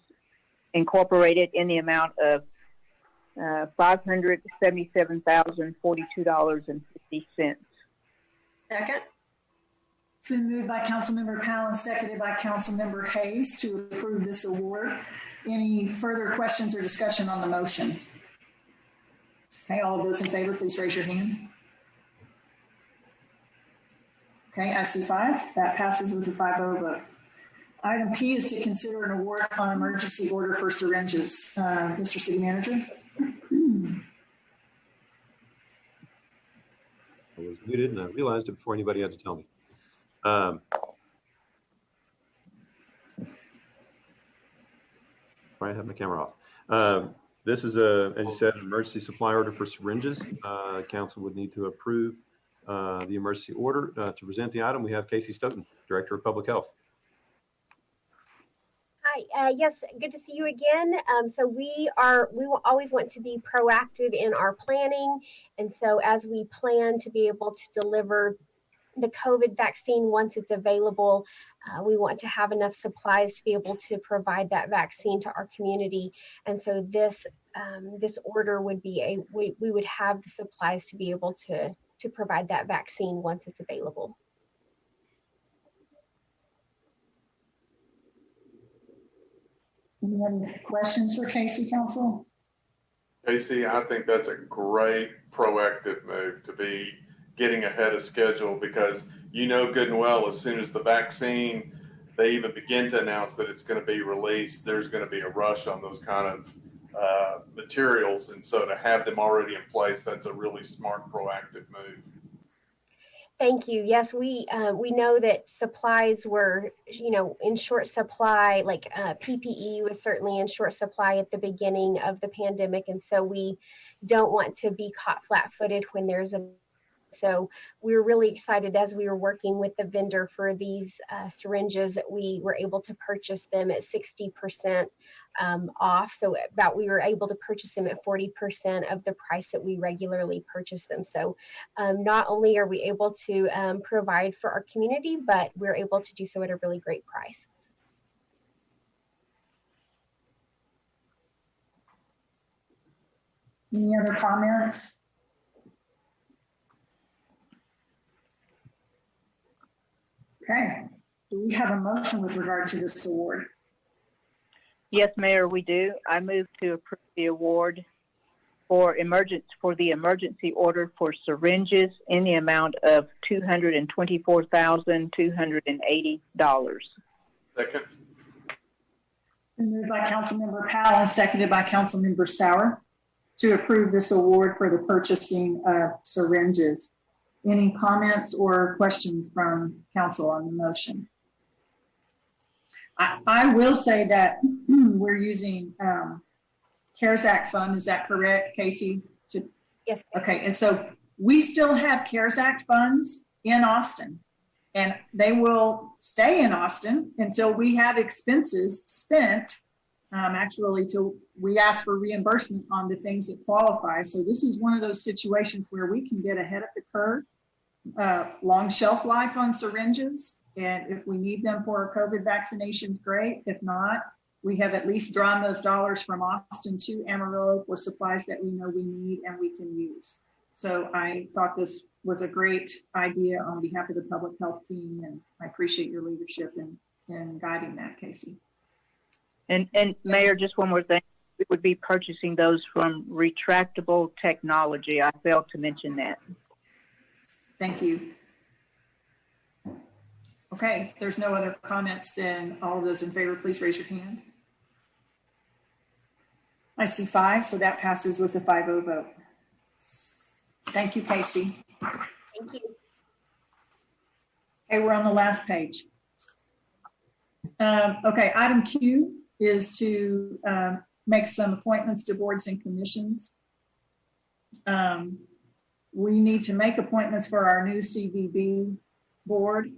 Incorporated in the amount of $577,042.50. Second. It's been moved by Councilmember Powell and seconded by Councilmember Hayes to approve this award. Any further questions or discussion on the motion? Okay, all of those in favor, please raise your hand. Okay, I see 5. That passes with a 5-0 vote. Item P is to consider an award on emergency order for syringes. Mr. City Manager. I was muted and I realized it before anybody had to tell me. I have my camera off. This is as you said, an emergency supply order for syringes. Council would need to approve the emergency order. To present the item, we have Casey Stoughton, Director of Public Health. Hi, yes, good to see you again. So we will always want to be proactive in our planning. And so as we plan to be able to deliver the COVID vaccine once it's available, we want to have enough supplies to be able to provide that vaccine to our community. And so this order would be we would have the supplies to be able to provide that vaccine once it's available. Any questions for Casey, Council? Casey, I think that's a great proactive move to be getting ahead of schedule, because you know good and well, as soon as the vaccine, they even begin to announce that it's going to be released, there's going to be a rush on those kind of materials. And so to have them already in place, that's a really smart, proactive move. Thank you. Yes, we know that supplies were, in short supply. Like PPE was certainly in short supply at the beginning of the pandemic, and so we don't want to be caught flat-footed when there's a. So we were really excited as we were working with the vendor for these syringes that we were able to purchase them at 60% off. So we were able to purchase them at 40% of the price that we regularly purchase them. So not only are we able to provide for our community, but we're able to do so at a really great price. Any other comments? Okay. Do we have a motion with regard to this award? Yes, Mayor, we do. I move to approve the award for the emergency order for syringes in the amount of $224,280. Second. Moved by Councilmember Powell and seconded by Councilmember Sauer to approve this award for the purchasing of syringes. Any comments or questions from council on the motion? I will say that we're using CARES Act fund. Is that correct, Casey? Yes. Okay, and so we still have CARES Act funds in Austin, and they will stay in Austin until we have expenses spent. Actually, till we ask for reimbursement on the things that qualify. So this is one of those situations where we can get ahead of the curve. Long shelf life on syringes, and if we need them for our COVID vaccinations, great. If not, we have at least drawn those dollars from Austin to Amarillo for supplies that we know we need and we can use. So I thought this was a great idea on behalf of the public health team, and I appreciate your leadership in guiding that, Casey. And Mayor, just one more thing. We would be purchasing those from retractable technology. I failed to mention that. Thank you. Okay, if there's no other comments, then all of those in favor, please raise your hand. I see 5, so that passes with a 5-0 vote. Thank you, Casey. Thank you. Okay, we're on the last page. Okay, item Q is to make some appointments to boards and commissions. We need to make appointments for our new CVB board,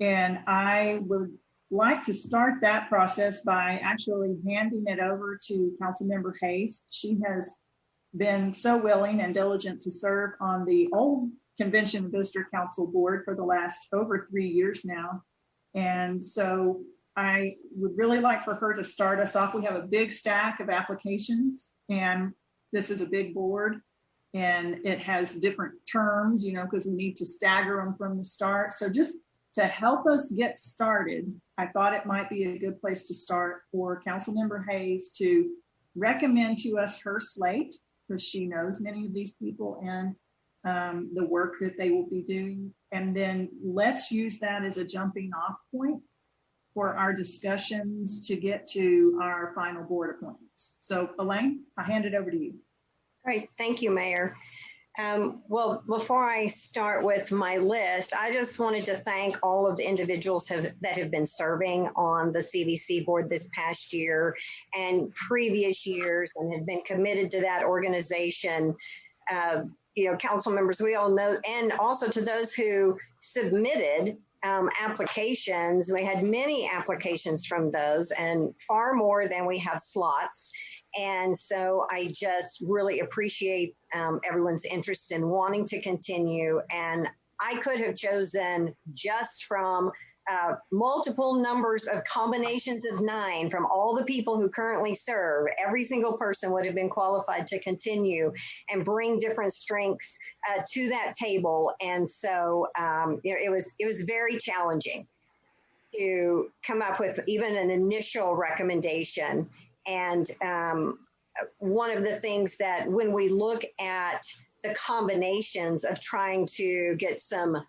and I would like to start that process by actually handing it over to Councilmember Hayes. She has been so willing and diligent to serve on the old Convention and Visitor Council board for the last over 3 years now. And so I would really like for her to start us off. We have a big stack of applications, and this is a big board, and it has different terms, because we need to stagger them from the start. So just to help us get started, I thought it might be a good place to start for Councilmember Hayes to recommend to us her slate, because she knows many of these people and the work that they will be doing. And then let's use that as a jumping off point for our discussions to get to our final board appointments. So Elaine, I hand it over to you. Great, thank you, Mayor. Well, before I start with my list, I just wanted to thank all of the individuals that have been serving on the CVC board this past year and previous years and have been committed to that organization. Council members, we all know, and also to those who submitted applications. We had many applications from those, and far more than we have slots. And so I just really appreciate everyone's interest in wanting to continue. And I could have chosen just from multiple numbers of combinations of 9 from all the people who currently serve. Every single person would have been qualified to continue and bring different strengths to that table. And so it was very challenging to come up with even an initial recommendation. And one of the things that when we look at the combinations of trying to get some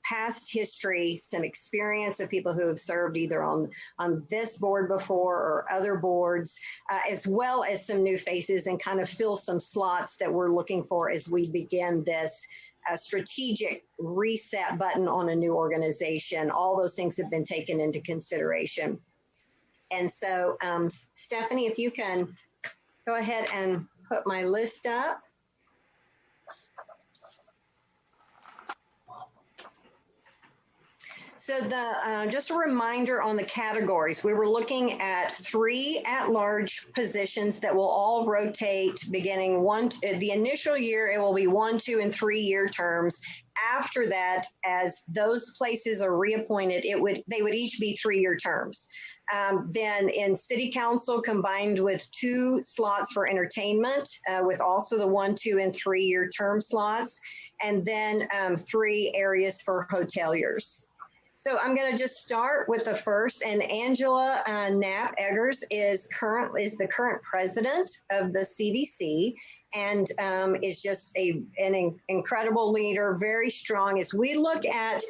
past history, some experience of people who have served either on this board before or other boards, as well as some new faces, and kind of fill some slots that we're looking for as we begin this strategic reset button on a new organization. All those things have been taken into consideration. And so, Stephanie, if you can go ahead and put my list up. So just a reminder on the categories, we were looking at 3 at-large positions that will all rotate beginning the initial year, it will be 1, 2, and 3-year terms. After that, as those places are reappointed, they would each be 3-year terms. Then in City Council, combined with 2 slots for entertainment, with also the 1, 2, and 3-year term slots, and then 3 areas for hoteliers. So I'm going to just start with the first, and Angela Knapp Eggers is the current president of the CDC, and is just an incredible leader, very strong. As we look at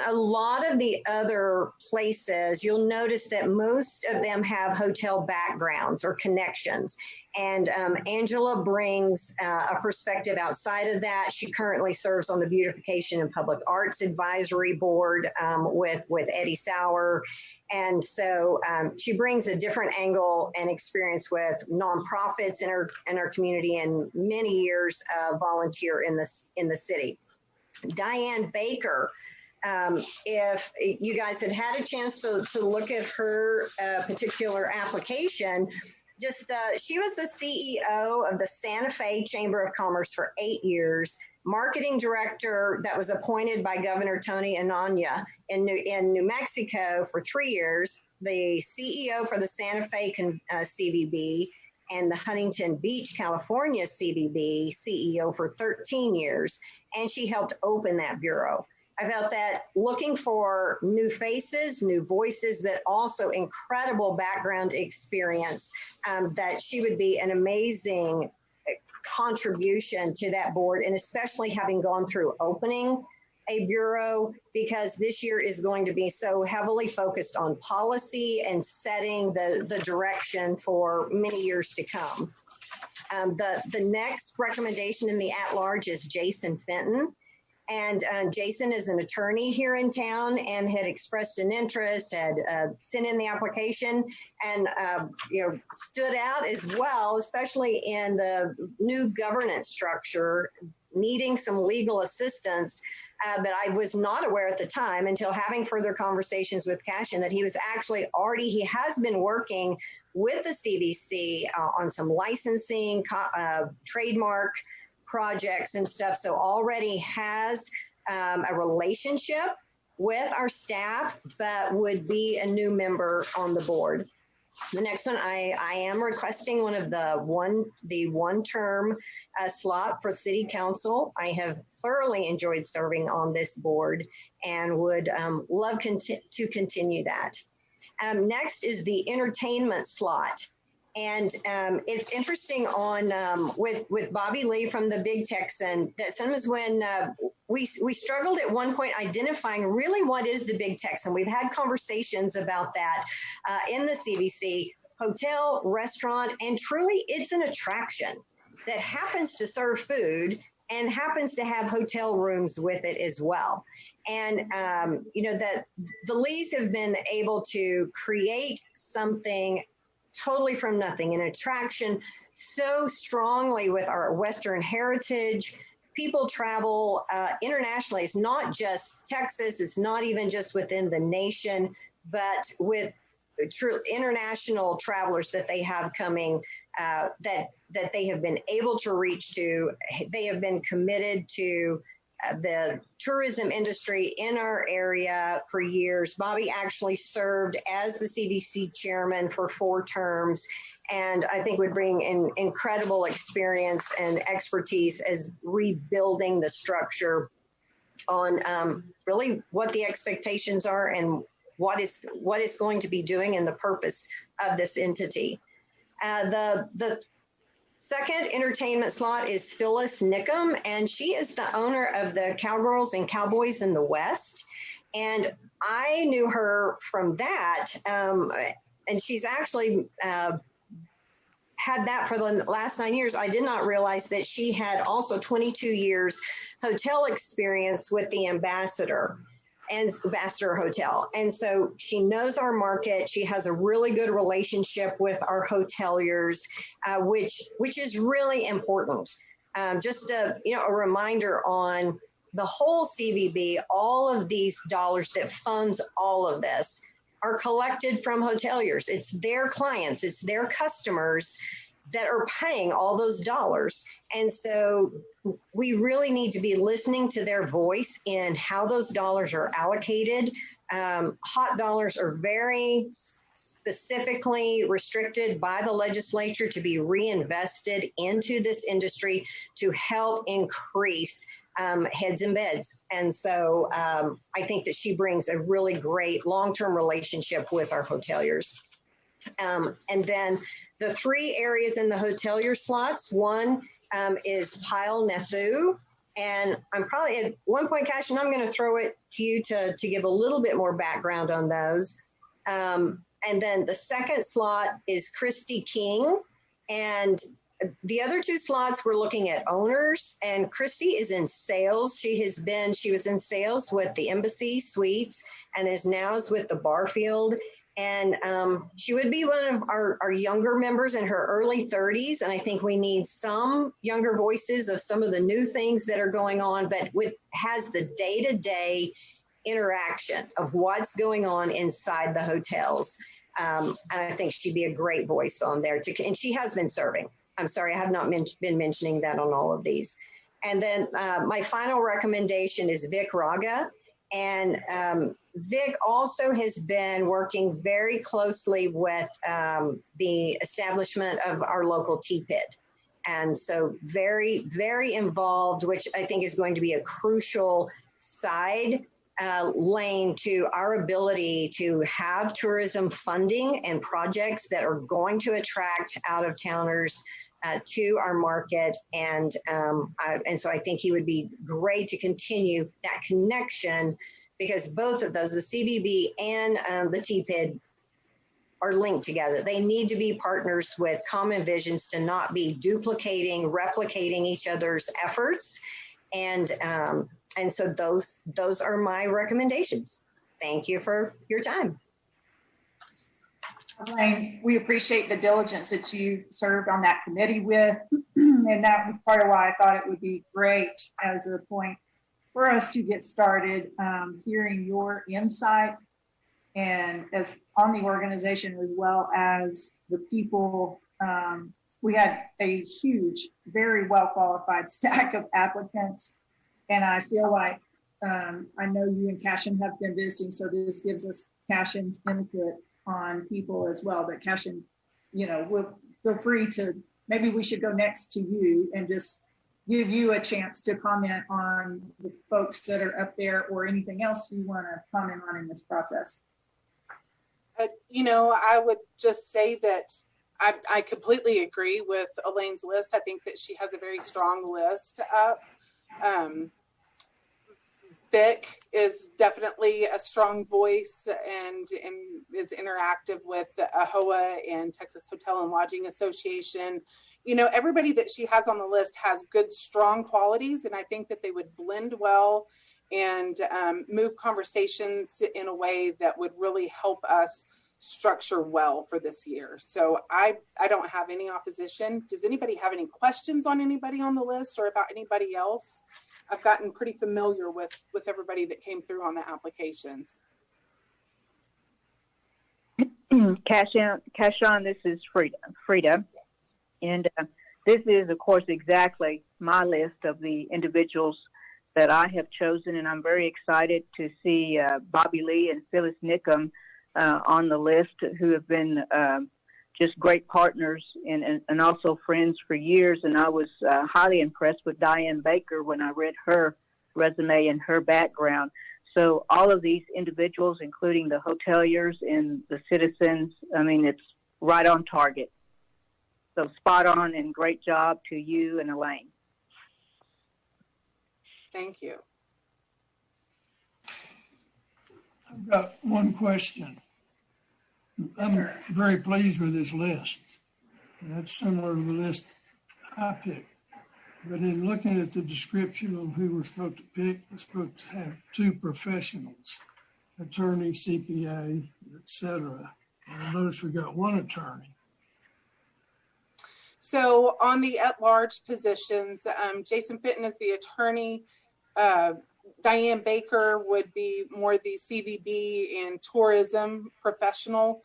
a lot of the other places, you'll notice that most of them have hotel backgrounds or connections. And Angela brings a perspective outside of that. She currently serves on the Beautification and Public Arts Advisory Board with Eddie Sauer. And so she brings a different angle and experience with nonprofits in our community and many years volunteer in the city. Diane Baker, if you guys had had a chance to look at her particular application, she was the CEO of the Santa Fe Chamber of Commerce for 8 years, marketing director that was appointed by Governor Tony Anania in New Mexico for 3 years, the CEO for the Santa Fe CVB, and the Huntington Beach, California CVB CEO for 13 years, and she helped open that bureau. I felt that looking for new faces, new voices, but also incredible background experience, that she would be an amazing contribution to that board, and especially having gone through opening a bureau, because this year is going to be so heavily focused on policy and setting the direction for many years to come. The next recommendation in the at-large is Jason Fenton. And Jason is an attorney here in town and had expressed an interest, had sent in the application, and stood out as well, especially in the new governance structure, needing some legal assistance. But I was not aware at the time, until having further conversations with Cashin, that he was actually he has been working with the CDC on some licensing, trademark projects and stuff, so already has a relationship with our staff, but would be a new member on the board. The next one, I am requesting one of the one-term slot for City Council. I have thoroughly enjoyed serving on this board and would love to continue that. Next is the entertainment slot. And it's interesting with Bobby Lee from the Big Texan, that sometimes when we struggled at one point identifying really what is the Big Texan. We've had conversations about that in the CDC, hotel, restaurant, and truly it's an attraction that happens to serve food and happens to have hotel rooms with it as well. And, that the Lees have been able to create something totally from nothing, an attraction so strongly with our Western heritage. People travel internationally. It's not just Texas. It's not even just within the nation, but with true international travelers that they have coming, that they have been able to reach to. They have been committed to the tourism industry in our area for years. Bobby actually served as the CDC chairman for 4 terms, and I think would bring an incredible experience and expertise as rebuilding the structure on really what the expectations are and what is going to be doing and the purpose of this entity. The Second entertainment slot is Phyllis Nickum, and she is the owner of the Cowgirls and Cowboys in the West. And I knew her from that, and she's actually had that for the last 9 years. I did not realize that she had also 22 years hotel experience with the Ambassador and Ambassador Hotel. And so she knows our market. She has a really good relationship with our hoteliers, which is really important. Just a reminder on the whole CVB, all of these dollars that funds all of this are collected from hoteliers. It's their clients, it's their customers that are paying all those dollars. And so we really need to be listening to their voice in how those dollars are allocated. Hot dollars are very specifically restricted by the legislature to be reinvested into this industry to help increase heads and beds. And so I think that she brings a really great long-term relationship with our hoteliers. And then the three areas in the hotelier slots, one is Pile Nethu. And I'm probably at one point, Cash, and I'm going to throw it to you to give a little bit more background on those. And then the second slot is Christy King. And the other two slots, we're looking at owners, and Christy is in sales. She was in sales with the Embassy Suites and is now with the Barfield. And she would be one of our younger members in her early 30s. And I think we need some younger voices of some of the new things that are going on, but has the day-to-day interaction of what's going on inside the hotels. And I think she'd be a great voice on there. And she has been serving. I'm sorry, I have not been mentioning that on all of these. And then my final recommendation is Vic Raga. And Vic also has been working very closely with the establishment of our local T-PID. And so very, very involved, which I think is going to be a crucial side lane to our ability to have tourism funding and projects that are going to attract out-of-towners to our market. And so I think he would be great to continue that connection, because both of those, the CVB and the TPID, are linked together. They need to be partners with common visions to not be duplicating, replicating each other's efforts. And so those are my recommendations. Thank you for your time. Elaine, we appreciate the diligence that you served on that committee with, and that was part of why I thought it would be great as a point for us to get started hearing your insight and as on the organization as well as the people. We had a huge, very well qualified stack of applicants, and I feel like I know you and Cashin have been visiting, so this gives us Cashin's input on people as well. But Cashin, will feel free to, maybe we should go next to you and just give you a chance to comment on the folks that are up there or anything else you want to comment on in this process. I would just say that I completely agree with Elaine's list. I think that she has a very strong list up. Vic is definitely a strong voice and is interactive with the AHOA and Texas Hotel and Lodging Association. Everybody that she has on the list has good, strong qualities, and I think that they would blend well and move conversations in a way that would really help us structure well for this year. So I don't have any opposition. Does anybody have any questions on anybody on the list or about anybody else? I've gotten pretty familiar with everybody that came through on the applications. Cashawn, this is Frida. And this is, of course, exactly my list of the individuals that I have chosen. And I'm very excited to see Bobby Lee and Phyllis Nickum on the list, who have been just great partners and also friends for years. And I was highly impressed with Diane Baker when I read her resume and her background. So all of these individuals, including the hoteliers and the citizens, I mean, it's right on target. So spot on and great job to you and Elaine. Thank you. I've got one question. I'm very pleased with this list. And that's similar to the list I picked. But in looking at the description of who we're supposed to pick, we're supposed to have two professionals, attorney, CPA, etc. And I notice we got one attorney. So on the at-large positions, Jason Fitton is the attorney. Diane Baker would be more the CVB and tourism professional.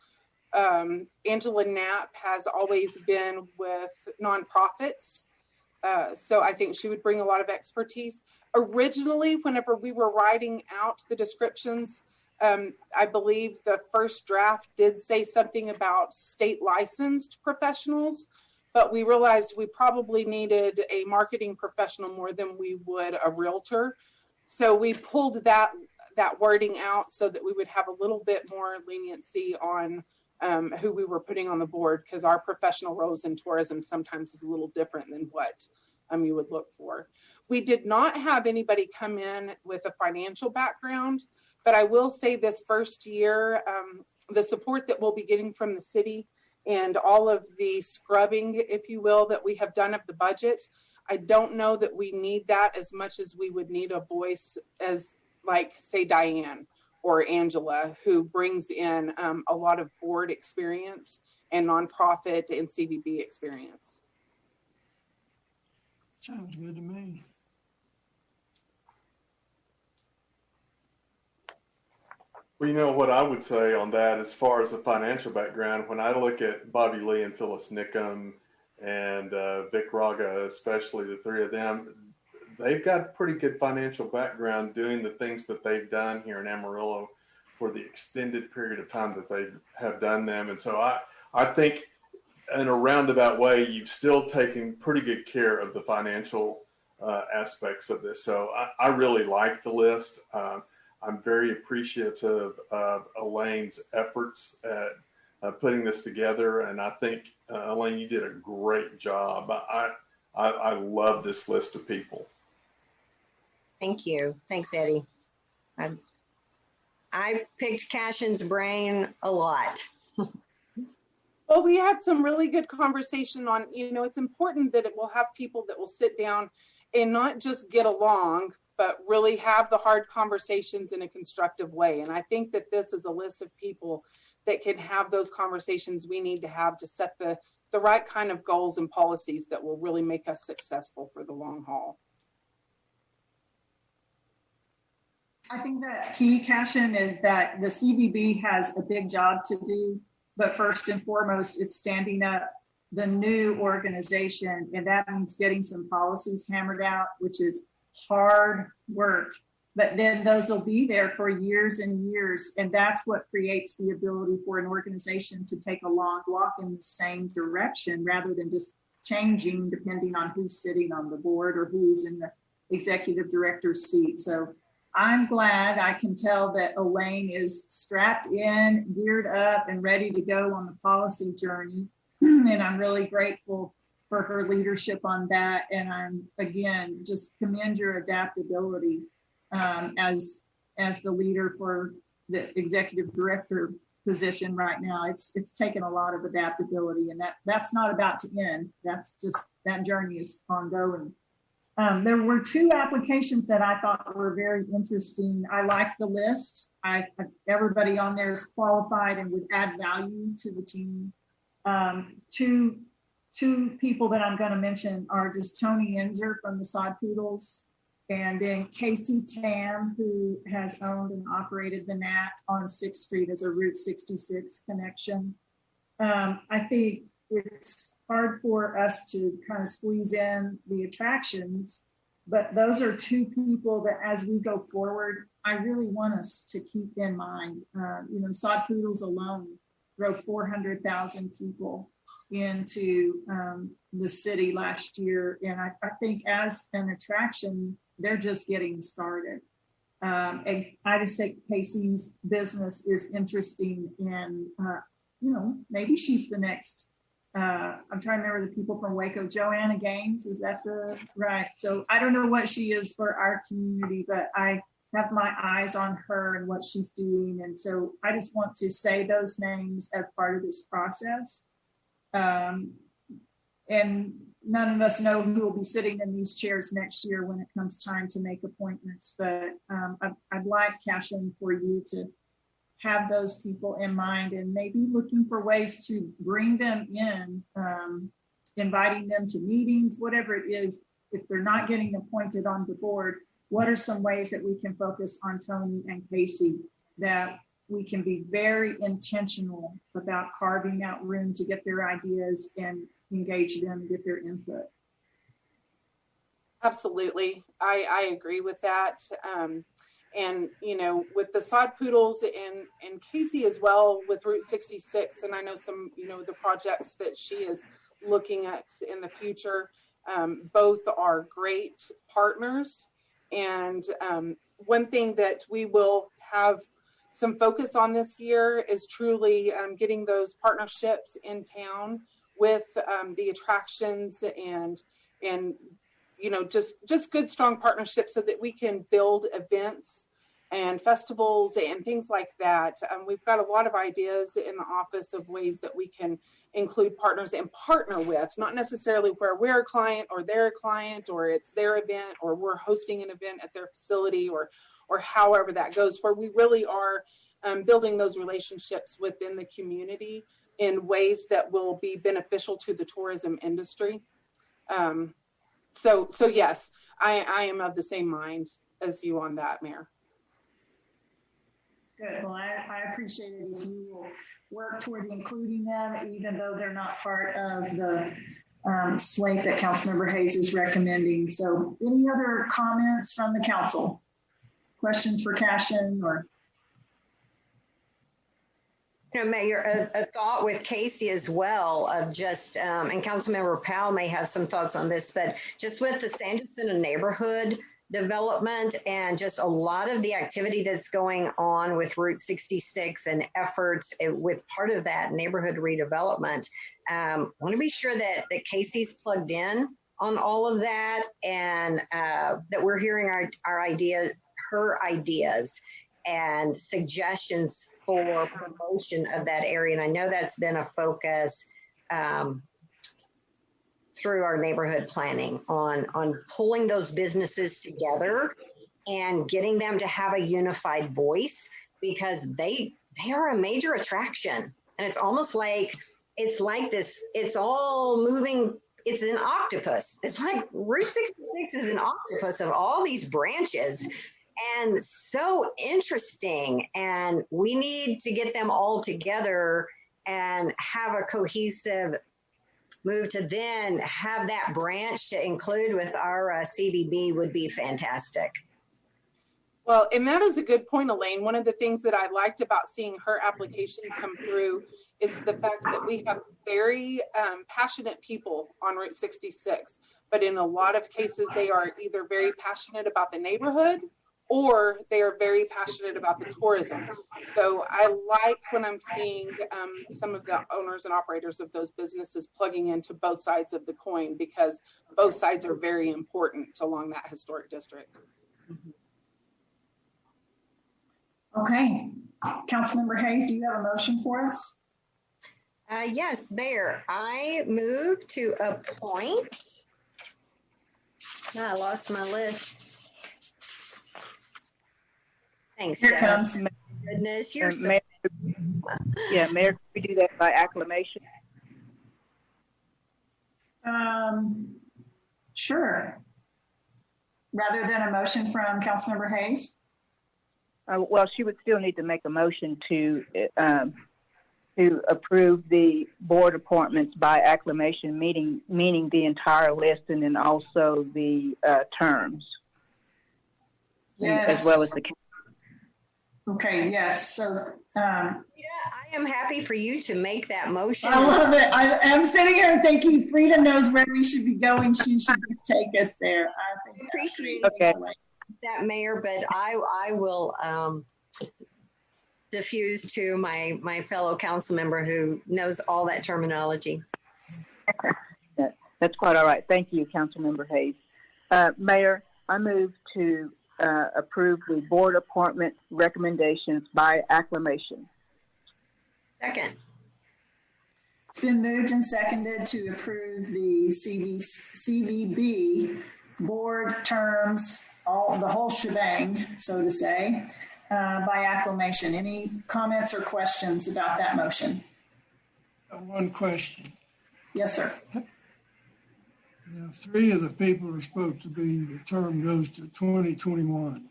Angela Knapp has always been with nonprofits. So I think she would bring a lot of expertise. Originally, whenever we were writing out the descriptions, I believe the first draft did say something about state licensed professionals, but we realized we probably needed a marketing professional more than we would a realtor. So we pulled that wording out so that we would have a little bit more leniency on who we were putting on the board, because our professional roles in tourism sometimes is a little different than what you would look for. We did not have anybody come in with a financial background, but I will say this first year, the support that we'll be getting from the city and all of the scrubbing, if you will, that we have done of the budget, I don't know that we need that as much as we would need a voice as, like, say, Diane or Angela, who brings in a lot of board experience and nonprofit and CVB experience. Sounds good to me. Well, you know what I would say on that, as far as the financial background, when I look at Bobby Lee and Phyllis Nickum and Vic Raga, especially the three of them, they've got pretty good financial background doing the things that they've done here in Amarillo for the extended period of time that they have done them. And so I think in a roundabout way, you've still taken pretty good care of the financial aspects of this. So I really like the list. I'm very appreciative of Elaine's efforts at putting this together. And I think, Elaine, you did a great job. I love this list of people. Thank you. Thanks, Eddie. I picked Cashin's brain a lot. Well, we had some really good conversation on, it's important that it will have people that will sit down and not just get along, but really have the hard conversations in a constructive way. And I think that this is a list of people that can have those conversations we need to have to set the right kind of goals and policies that will really make us successful for the long haul. I think that's key, Cashin, is that the CVB has a big job to do, but first and foremost, it's standing up the new organization, and that means getting some policies hammered out, which is hard work, but then those will be there for years and years, and that's what creates the ability for an organization to take a long walk in the same direction rather than just changing depending on who's sitting on the board or who's in the executive director's seat. So I'm glad I can tell that Elaine is strapped in, geared up, and ready to go on the policy journey. And I'm really grateful for her leadership on that. And I'm, again, just commend your adaptability as the leader for the executive director position right now. It's taken a lot of adaptability, and that's not about to end. That's just, that journey is ongoing. There were two applications that I thought were very interesting. I like the list. Everybody on there is qualified and would add value to the team. Two people that I'm going to mention are just Tony Enzer from the Sod Poodles, and then Casey Tam, who has owned and operated the Nat on 6th Street as a Route 66 connection. I think it's hard for us to kind of squeeze in the attractions, but those are two people that as we go forward, I really want us to keep in mind. Sod Poodles alone drove 400,000 people into the city last year. And I think as an attraction, they're just getting started. And I just think Casey's business is interesting, and maybe she's the next I'm trying to remember the people from Waco. Joanna Gaines, is that the right? So I don't know what she is for our community, but I have my eyes on her and what she's doing. And so I just want to say those names as part of this process. And none of us know who will be sitting in these chairs next year when it comes time to make appointments. But I'd like, Cashin, for you to have those people in mind and maybe looking for ways to bring them in, inviting them to meetings, whatever it is. If they're not getting appointed on the board, what are some ways that we can focus on Tony and Casey, that we can be very intentional about carving out room to get their ideas and engage them and get their input? Absolutely. I agree with that. And, you know, with the sod poodles and Casey as well with Route 66, and I know some, you know, the projects that she is looking at in the future, both are great partners. And one thing that we will have some focus on this year is truly getting those partnerships in town with the attractions and you know, just good, strong partnerships so that we can build events and festivals and things like that. We've got a lot of ideas in the office of ways that we can include partners and partner with, not necessarily where we're a client or they're a client or it's their event or we're hosting an event at their facility or however that goes, where we really are building those relationships within the community in ways that will be beneficial to the tourism industry. So yes, I am of the same mind as you on that, Mayor. Good. Well, I appreciate it if you will work toward including them, even though they're not part of the slate that Councilmember Hayes is recommending. So any other comments from the council? Questions for Cashin or? You know, Mayor, a thought with Casey as well of just, and Councilmember Powell may have some thoughts on this, but just with the Sanderson neighborhood development and just a lot of the activity that's going on with Route 66 and efforts with part of that neighborhood redevelopment, I want to be sure that Casey's plugged in on all of that and that we're hearing her ideas and suggestions for promotion of that area. And I know that's been a focus through our neighborhood planning on pulling those businesses together and getting them to have a unified voice, because they are a major attraction. And it's almost like, it's like this, it's all moving, it's an octopus. It's like Route 66 is an octopus of all these branches. And so interesting. And we need to get them all together and have a cohesive move to then have that branch to include with our CBB would be fantastic. Well, and that is a good point, Elaine. One of the things that I liked about seeing her application come through is the fact that we have very passionate people on Route 66, but in a lot of cases, they are either very passionate about the neighborhood or they are very passionate about the tourism. So I like when I'm seeing some of the owners and operators of those businesses plugging into both sides of the coin, because both sides are very important along that historic district. Okay. Councilmember Hayes, do you have a motion for us? Yes, Mayor. I move to appoint. I lost my list. Thanks. Here comes. Goodness, you're so. Mayor, yeah, Mayor, can we do that by acclamation? Sure. Rather than a motion from Councilmember Hayes? Well, she would still need to make a motion to approve the board appointments by acclamation, meaning the entire list and then also the terms. Yes. As well as the. Okay, yes. So, I am happy for you to make that motion. I love it. I am sitting here thinking Frida knows where we should be going. She should just take us there. I think appreciate that, Mayor, but I will diffuse to my fellow council member who knows all that terminology. That's quite all right. Thank you, Councilmember Hayes. Mayor, I move to approve the board appointment recommendations by acclamation. Second. It's been moved and seconded to approve the CVB board terms, the whole shebang, so to say, by acclamation. Any comments or questions about that motion? One question. Yes, sir. Now, 3 of the people are supposed to be, the term goes to 2021,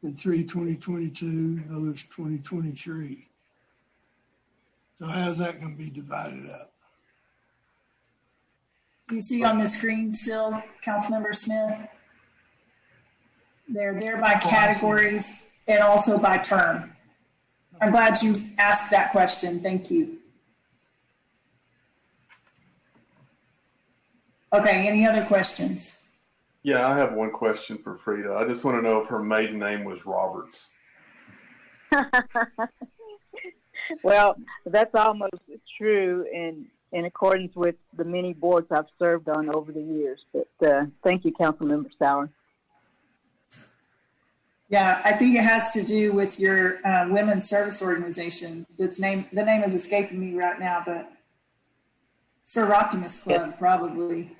and 3 2022, others 2023. So how's that going to be divided up? You see on the screen still, Councilmember Smith? They're there by categories and also by term. I'm glad you asked that question. Thank you. Okay, any other questions? Yeah, I have one question for Frida. I just want to know if her maiden name was Roberts. Well, that's almost true in accordance with the many boards I've served on over the years. But thank you, Councilmember Sauer. Yeah, I think it has to do with your women's service organization. The name is escaping me right now, but Sir Optimus Club, yes. Probably.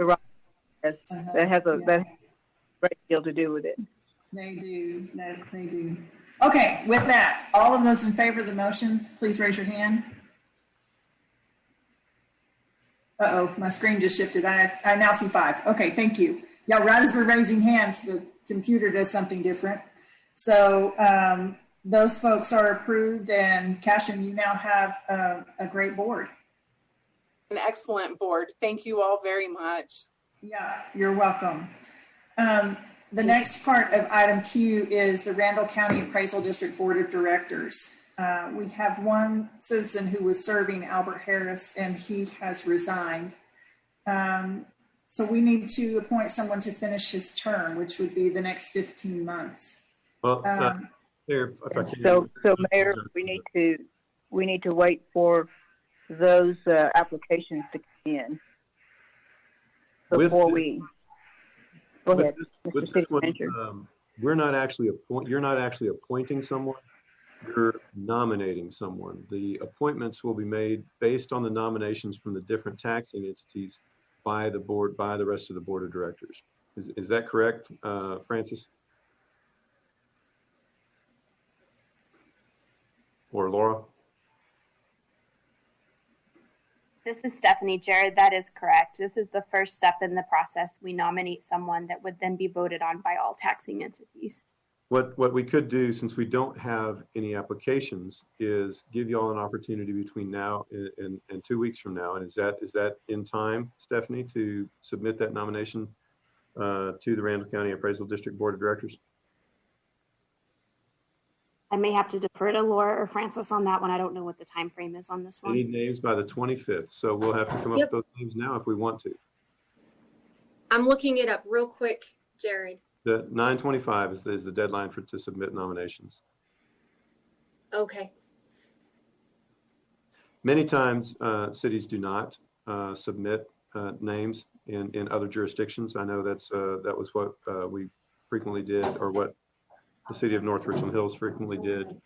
Yes. That has a great deal to do with it. They do. They do. Okay, with that, all of those in favor of the motion, please raise your hand. Uh-oh, my screen just shifted. I now see 5. Okay, thank you. Yeah, right as we're raising hands, the computer does something different. So those folks are approved, and Cashin, you now have a great board. An excellent board. Thank you all very much. Yeah, you're welcome. The next part of item Q is the Randall County Appraisal District Board of Directors. We have one citizen who was serving, Albert Harris, and he has resigned. So we need to appoint someone to finish his term, which would be the next 15 months. Well, so Mayor, we need to wait for those applications to come in before we go ahead, Mr. City Manager. You're not actually appointing someone. You're nominating someone. The appointments will be made based on the nominations from the different taxing entities by the board, by the rest of the board of directors. Is that correct, Francis? Or Laura? This is Stephanie. Jared, that is correct. This is the first step in the process. We nominate someone that would then be voted on by all taxing entities. What we could do, since we don't have any applications, is give you all an opportunity between now and 2 weeks from now. And is that in time, Stephanie, to submit that nomination to the Randall County Appraisal District Board of Directors? I may have to defer to Laura or Francis on that one. I don't know what the time frame is on this one. We need names by the 25th, so we'll have to come up with those names now if we want to. I'm looking it up real quick, Jared. The 9/25 is the deadline to submit nominations. Okay. Many times cities do not submit names in other jurisdictions. I know that was what we frequently did, or what the city of North Richland Hills frequently did.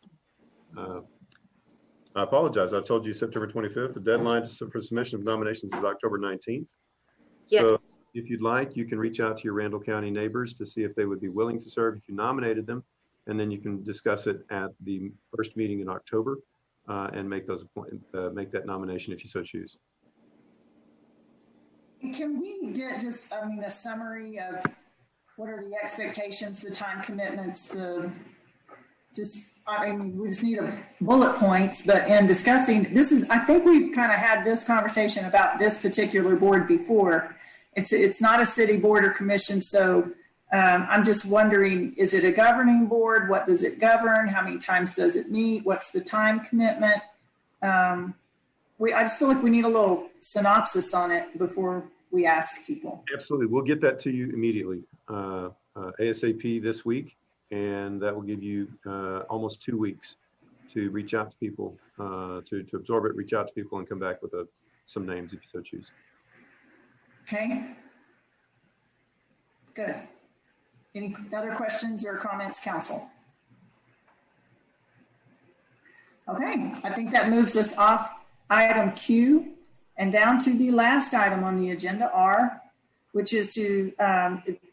I apologize. I told you September 25th. The deadline for submission of nominations is October 19th. Yes. So if you'd like, you can reach out to your Randall County neighbors to see if they would be willing to serve if you nominated them, and then you can discuss it at the first meeting in October and make that nomination if you so choose. Can we get just, a summary of what are the expectations, the time commitments, we just need bullet points, but in discussing, I think we've kind of had this conversation about this particular board before. It's not a city board or commission, so I'm just wondering, is it a governing board? What does it govern? How many times does it meet? What's the time commitment? I just feel like we need a little synopsis on it before we ask people. Absolutely. We'll get that to you immediately, ASAP this week, and that will give you almost 2 weeks to reach out to people, to absorb it, reach out to people, and come back with some names if you so choose. Okay. Good. Any other questions or comments, council? Okay, I think that moves us off item Q and down to the last item on the agenda, R, which is to,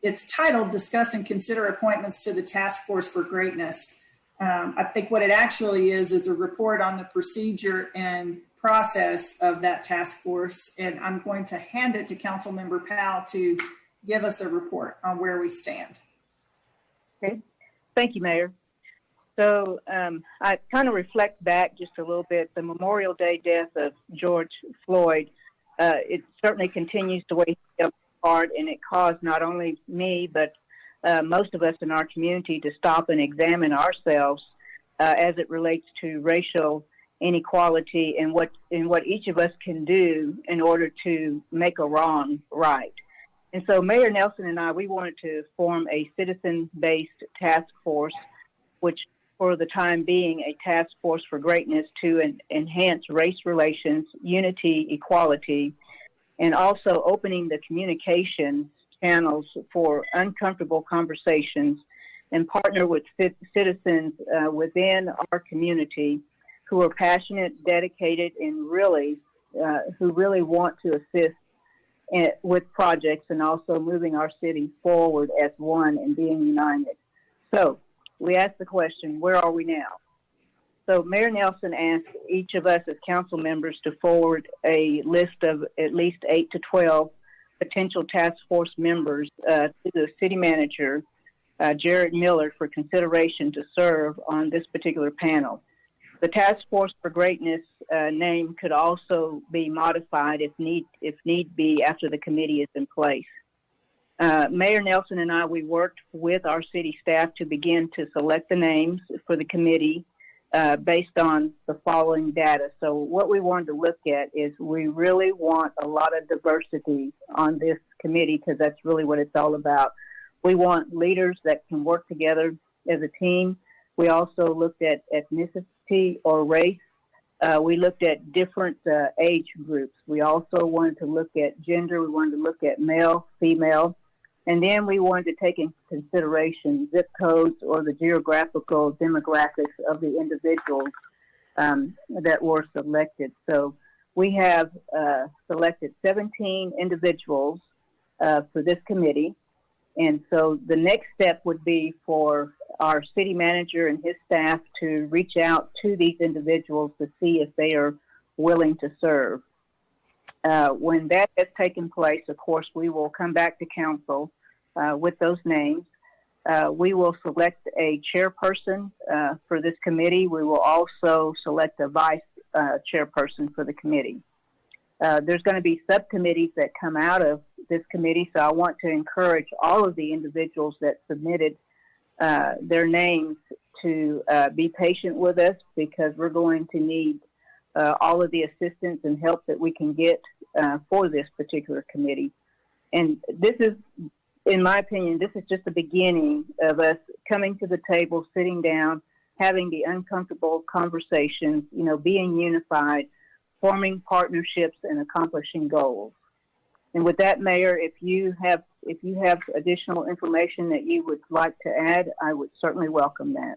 it's titled Discuss and Consider Appointments to the Task Force for Greatness. I think what it actually is a report on the procedure and process of that task force. And I'm going to hand it to Councilmember Powell to give us a report on where we stand. Okay, thank you, Mayor. So I kind of reflect back just a little bit. The Memorial Day death of George Floyd, it certainly continues to weigh hard, and it caused not only me, but most of us in our community to stop and examine ourselves as it relates to racial inequality and what each of us can do in order to make a wrong right. And so Mayor Nelson and I, we wanted to form a citizen-based task force, which for the time being, a task force for greatness to enhance race relations, unity, equality, and also opening the communication channels for uncomfortable conversations and partner with citizens within our community who are passionate, dedicated, and who really want to assist with projects and also moving our city forward as one and being united. So we asked the question, where are we now? So Mayor Nelson asked each of us as council members to forward a list of at least 8 to 12 potential task force members to the city manager, Jared Miller, for consideration to serve on this particular panel. The Task Force for Greatness name could also be modified if need be after the committee is in place. Mayor Nelson and I, we worked with our city staff to begin to select the names for the committee based on the following data. So what we wanted to look at is we really want a lot of diversity on this committee because that's really what it's all about. We want leaders that can work together as a team. We also looked at ethnicity or race. We looked at different age groups. We also wanted to look at gender. We wanted to look at male, female. And then we wanted to take into consideration zip codes or the geographical demographics of the individuals that were selected. So we have selected 17 individuals for this committee. And so the next step would be for our city manager and his staff to reach out to these individuals to see if they are willing to serve. When that has taken place, of course, we will come back to council with those names. We will select a chairperson for this committee. We will also select a vice chairperson for the committee. There's going to be subcommittees that come out of this committee, so I want to encourage all of the individuals that submitted their names to be patient with us because we're going to need all of the assistance and help that we can get for this particular committee. And this is, in my opinion, this is just the beginning of us coming to the table, sitting down, having the uncomfortable conversations, being unified, forming partnerships, and accomplishing goals. And with that, Mayor, if you have additional information that you would like to add, I would certainly welcome that.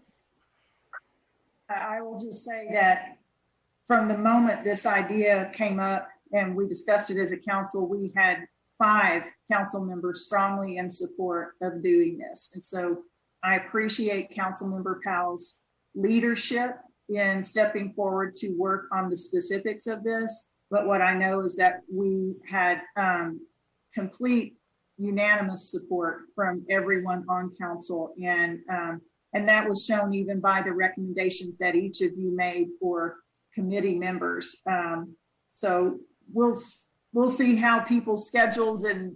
I will just say that from the moment this idea came up and we discussed it as a council, we had 5 council members strongly in support of doing this. And so I appreciate Councilmember Powell's leadership in stepping forward to work on the specifics of this. But what I know is that we had complete unanimous support from everyone on council. And that was shown even by the recommendations that each of you made for committee members. So we'll see how people's schedules and,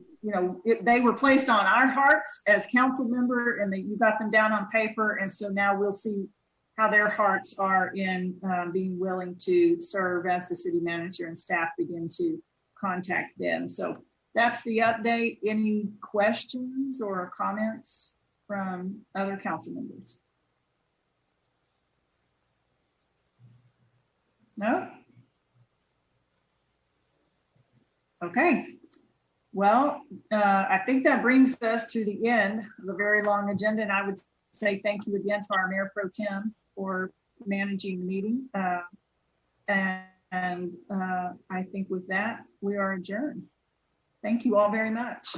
they were placed on our hearts as council member and you got them down on paper. And so now we'll see how their hearts are in being willing to serve as the city manager and staff begin to contact them. So that's the update. Any questions or comments from other council members? No? Okay. Well, I think that brings us to the end of a very long agenda, and I would say thank you again to our Mayor Pro Tem for managing the meeting. And I think with that, we are adjourned. Thank you all very much.